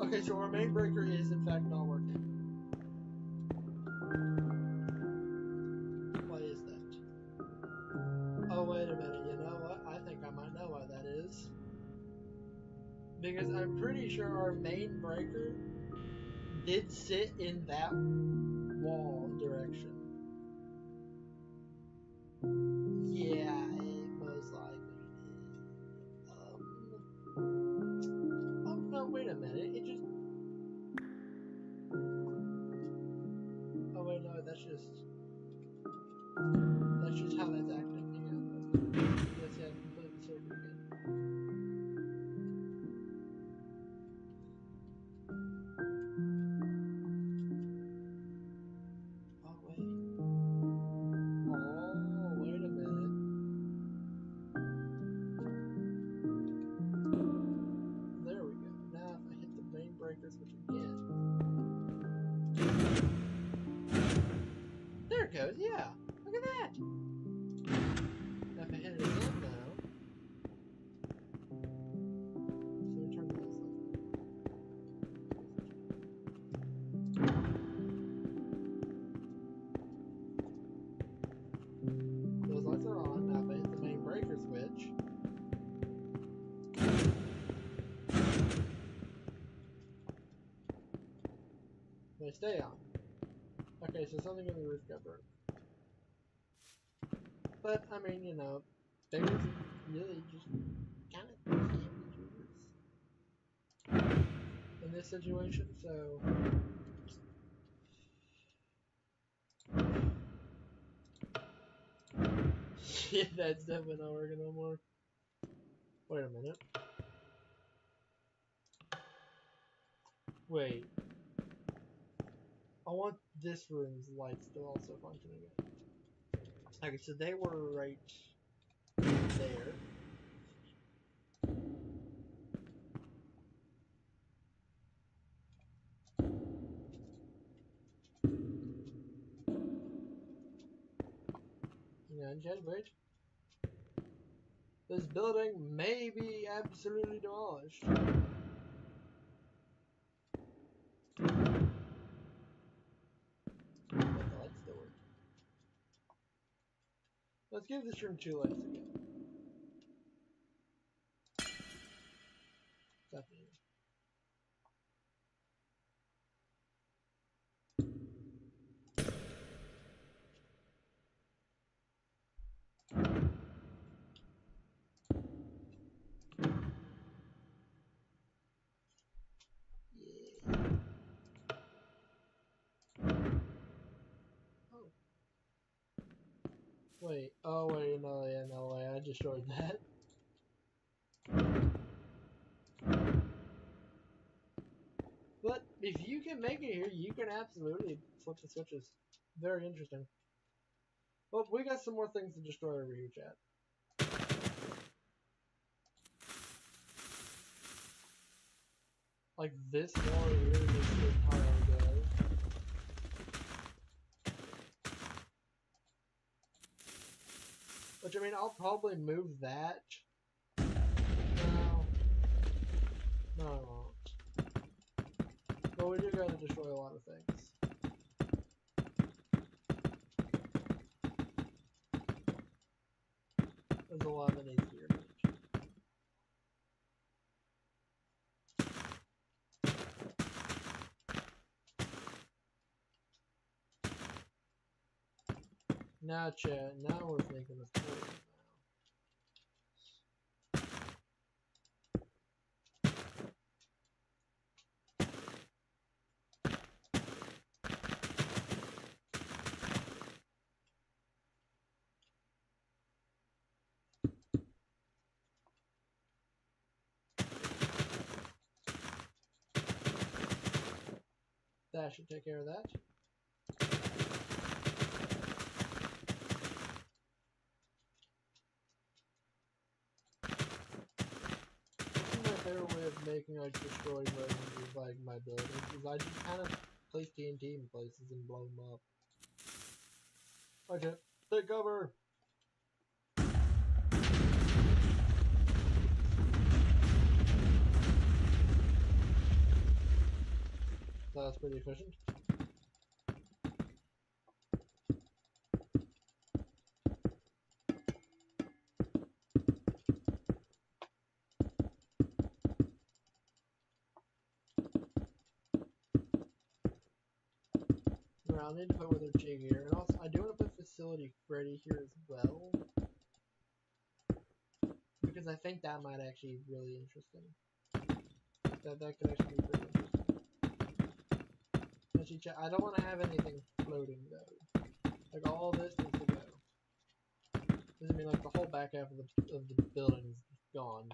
Okay, so our main breaker is in fact not working. Why is that? Oh, wait a minute. You know what? I think I might know why that is. Because I'm pretty sure our main breaker did sit in that wall direction. Yeah, it most likely did. Oh no, wait a minute. It just. Oh wait, no, that's just how that's acting. Hang on. Let's see, I can play the circuit again. Oh wait. Oh, wait a minute. There we go. Now if I hit the main breaker switch again. There it goes, yeah. Look at that. Now if I hit it again now. So we turn the lights on. Those lights are on. Now if I hit the main breaker switch. They stay on. Okay, so something in the roof got broke. But, I mean, you know, things really just kind of can't be choosers in this situation, so... Yeah, that's definitely not working no more. Wait a minute. Wait. I want this room's lights to also function again. Okay, so they were right there. And just wait. This building may be absolutely demolished. But the lights still work. Let's give this room 2 lights again. Definitely. Yeah. Oh. Wait. Oh wait, no, yeah, no way. I destroyed that. But if you can make it here, you can absolutely flip the switches. Very interesting. Well, we got some more things to destroy over here, chat. Like this wall here, this entire go. Which, I mean, I'll probably move that. No, I won't. But we do gotta destroy a lot of things. There's a lot that needs to be removed. Now, chat, now we're thinking of forward now. That should take care of that. My favorite way of making like destroy versions of like my buildings is I just kind of place TNT in places and blow them up. Okay, take cover. That's pretty efficient. I'll need to put Wither Jig here, and also I do want to put Facility Freddy here as well, because I think that might actually be really interesting. That could actually be pretty interesting. Actually, I don't want to have anything floating though. Like all this needs to go. Doesn't mean like the whole back half of the building is gone.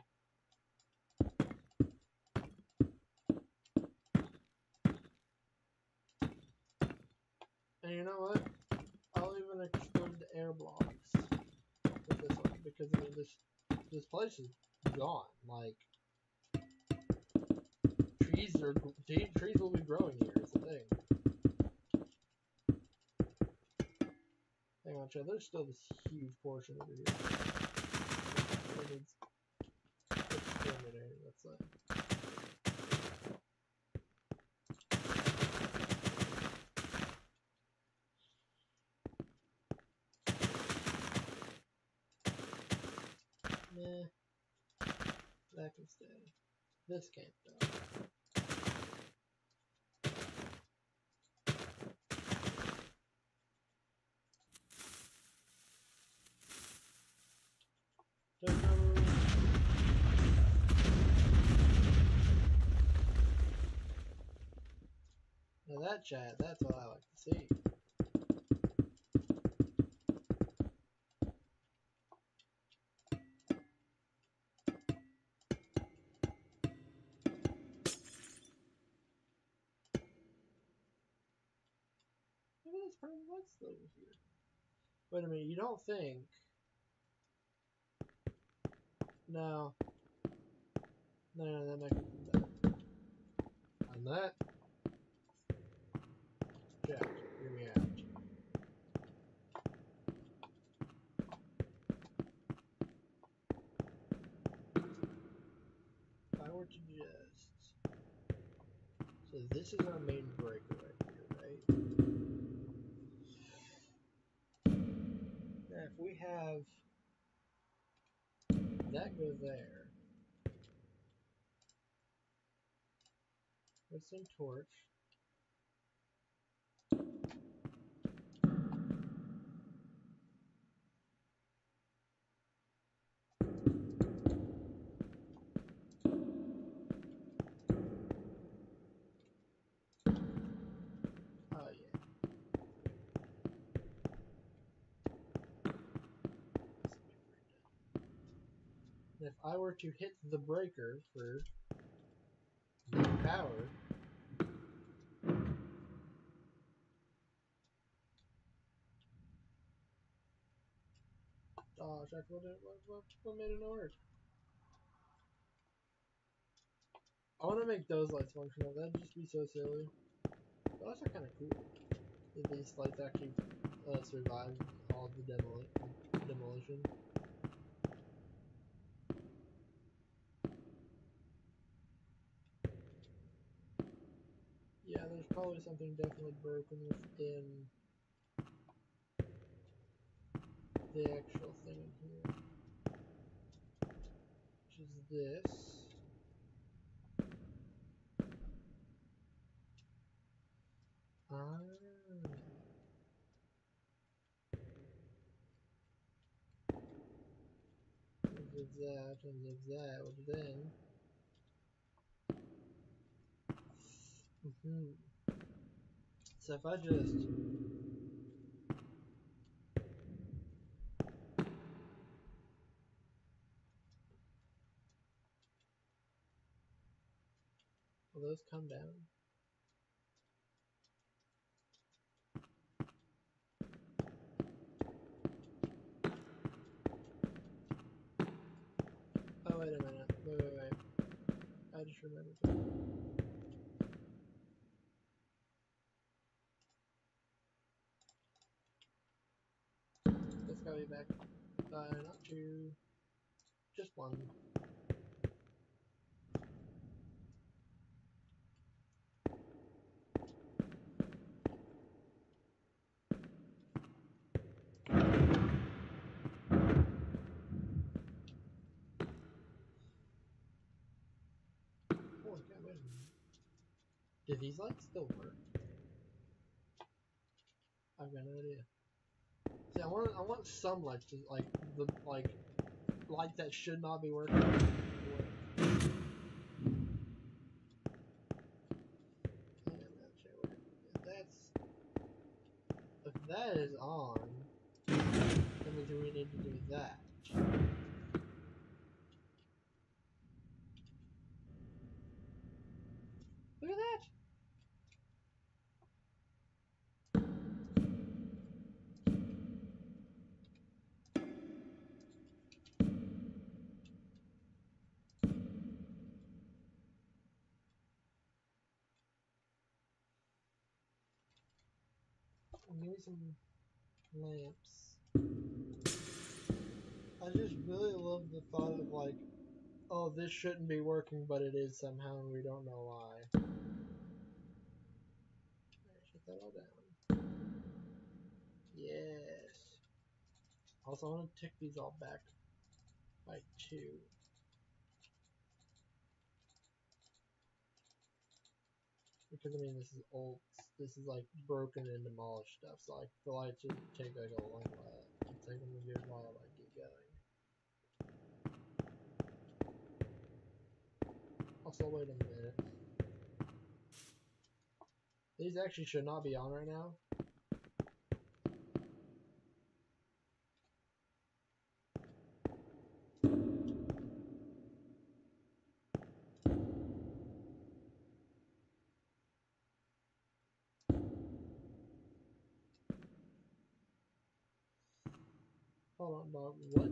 And you know what? I'll even exclude the air blocks with this one because I mean this place is gone. Like trees will be growing here. Is the thing. Hang on, Chad. There's still this huge portion over here. It needs exterminating. Let's say. Nah. That can stay. This can't though. Now that chat, that's what I like to see. Look at this pretty what's over here. Wait a minute, you don't think? No. No, that makes it better. On that, Jack, hear me out. If I were to just... So this is our main breaker right here, right? Now if we have... That go there. Redstone torch. Oh yeah. And if I were to hit the breaker for power, Oh, Jack, what made it not work? I want to make those lights functional. That'd just be so silly. Those are kind of cool. If these lights actually survive all the demolition. Yeah, there's probably something definitely broken within the actual thing in here. Which is this. Ah. There's that, and there's that, which then... So if I just... Will those come down? Oh, wait a minute. Wait. I just remembered something. Let's go back. Not two. Just one. Holy cow, wait a minute. Do these lights still work? I've got no idea. See, I want some lights, like lights that should not be working. If that is on, that means we need to do that. Look at that! Give me some lamps. I just really love the thought of like, oh, this shouldn't be working, but it is somehow, and we don't know why. Shut that all down. Yes. Also, I want to tick these all back by 2. Because, I mean, this is old. This is, like, broken and demolished stuff. So, like, the lights should take, like, a long while. It's take them a good while to get going. Also, wait a minute. These actually should not be on right now. Hold on, dog. What?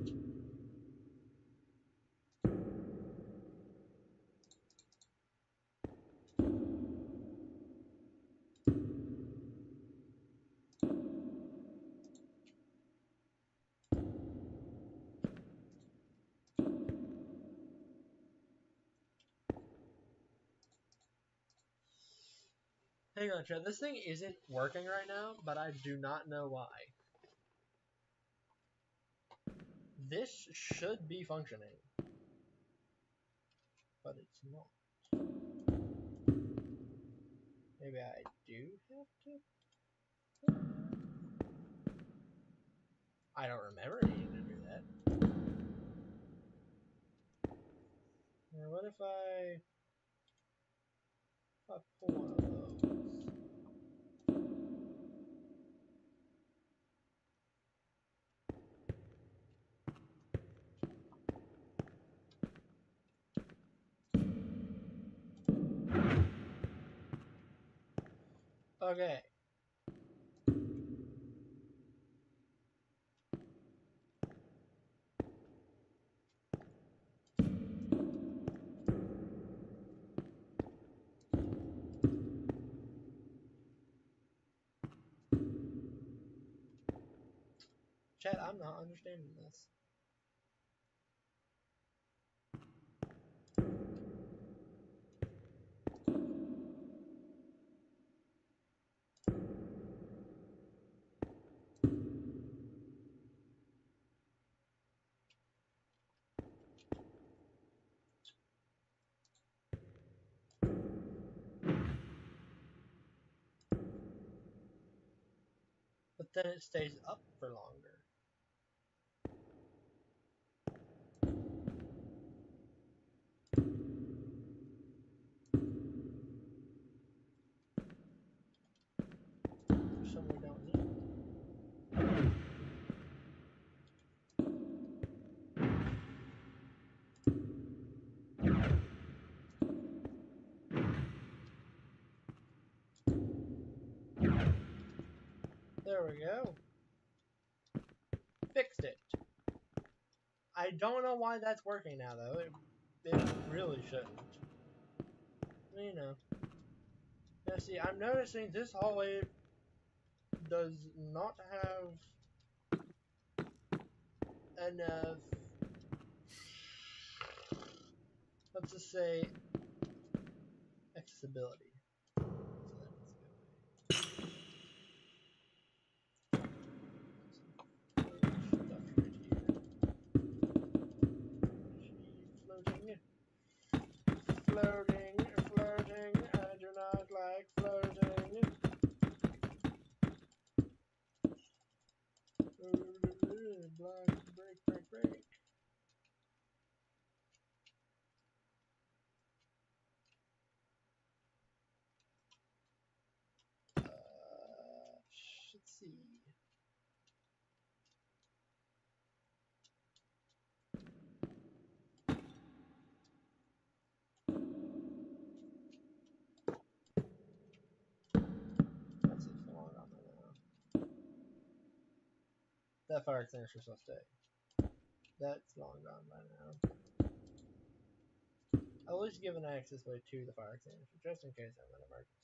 Hang on, Chad. This thing isn't working right now, but I do not know why. This should be functioning, but it's not. Maybe I do have to? I don't remember needing to do that. Now, what if I pull one of those? Okay. Chad, I'm not understanding this. But then it stays up for longer. For some we don't need. There we go. Fixed it. I don't know why that's working now, though. It really shouldn't. You know. Now, see, I'm noticing this hallway does not have enough, let's just say, accessibility. Floating. Floating, floating, I do not like floating. Block, break. Let's see. That's it, come on now. That fire extinguisher will stay. That's long gone by now. I'll at least give an access way to the fire extinguisher, just in case I'm in an emergency.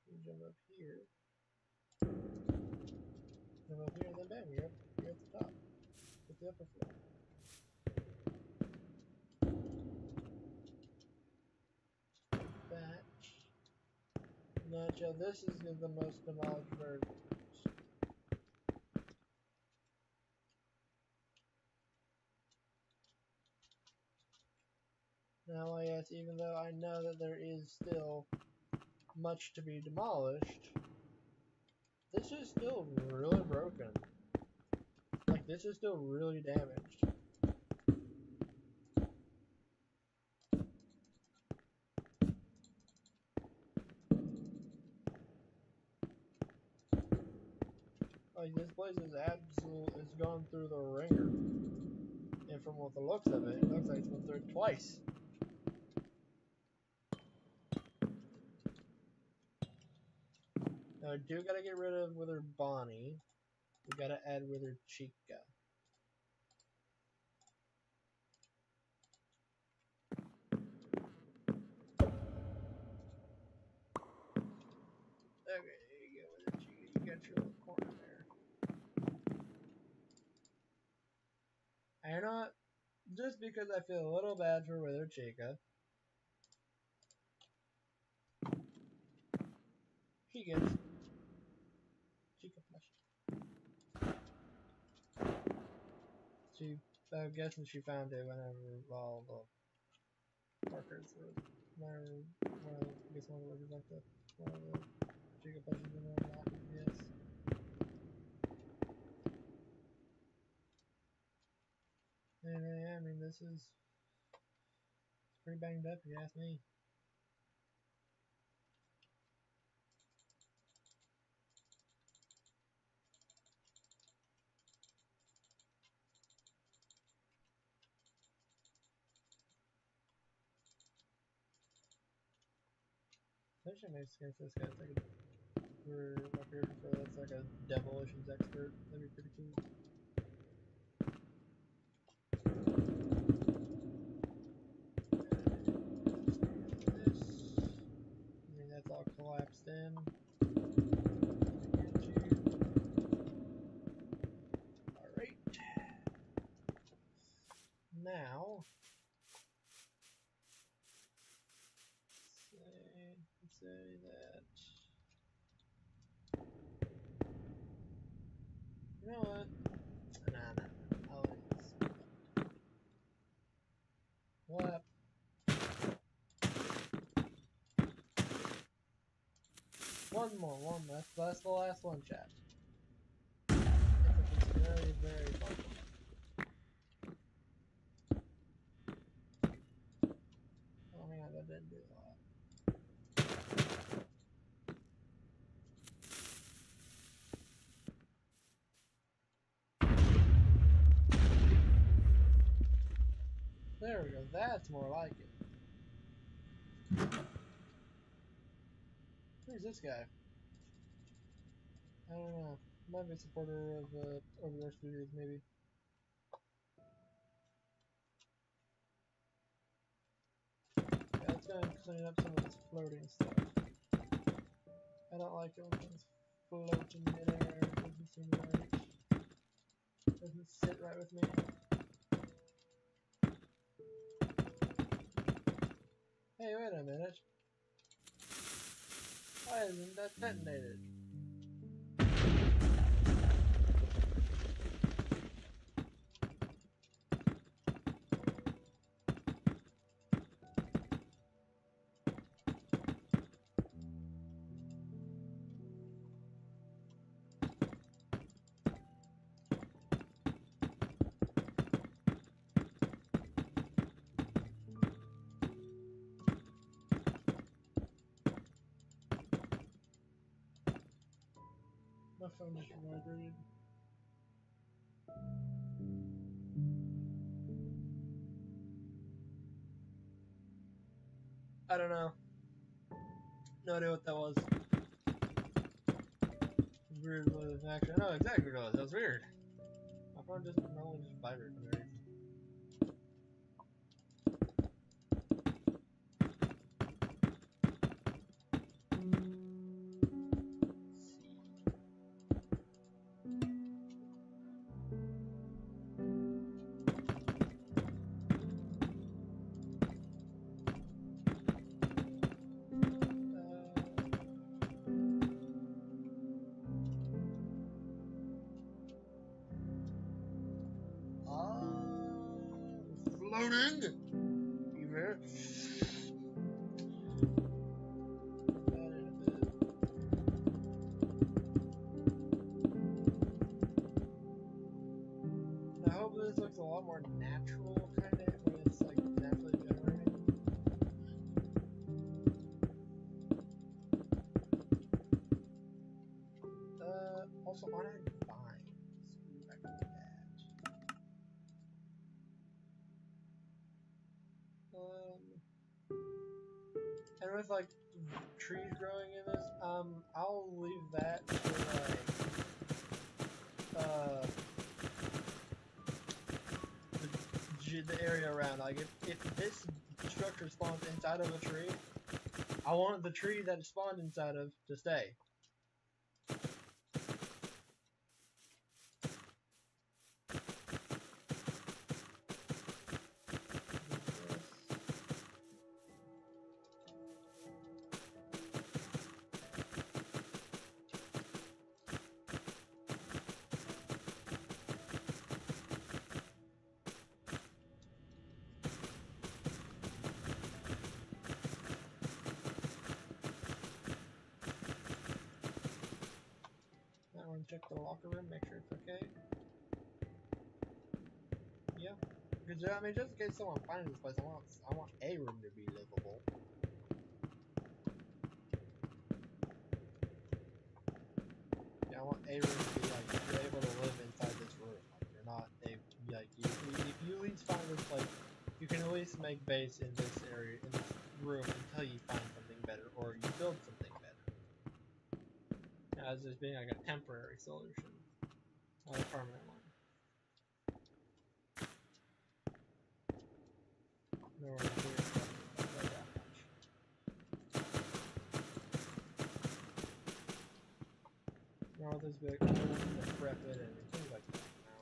You jump up here. Jump up here, then bam, you're at the top. At the upper floor. Batch. Now, this is the most demolished version. Now, yes, even though I know that there is still much to be demolished, this is still really broken. Like, this is still really damaged. Like, this place is gone through the ringer. And from what the looks of it, it looks like it's been through it twice. Now, I do gotta get rid of Wither Bonnie. We gotta add Wither Chica. Okay, there you go, Wither Chica. You got your little corner there. I not just because I feel a little bad for Wither Chica. She gets Chica plushie. I'm guessing she found it whenever all the markers were one of the workers like that. One of the Chica plushies in one locker, yes. And I mean, this is pretty banged up if you ask me. Actually makes sense. This guy's like for record for that's like a demolitions expert. That'd be pretty cool. in. Alright. Now, say that. You know what? Nah. I'll use what? One more. That's the last one, chat. It's very, very fun. Oh my god, that didn't do a lot. There we go. That's more like it. Who's this guy? I don't know. Might be a supporter of Overlord Studios, maybe. Yeah, let's go and clean up some of this floating stuff. I don't like it when things float in midair. It doesn't seem right. It doesn't sit right with me. Hey, wait a minute. Why isn't that detonated? My phone just vibrated. I don't know. No idea what that was. Weird was actually. I know exactly what it was. That was weird. My phone just normally just vibrates for no reason. Floating. You there? I hope this looks a lot more natural, kind of, when it's like naturally generating. Also on our vines. Ooh, I can do that. And with like trees growing in this, I'll leave that for like the area around. Like if this structure spawns inside of a tree, I want the tree that it spawned inside of to stay. Check the locker room, make sure it's okay. Yeah, because I mean, just in case someone finds this place, I want a room to be livable. Yeah, I want a room to be like you're able to live inside this room. Like you're not if you at least find this place, you can at least make base in this area in this room until you find something better or you build something better. As this being like a temporary solution. Not a permanent one. No worries, that much. this big. I don't want to prep it and things like that now.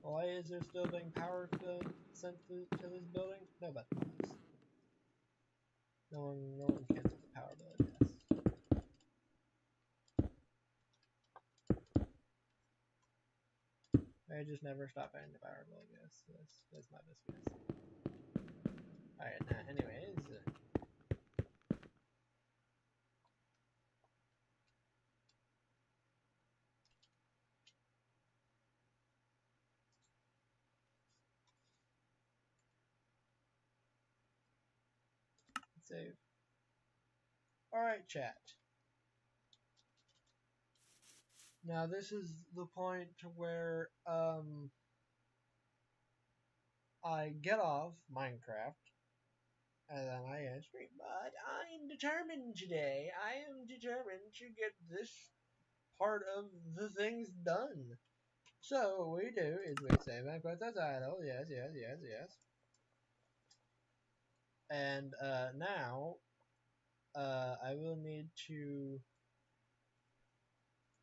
Why is there still being power sent to this building? Nobody knows. No one cancels the power bill, I guess. I just never stop paying the power bill, I guess. That's my best guess. Alright, now, anyways. Save. Alright, chat. Now, this is the point where, I get off Minecraft, and then I end stream. But I am determined today. I am determined to get this part of the things done. So what we do is we save and put the title. Yes, yes, yes, yes. And now I will need to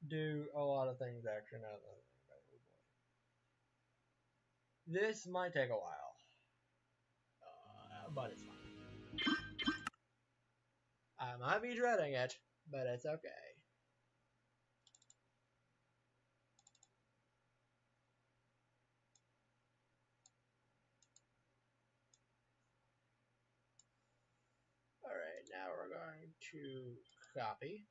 do a lot of things actually now that I'm thinking about it. This might take a while, but it's fine. I might be dreading it, but it's okay. Alright, now we're going to copy.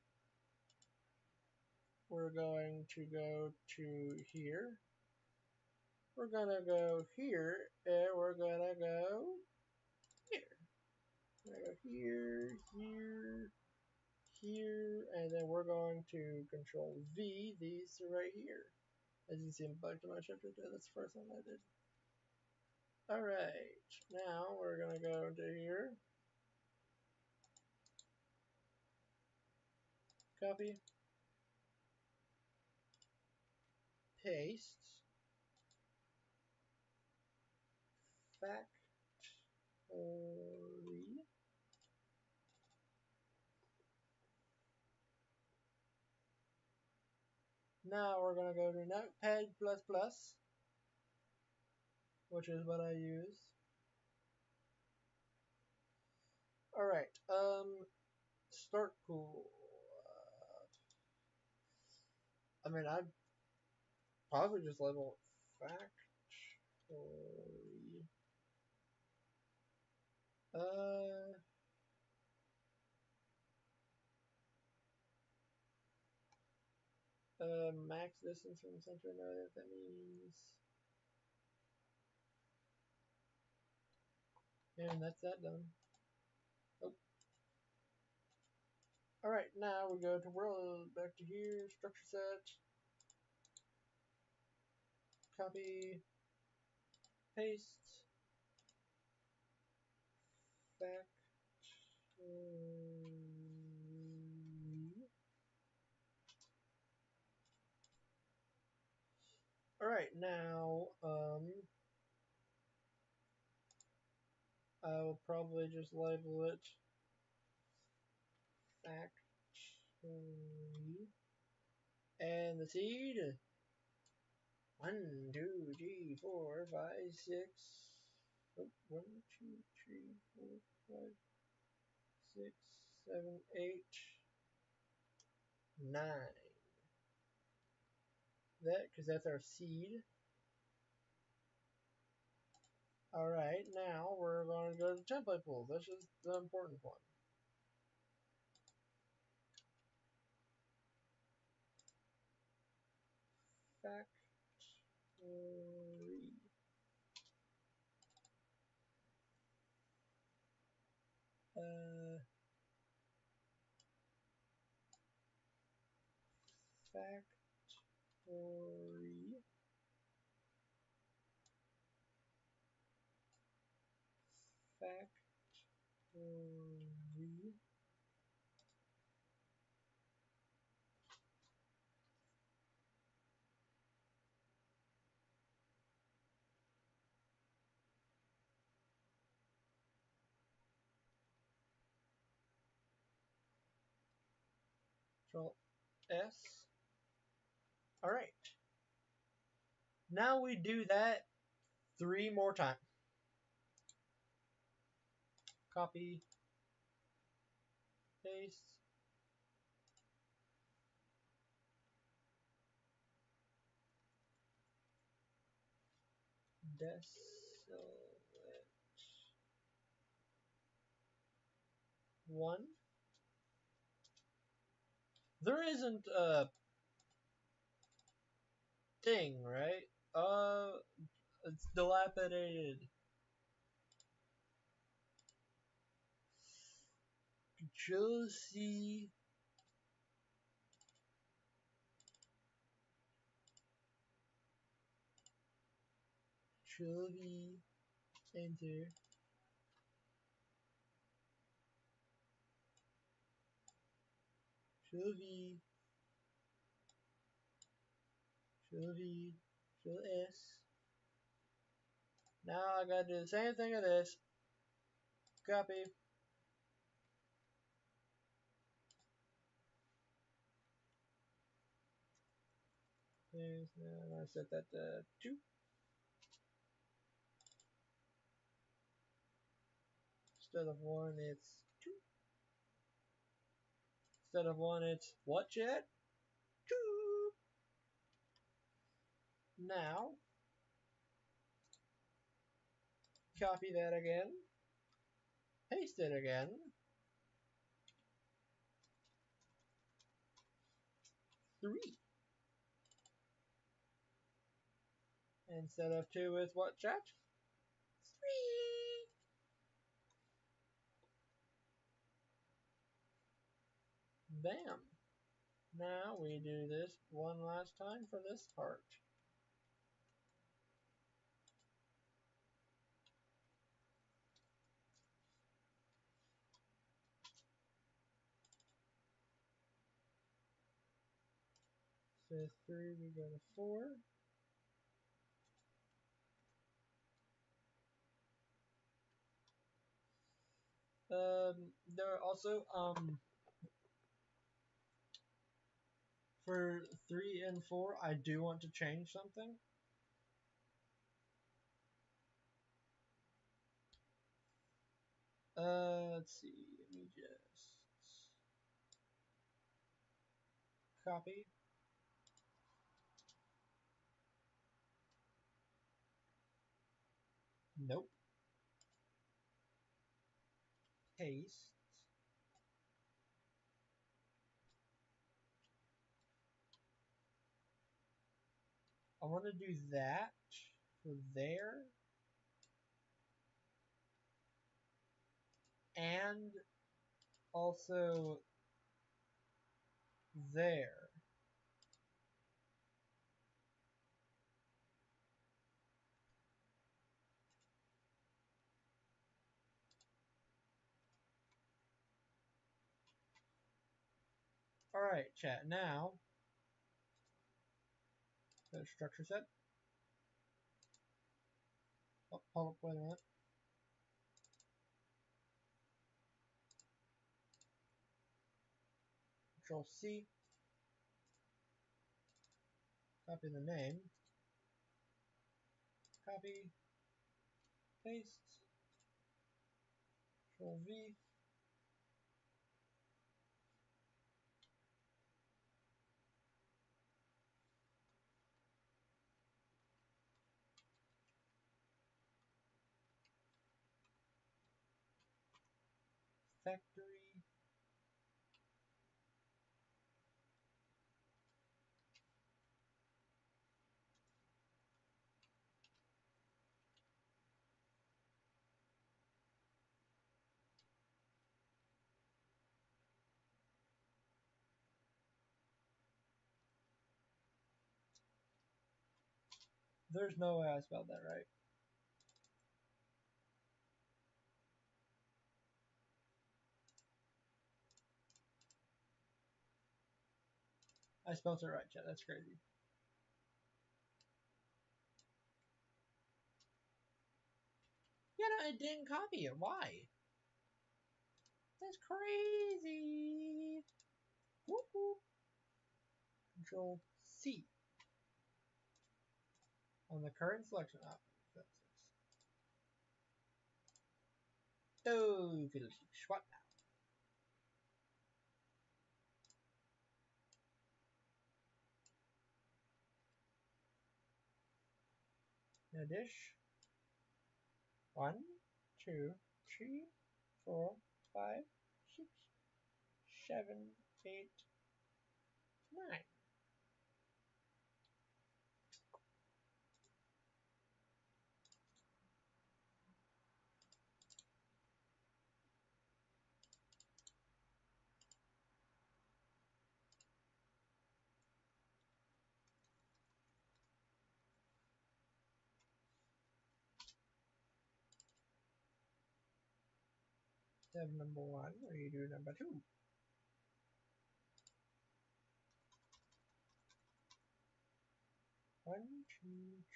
We're going to go to here. We're gonna go here, and we're gonna go here. We're gonna go here, here, here, and then we're going to control V these right here. As you see, I'm back to my chapter 2. That's the first one I did. Alright, now we're gonna go into here. Copy. Paste. Factory. Now we're gonna go to Notepad++, which is what I use. Alright, start pool. I mean, I'd probably just label it factory. Max distance from center, know what that means. And that's that done. Oh. Alright, now we go to world, back to here, structure set. Copy. Paste. Factory. Alright, now, I will probably just label it factory. And the seed. 1, 2, 3, 4, 5, 6. Oh, 1, 2, 3, 4, 5, 6, 7, 8, 9. That, because that's our seed. Alright, now we're going to go to the template pool. This is the important one. Factory. Factory. Factory. Control S. Alright. Now we do that 3 more times. Copy, paste, desolate 1. There isn't a thing, right? It's dilapidated. Control C. Control V. Enter. Control V. Control V. Control S. Now I gotta do the same thing with this. Copy. Paste. Now I'm gonna set that to 2. Instead of 1, it's 2. Instead of 1, it's what, Chad? 2. Now, copy that again. Paste it again. 3. Instead of 2, it's what, Chad? 3. Bam. Now we do this one last time for this part. So 3, we go to 4. There are also for 3 and 4, I do want to change something. Let's see. Let me just copy. Nope. Paste. I want to do that for there and also there. Alright, chat. Now, go to structure set. Oh, hold up, wait a minute. Control C. Copy the name. Copy. Paste. Control V. Factory. There's no way I spelled that right. I spelled it right, chat. That's crazy. Yeah, no, it didn't copy it. Why? That's crazy. Whoop, whoop. Control C on the current selection. Oh, fiddlesticks, what now? A dish. 1, 2, 3, 4, 5, 6, 7, 8, 9. Step number 1, redo number 2. 1, 2,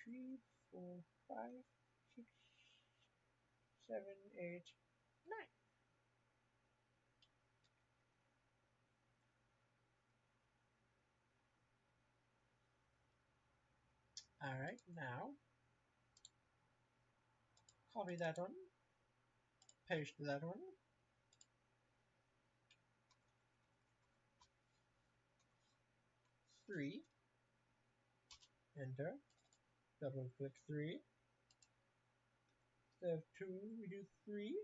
3, 4, 5, 6, 7, 8, 9. Alright, now copy that one, paste that one, 3, enter, double click 3, step 2, we do 3,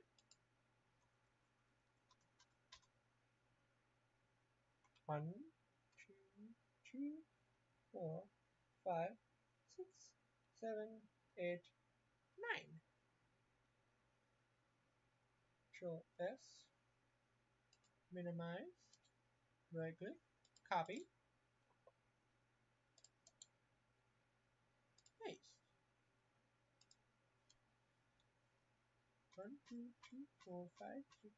1, 2, 3, 4, 5, 6, 7, 8, 9. Control S, minimize, right click, copy, paste. 1, 2, 3, 4, 5, 6,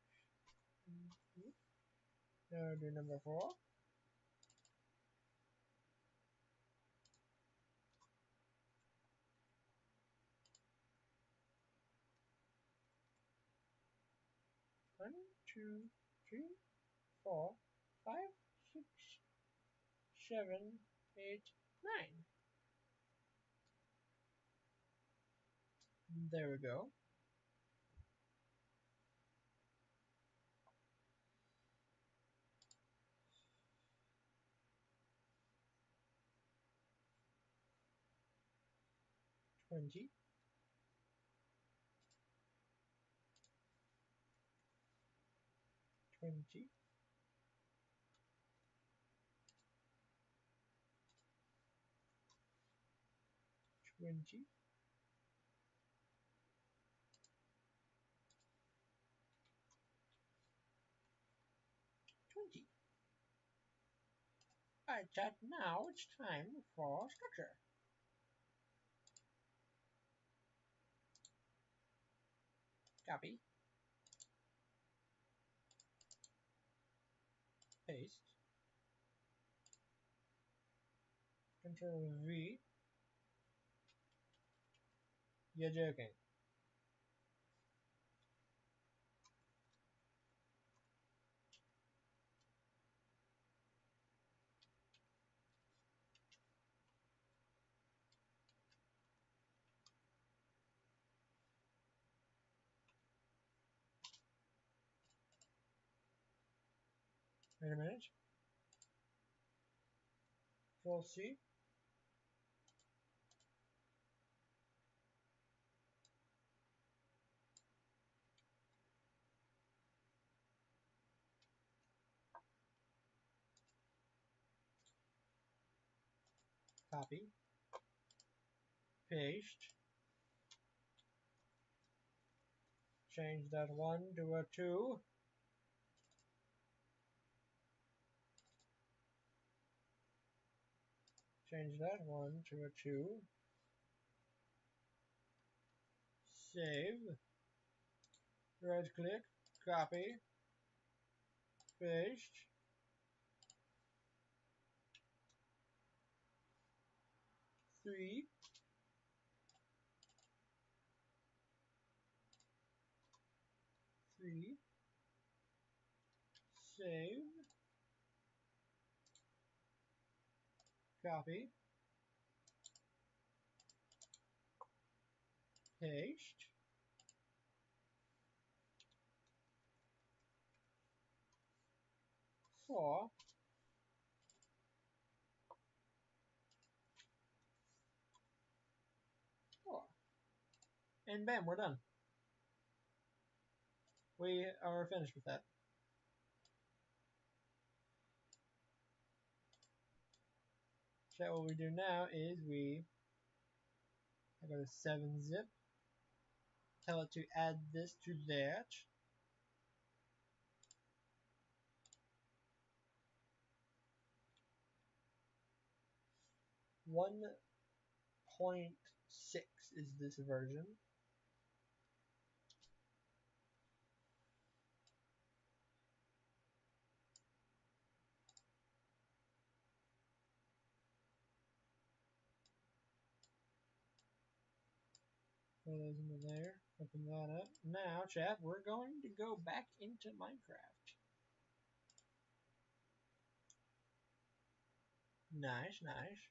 7, 8. Now do number 4. 1, 2, 3, 4, 5, 6, 7, 8, 9. There we go. Twenty, 20, 20, 20. Alright, chat, now it's time for structure. Copy, paste, Control V. You're joking. Wait a minute. Control C. Copy, paste, change that 1 to a 2, change that 1 to a 2, save, right click, copy, paste, 3, 3, save, Copy. Paste. Four. Four. And bam, we're done. We are finished with that. So what we do now is I go to 7-zip, tell it to add this to that. One 0.6 is this version. Throw those into there. Open that up. Now, chat, we're going to go back into Minecraft. Nice, nice.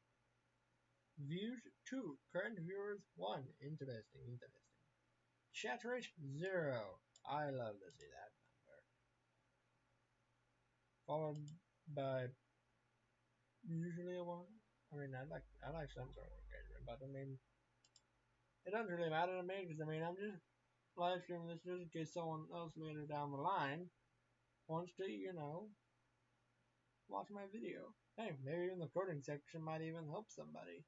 Views 2. Current viewers 1. Interesting, interesting. Chat rate 0. I love to see that number. Followed by usually a 1. I mean, I like some sort of engagement, but I mean, it doesn't really matter to me because I mean, I'm just live streaming this just in case someone else later down the line wants to, you know, watch my video. Hey, maybe even the coding section might even help somebody.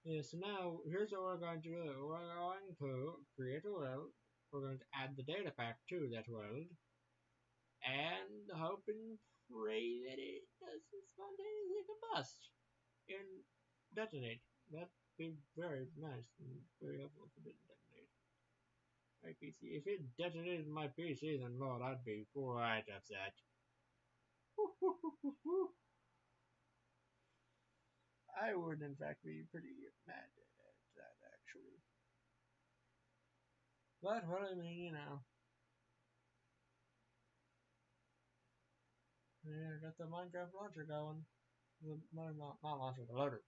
Yeah, so now here's what we're going to do. We're going to create a world. We're going to add the data pack to that world. And hope and pray that it doesn't spontaneously combust and detonate. That'd be very nice and very helpful if it didn't detonate my PC. If it detonated my PC, then Lord, I'd be quite upset. I would, in fact, be pretty mad at that, actually. But, well, I mean, you know. Yeah, got the Minecraft launcher going. Not launcher, the loader.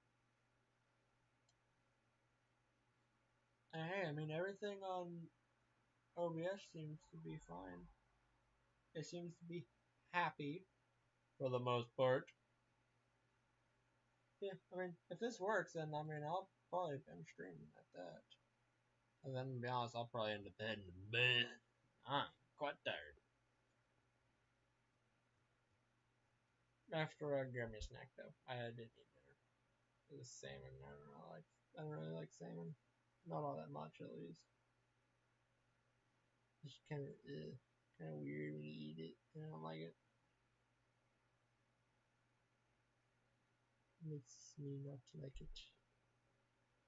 And hey, I mean, everything on OBS seems to be fine. It seems to be happy, for the most part. Yeah, I mean, if this works, then, I mean, I'll probably binge stream at that. And then, to be honest, I'll probably end up heading to bed. I'm quite tired. After I grab me a snack, though. I did eat dinner. It was salmon. I don't really like salmon. Not all that much, at least. It's kind of weird when you eat it. I don't like it. Makes me not like it.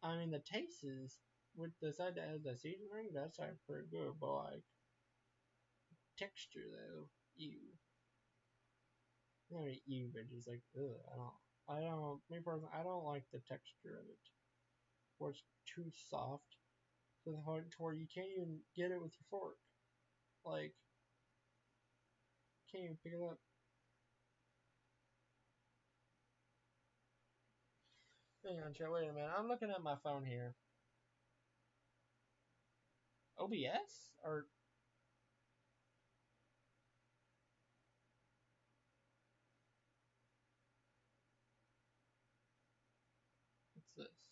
I mean, the taste is with the side that has the seasoning. That's like pretty good, but like texture though, ew. Not really ew, but just like ugh. Me personally, I don't like the texture of it. Where it's too soft to the point to where you can't even get it with your fork. Like, can't even pick it up. Hang on, chat. Wait a minute. I'm looking at my phone here. OBS or what's this?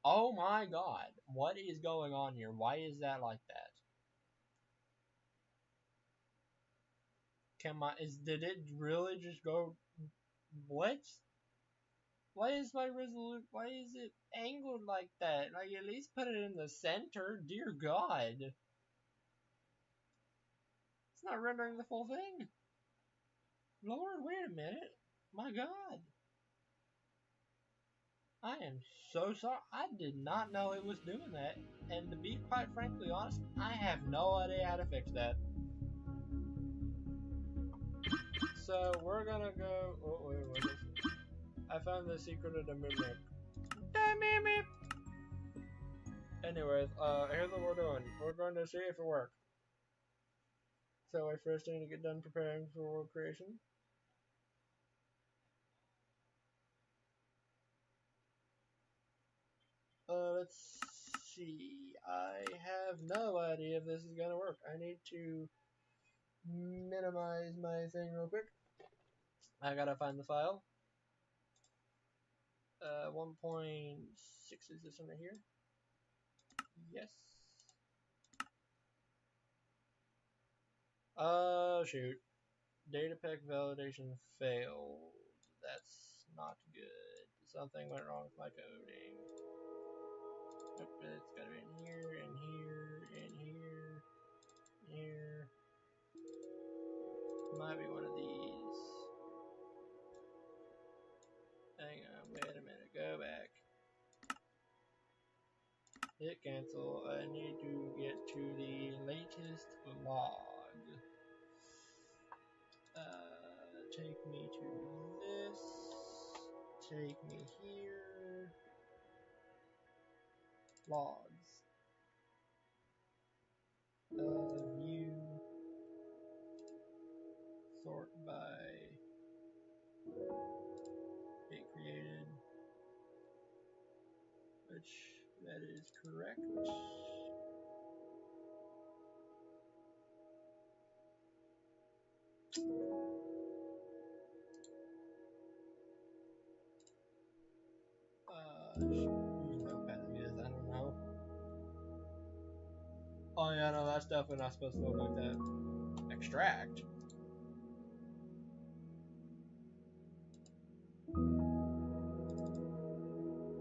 Oh my god. What is going on here? Why is that like that? Did it really just go what? Why is it angled like that? Like at least put it in the center, dear god. It's not rendering the full thing. Lord, wait a minute. My god. I am so sorry. I did not know it was doing that. And to be quite frankly honest, I have no idea how to fix that. So we're gonna go. Oh, wait, what is it? I found the secret of the mimic. The mimic! Anyways, here's what we're doing. We're going to see if it works. So I first need to get done preparing for world creation. Let's see. I have no idea if this is gonna work. I need to minimize my thing real quick. I gotta find the file. 1.6 is this one right here? Yes. Oh shoot. Datapack validation failed. That's not good. Something went wrong with my coding. Nope, it's gotta be in here, in here, in here, here. Might be one of these. Hang on, wait a minute, go back. Hit cancel. I need to get to the latest log. Take me to this. Take me here. Logs. View. Sort by date created. Which that is correct. Use notepad, I guess. I don't know. Oh yeah, no, that's definitely not supposed to look like that. Extract.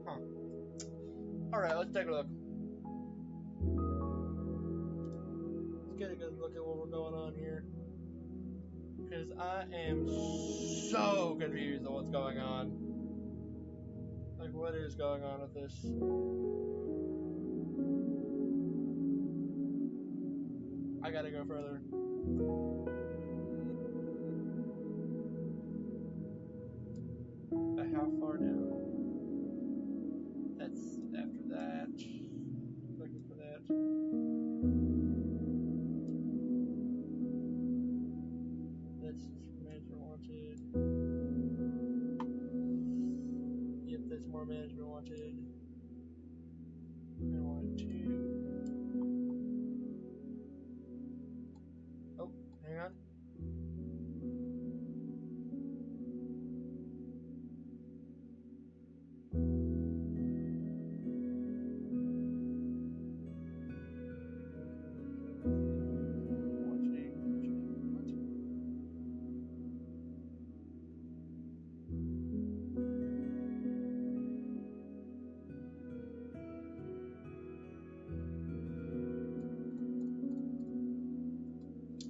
Huh. Alright, let's take a look. Let's get a good look at what we're going on here. Because I am so confused on what's going on. Like, what is going on with this? I gotta go further. How far down? That's after that. Looking for that. That's management wanted. Yep, that's more management wanted. I want to. Oh, hang on.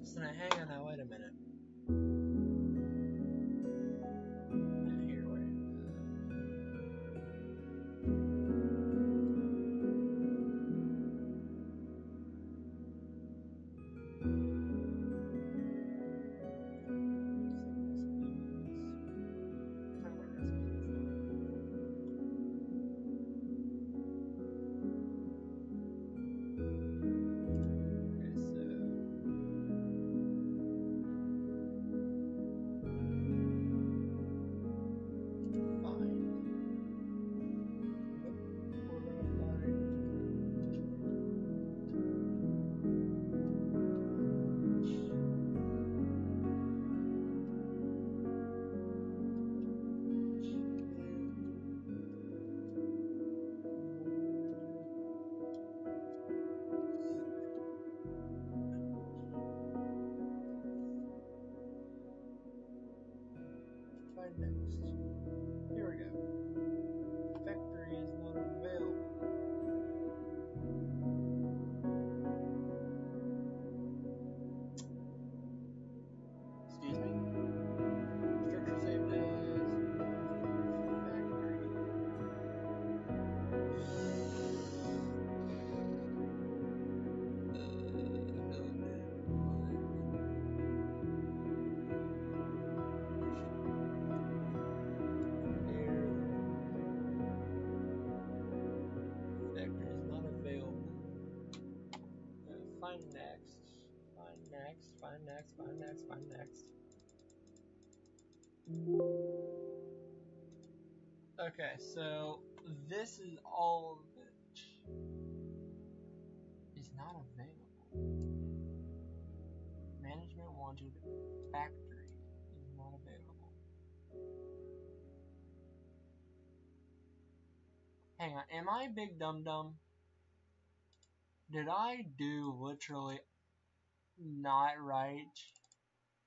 So now, hang on now, wait a minute. Here, wait. find next. Find next, find next, find next, find next. Okay, so this is all of it is not available. Management wanted factory is not available. Hang on, am I big dum dum? Did I do literally not right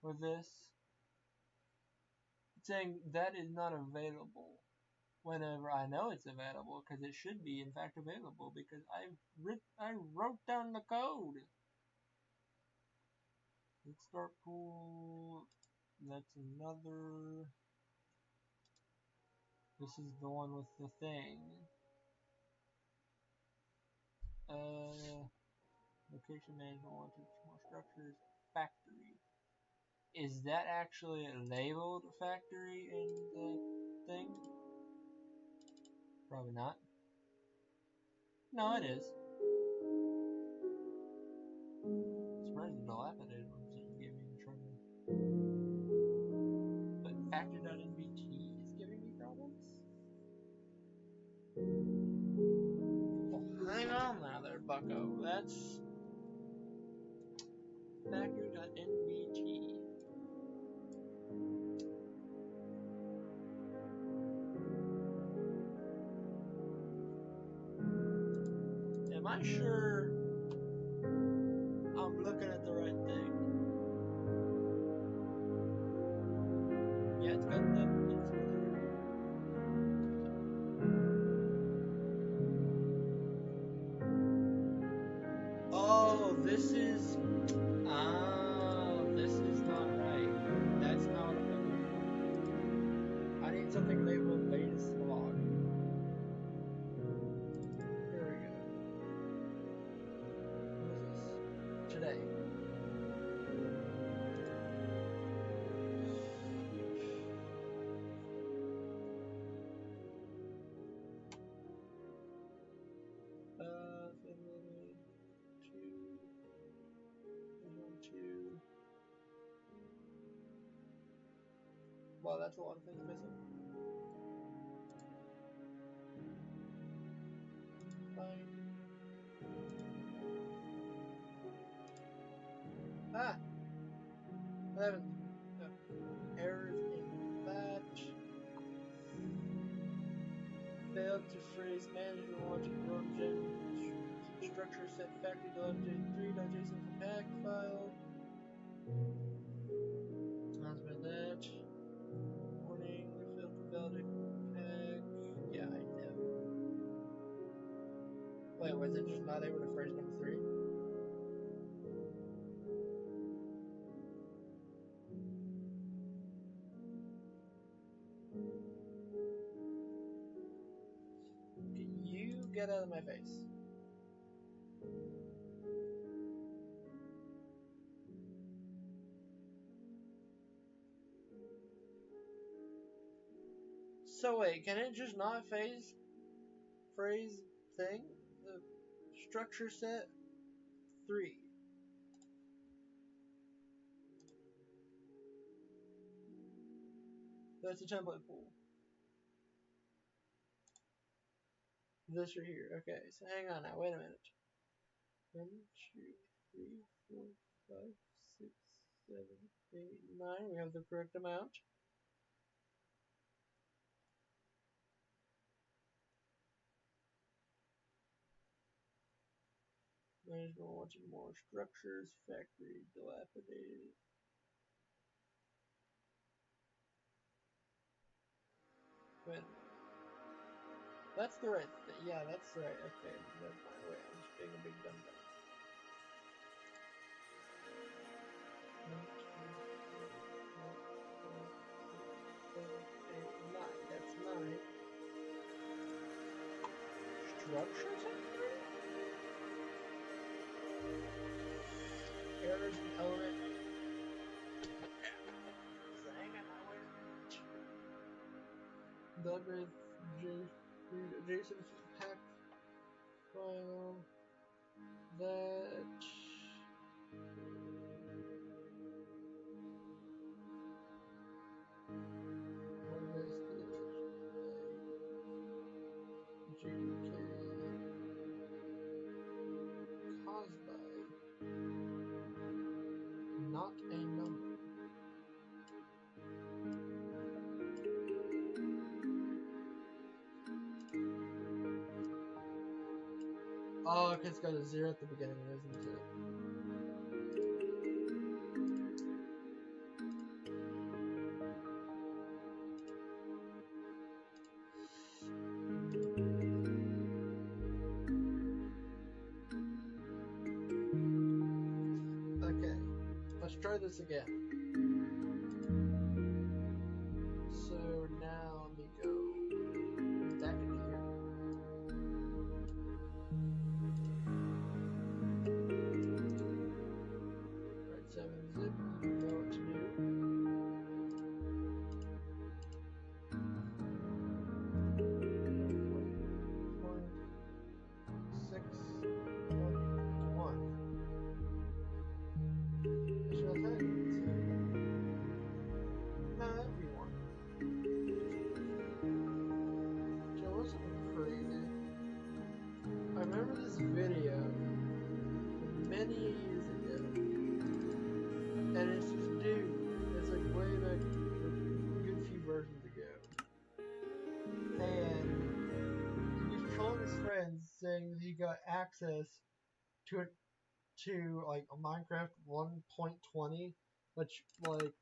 with this? It's saying that is not available whenever I know it's available, because it should be in fact available because I wrote down the code. Let's start pool. That's another. This is the one with the thing. Location management wanted more structures. Factory. Is that actually labeled factory in the thing? Probably not. No, it is. Surprised the dilapidated ones didn't give me trouble. But factor.nbt is giving me problems? Well, hang on now there, bucko. That's factor.nbt. Am I sure I'm looking at the right thing? Yeah, it's got the. Oh, this is. Oh, this is not right. That's not what I'm looking for. I need something labeled latest log. Here we go. What is this? Today. February 2. Wow, that's a lot of things missing. Fine. Ah! 11. Errors in batch. Failed to phrase management wanted run gen structure set factory.j3.json for pack file. How's about that? Warning, failed to validate pack. Yeah, I know. Wait, was it just not able to phrase number 3? You get out of my face. So wait, can it just not phrase thing? The structure set 3. That's a template pool. This right here. Okay, so hang on now. Wait a minute. 1, 2, 3, 4, 5, 6, 7, 8, 9. We have the correct amount. Management wanted more structures. Factory dilapidated. Wait a minute. That's the right thing. Yeah, that's right. Okay, never mind. Wait, I'm just being a big dumb dumb. 1, 2, 3, 4, 5, 6, 7, 8, 9. That's 9. Structures at 3? Errors in element. Hang on, wait a minute. Douglas Jason pack file that Okay, it's got a 0 at the beginning, isn't it? Okay, let's try this again. So now let me go back into here. Right, 7-zip, you know what to do. Six, one. That's what I thought. No, that'd be one. Joe, what's something crazy? I remember this video many years ago, and it's this dude. It's like way back, a good few versions ago, and he's trolling his friends saying that he got access to it to like a Minecraft 1.20, which like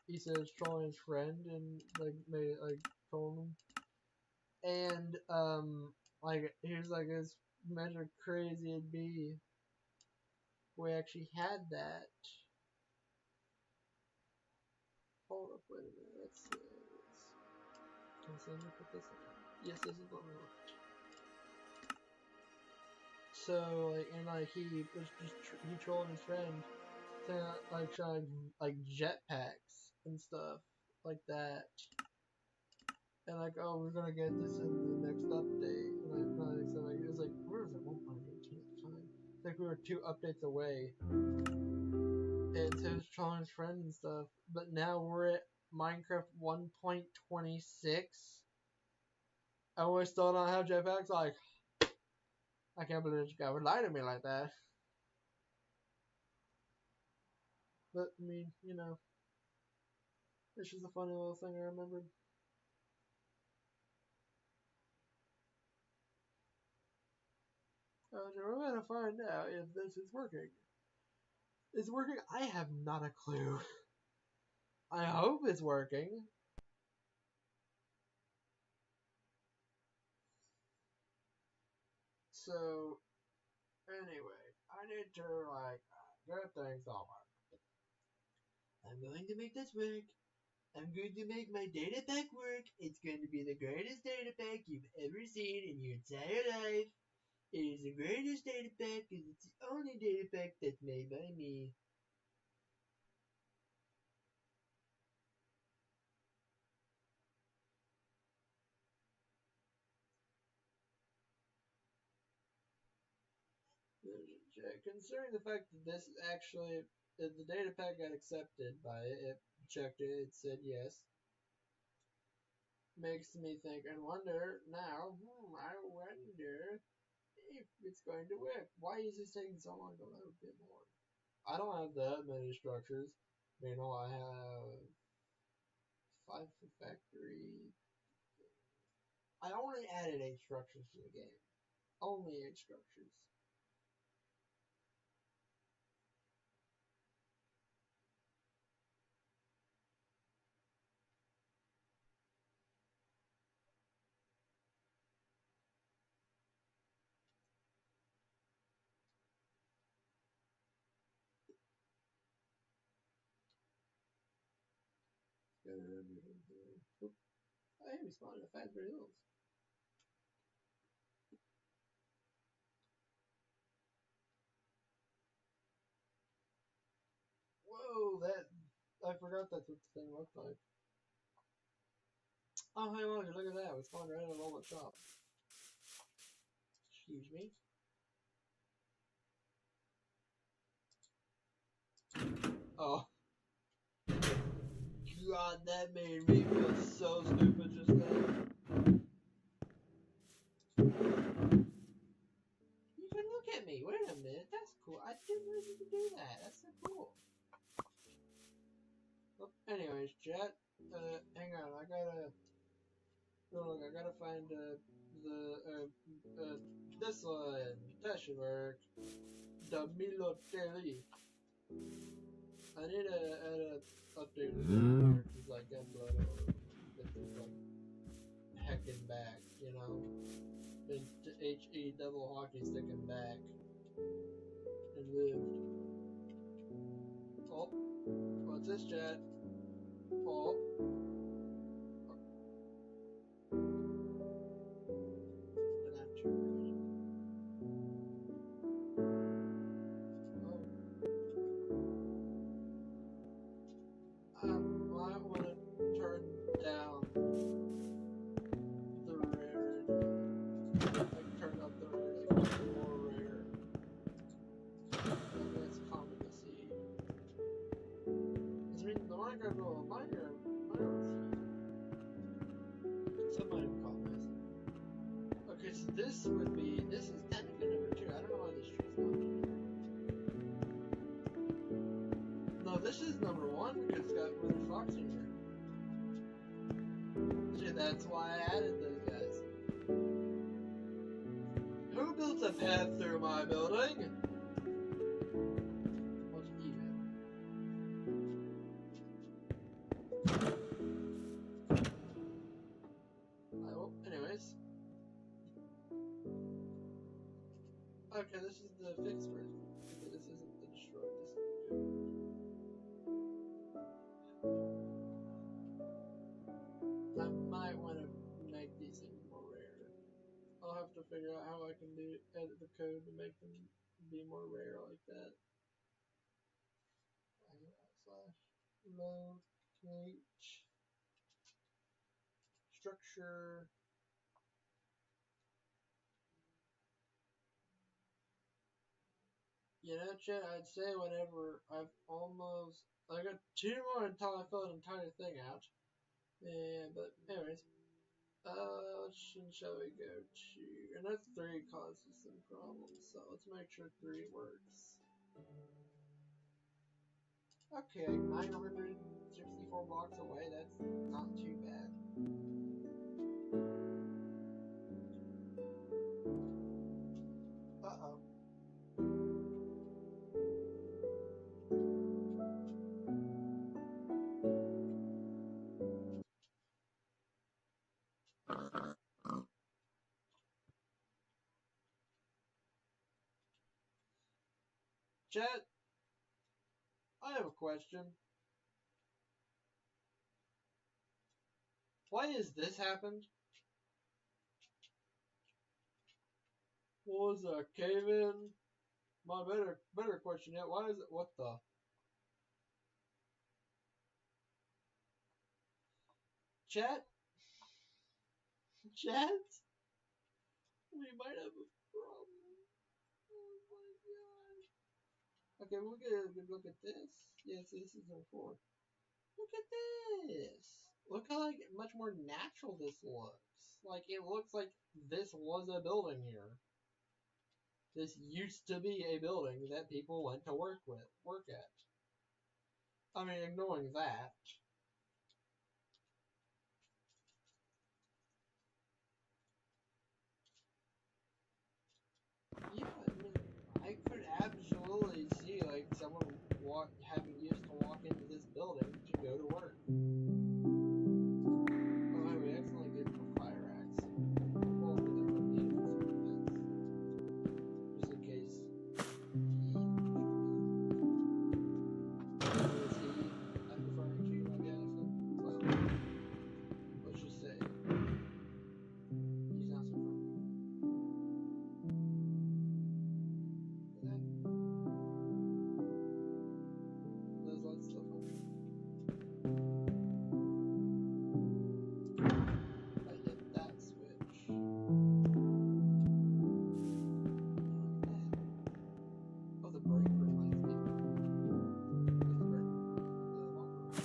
he says trolling his friend and like made like trolling him. And like here's like this measure crazy it'd be if we actually had that. Hold up, wait a minute. Let's see. Let me put this in. Yes, this is what we want. So like and like he was just he trolling his friend, saying like trying like jetpacks and stuff like that. And like, oh, we're gonna get this in the next update. And like, so like, it was like, where was it? 1.18 at the time. It's like we were 2 updates away. And so it was trying his friend and stuff. But now we're at Minecraft 1.26. And we still don't have jetpacks. Like, I can't believe this guy would lie to me like that. But I mean, you know, it's just a funny little thing I remembered. We're gonna find out if this is working. Is it working? I have not a clue. I hope it's working. So, anyway, I need to, like, get things over. I'm going to make this work. I'm going to make my data pack work. It's going to be the greatest data pack you've ever seen in your entire life. It is the greatest data pack because it's the only data pack that's made by me. Considering the fact that this actually, that the data pack got accepted by it, it checked it, it said yes. Makes me think and wonder now, I wonder if it's going to work. Why is this taking so long to load a bit more? I don't have that many structures. You know, I have 5 for factory. I only added 8 structures to the game. Only 8 structures. I am responding to Fazbear Hills. Whoa, that I forgot that's what the thing looked like. Oh, hey, look at that. We spawned right in the moment shop. Excuse me. Oh. God, that made me feel so stupid just then. You can look at me. Wait a minute. That's cool. I didn't know you could do that. That's so cool. Well, anyways, chat. Hang on. I gotta find This one, that should work. The military. I need to update the characters like Gunblood or this is like heckin' back, you know? Been to HE double hockey sticking back and lived. Oh, what's this, chat? Oh. And I'm triggered. Oh. I might want to turn down the rarity. Like turn up the rarity for more rare. Maybe it's common to see. I mean, the Minecraft rule, Minecraft somebody would call this. Okay, so this is technically number 2. I don't know why this tree's not here. No, this is number 1 because it's got Wither Fox in here. See, that's why I added those guys. Who built a path through my building? What's even? Anyways. Okay, this is the fixed version. Okay, this isn't the destroyed, this is the good version. I might want to make these things more rare. I'll have to figure out how I can edit the code to make them be more rare like that. / locate structure. You know, chat, I'd say whenever I got 2 more until I fill an entire thing out. Yeah, but anyways, shall we go to, and that's 3 causes some problems, so let's make sure 3 works. Okay, 964 blocks away, that's not too bad. Uh-oh. Chat, I have a question. Why has this happened? What was a cave-in? My better question yet, why is it, what the? Chat? Chat? We might have a problem. Oh my god. Okay, we'll get a good look at this. Yes, this is our 4. Look at this. Look how like much more natural this looks. Like it looks like this was a building here. This used to be a building that people went to work at. I mean, ignoring that. Yeah, I mean, I could absolutely see like someone having used to walk into this building to go to work. Oh, we accidentally gave him a fire axe. Well, we definitely need it for some defense. Just in case he is he? I'm referring to, I guess. Well, let's just say he's not so friendly. Those lights still function. I hit that switch. Oh, the break room lights did. Where's the break room? The locker room lights.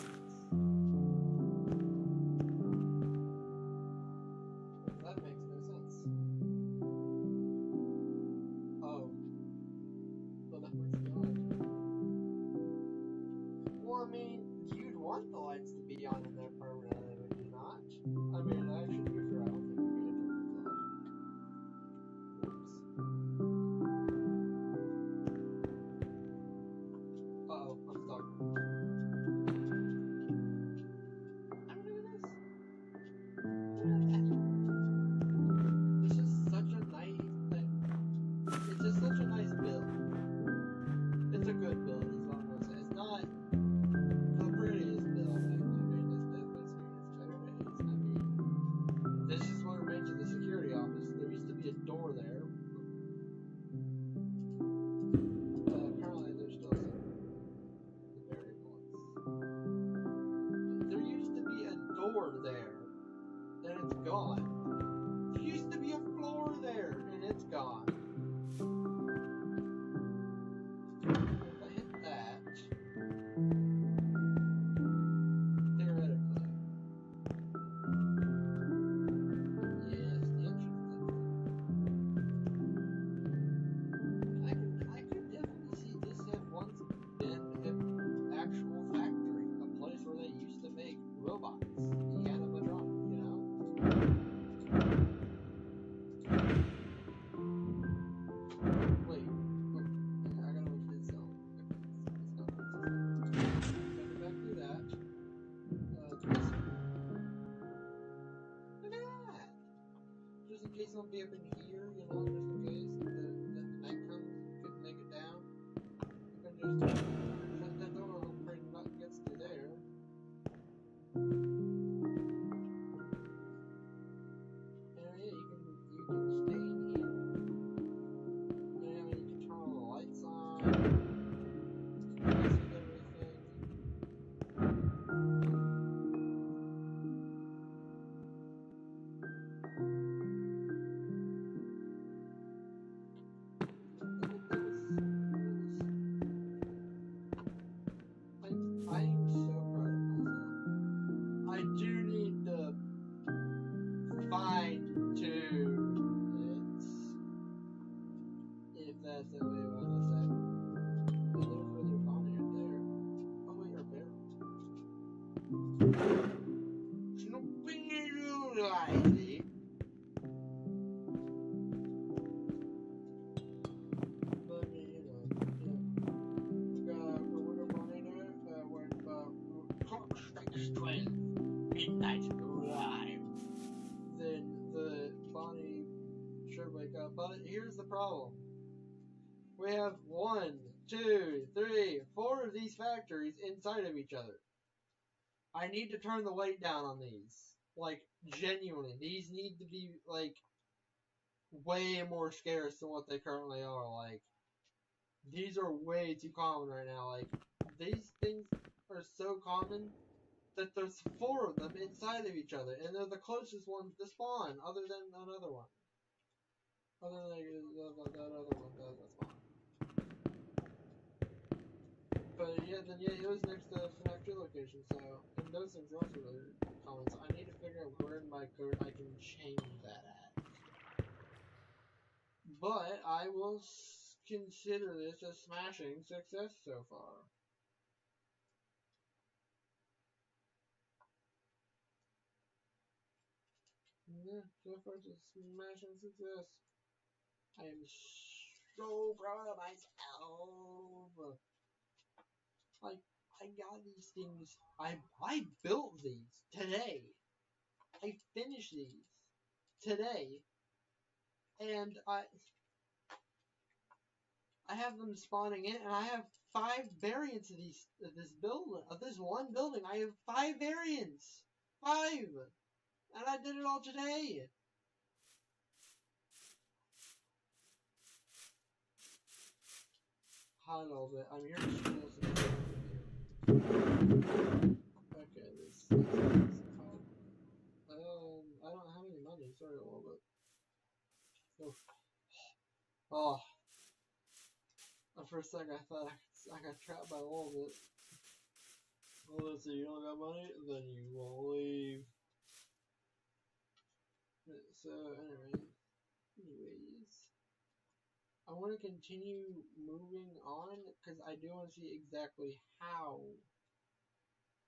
That makes no sense. Oh. The network's gone. Well, I mean, you'd want the lights to be on in there permanently, would you not? I mean, actually, to be fair, I don't think we can turn those off. don't be up in here, you know, just in case the night comes and you couldn't make it down. You can just shut that door and pray nothing gets through there. And yeah, you can stay in here. And you can turn all the lights on. Mess with everything. I am so proud of myself. I do need to fine tune it, if that's the way you want to say. Oh, there's where they're finding it there. Oh, wait, you're a barrel. Snooping you lively. But I mean, you know, we're going into it when clock strikes 12, midnight live. Then the Bonnie should wake up. But here's the problem. We have 1, 2, 3, 4 of these factories inside of each other. I need to turn the light down on these. Like, genuinely. These need to be, like, way more scarce than what they currently are. Like, these are way too common right now. Like, these things are so common that there's 4 of them inside of each other, and they're the closest ones to spawn, other than another one. Other than that other one doesn't spawn. But yeah, it was next to FNAF 2 location, so, and those things are also really common, so I need to figure out where in my code I can change that at. But I will consider this a smashing success so far. Yeah, so far it's a smashing success. I am so proud of myself. Like, I got these things. I built these today. I finished these today, and I have them spawning in, and I have 5 variants of this building, of this one building. I have 5 variants, 5, and I did it all today. Hello, but I'm here to steal some stuff from you. Okay, this I don't have any money. Sorry, a little bit. Oh, for a second I thought I got trapped by a little bit. Well, let's see, you don't got money, then you won't leave. So, anyways, I want to continue moving on, because I do want to see exactly how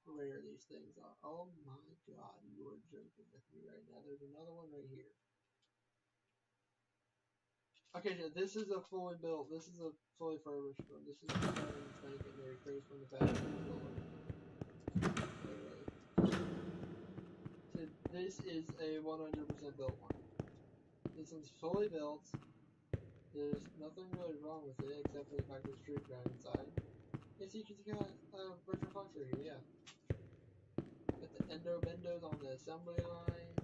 rare these things are. Oh my god, you are joking with me right now. There's another one right here. Okay, so this is a fully built, this is a fully furnished one. This is the spanking Mary Grace from the factory builder. So this is a 100% built one. This one's fully built. There's nothing really wrong with it except for the fact there's street ground inside. Yeah, see, because you got virtual fox right here, yeah. Got the endo bendos on the assembly line.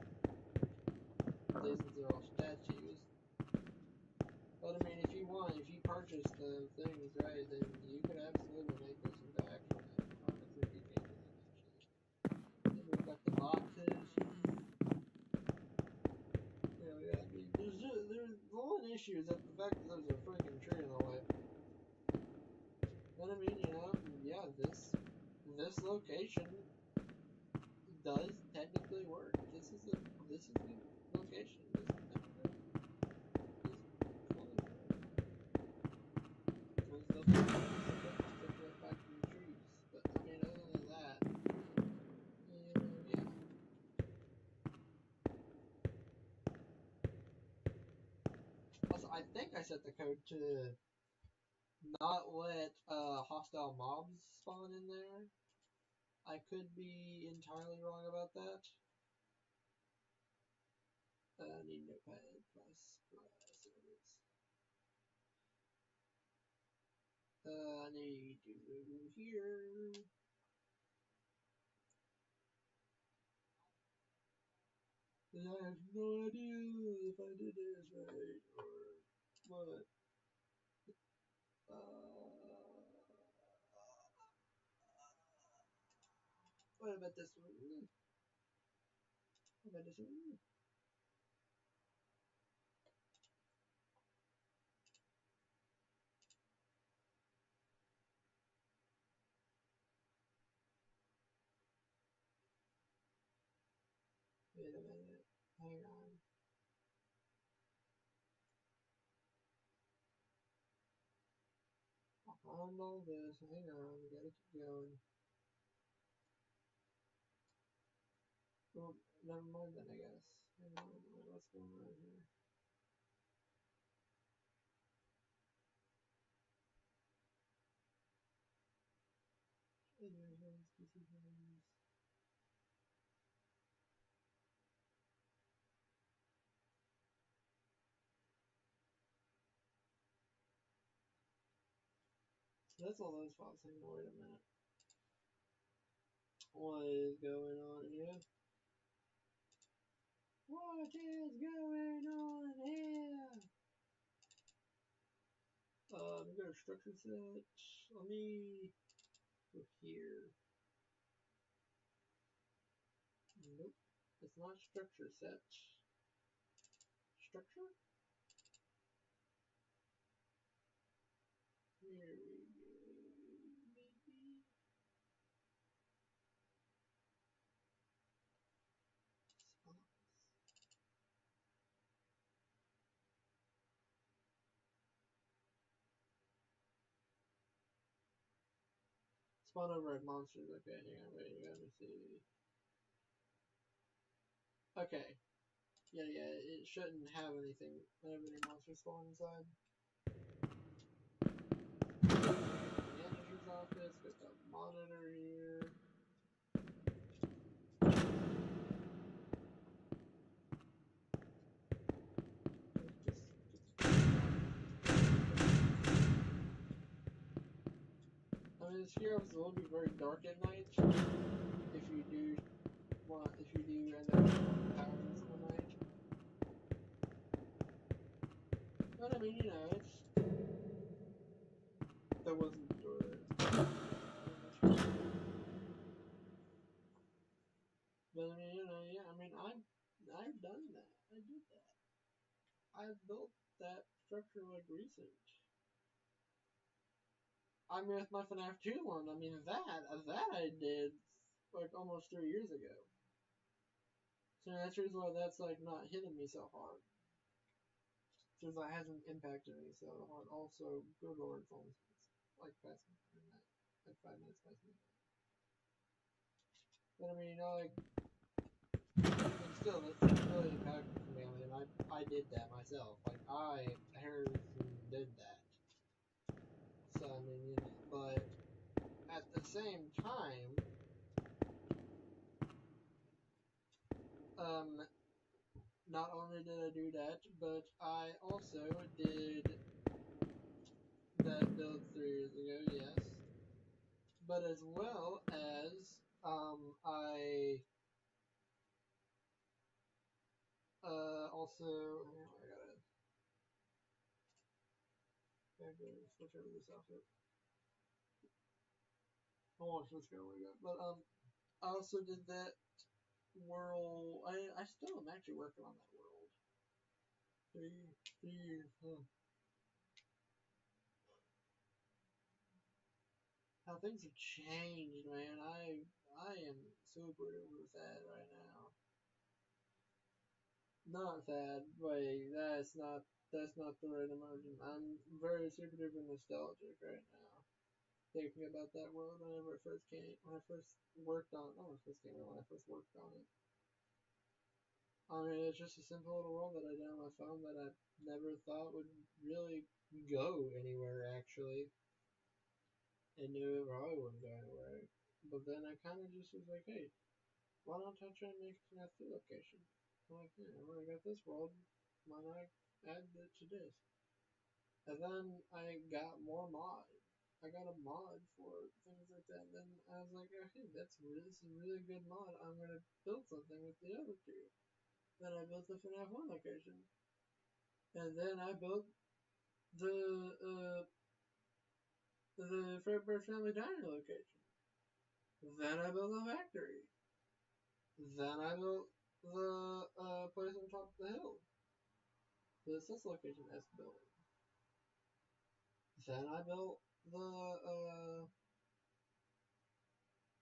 These ones are all statues. But I mean, if you want, if you purchase the things, right, then you could absolutely make this into actual a 3D game with them, actually. Then we've got the boxes. Yeah, I mean, there's the one issue is that the fact that there's a freaking tree in the way. But I mean, you know, yeah, this location does technically work. This is a location. This is technically fully work. There's nothing except for the fact of the trees. But I mean, other than that, you know, yeah. Also, I think I set the code to not let hostile mobs spawn in there. I could be entirely wrong about that. I need Notepad plus. There it is. I need to go here. And I have no idea if I did this right or what. What about this one? What about this one? Wait a minute. Hang on. I'll find all this. Hang on. We gotta keep going. Well, never mind then, I guess. Hang on. What's going on here? That's all those files. Hang on. Wait a minute. What is going on here? What is going on here? We got a structure set. Let me go here. Nope. It's not structure set. Structure? Here we go. Maybe. Spawn over at monsters. Okay, hang on, wait, let me see. Okay. Yeah, it shouldn't have anything whenever your monsters spawn inside. Manager's office, got the monitor here. I mean, this here will be very dark at night. If you do end up powering some night. But I mean, that wasn't But I mean, yeah, I mean, I've done that. I did that. I built that structure like recent. I mean, with my FNAF 2 one, I mean that I did like almost 3 years ago. So that's the reason why that's like not hitting me so hard. Since that hasn't impacted me so hard. Also, good lord, phones like past midnight, like 5 minutes past midnight. But I mean, like, and still, that's really impactful for me. I mean, I did that myself. Like, I Harrison did that. So I mean, but at the same time, um, not only did I do that, but I also did that build 3 years ago, yes. But as well as, I, also, gotta switch over this outfit. I want to switch over again. But, I also did that world, I still am actually working on that world. 3 years, huh. How things have changed, man. I am super duper sad right now. Not sad. Wait, that's not the right emotion. I'm very super duper nostalgic right now. Thinking about that world whenever it first came, when I first worked on, not when it first came out, when I first worked on it. I mean, it's just a simple little world that I did on my phone that I never thought would really go anywhere actually, and knew it probably wouldn't go anywhere. But then I kind of just was like, hey, why don't I try and make an FNAF 2 location? Like, yeah, I already got this world. Why not add it to this? And then I got more mod. I got a mod for things like that. And then I was like, oh, hey, this is a really good mod. I'm gonna build something with the other two. Then I built the FNAF 1 location. And then I built the Fredbear Family Diner location. Then I built a factory. Then I built the place on top of the hill. This location as building. Then I built the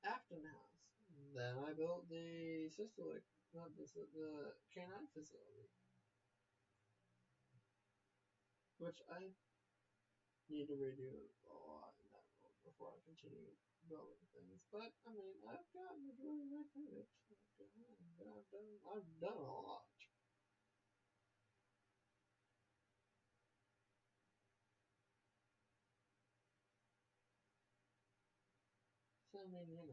Afton House. Then I built the sister, not the canine facility, which I need to redo a lot in that world before I continue building things. But I mean, I've got majority of my credit. I've done a lot. So I mean,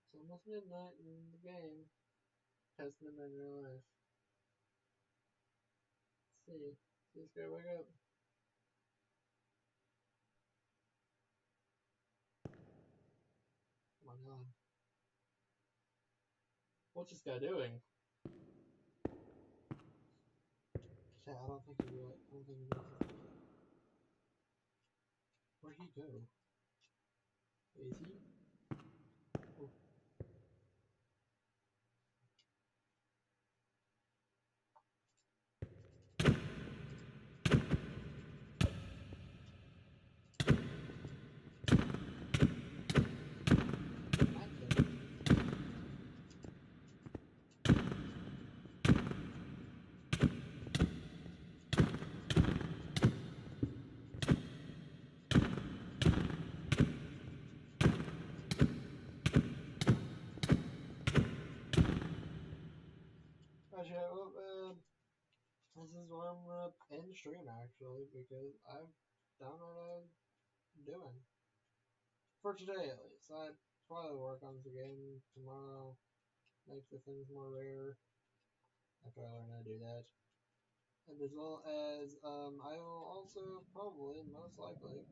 it's almost midnight in the game. Has midnight in real life. Let's see, this guy wake up. Oh my god, what's this guy doing? Yeah, I don't think he really. I don't think he knows this yet. Where'd he go? Is he? Oh, I killed him. Actually, well, this is why I'm gonna end stream actually because I've done what I'm doing for today at least. I probably work on this again tomorrow, make the things more rare. After I learn how to do that, and as well as I will also probably most likely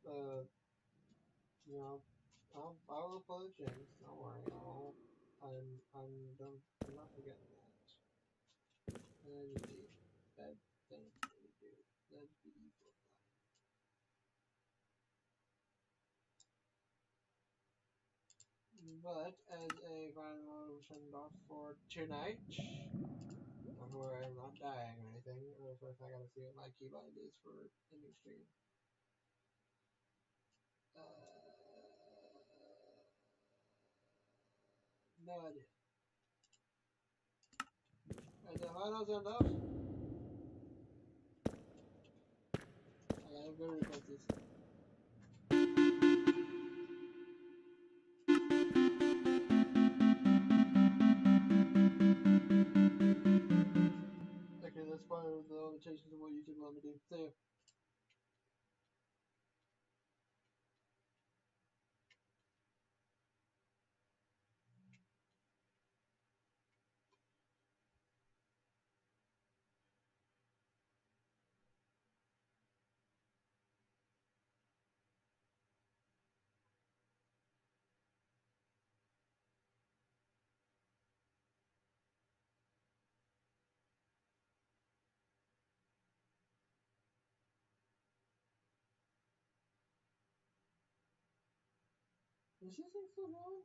uh you know I will play Jinx. Don't worry, I'm not forgetting that. That is the bad thing to do. That's the evil thing. But as a final send off for tonight, where I'm not dying or anything, or first I gotta see what my keybind is for ending stream. No idea. As a final send off, I gotta go request this. Okay, that's probably the limitations of what YouTube let me do. See ya. Is this thing still going?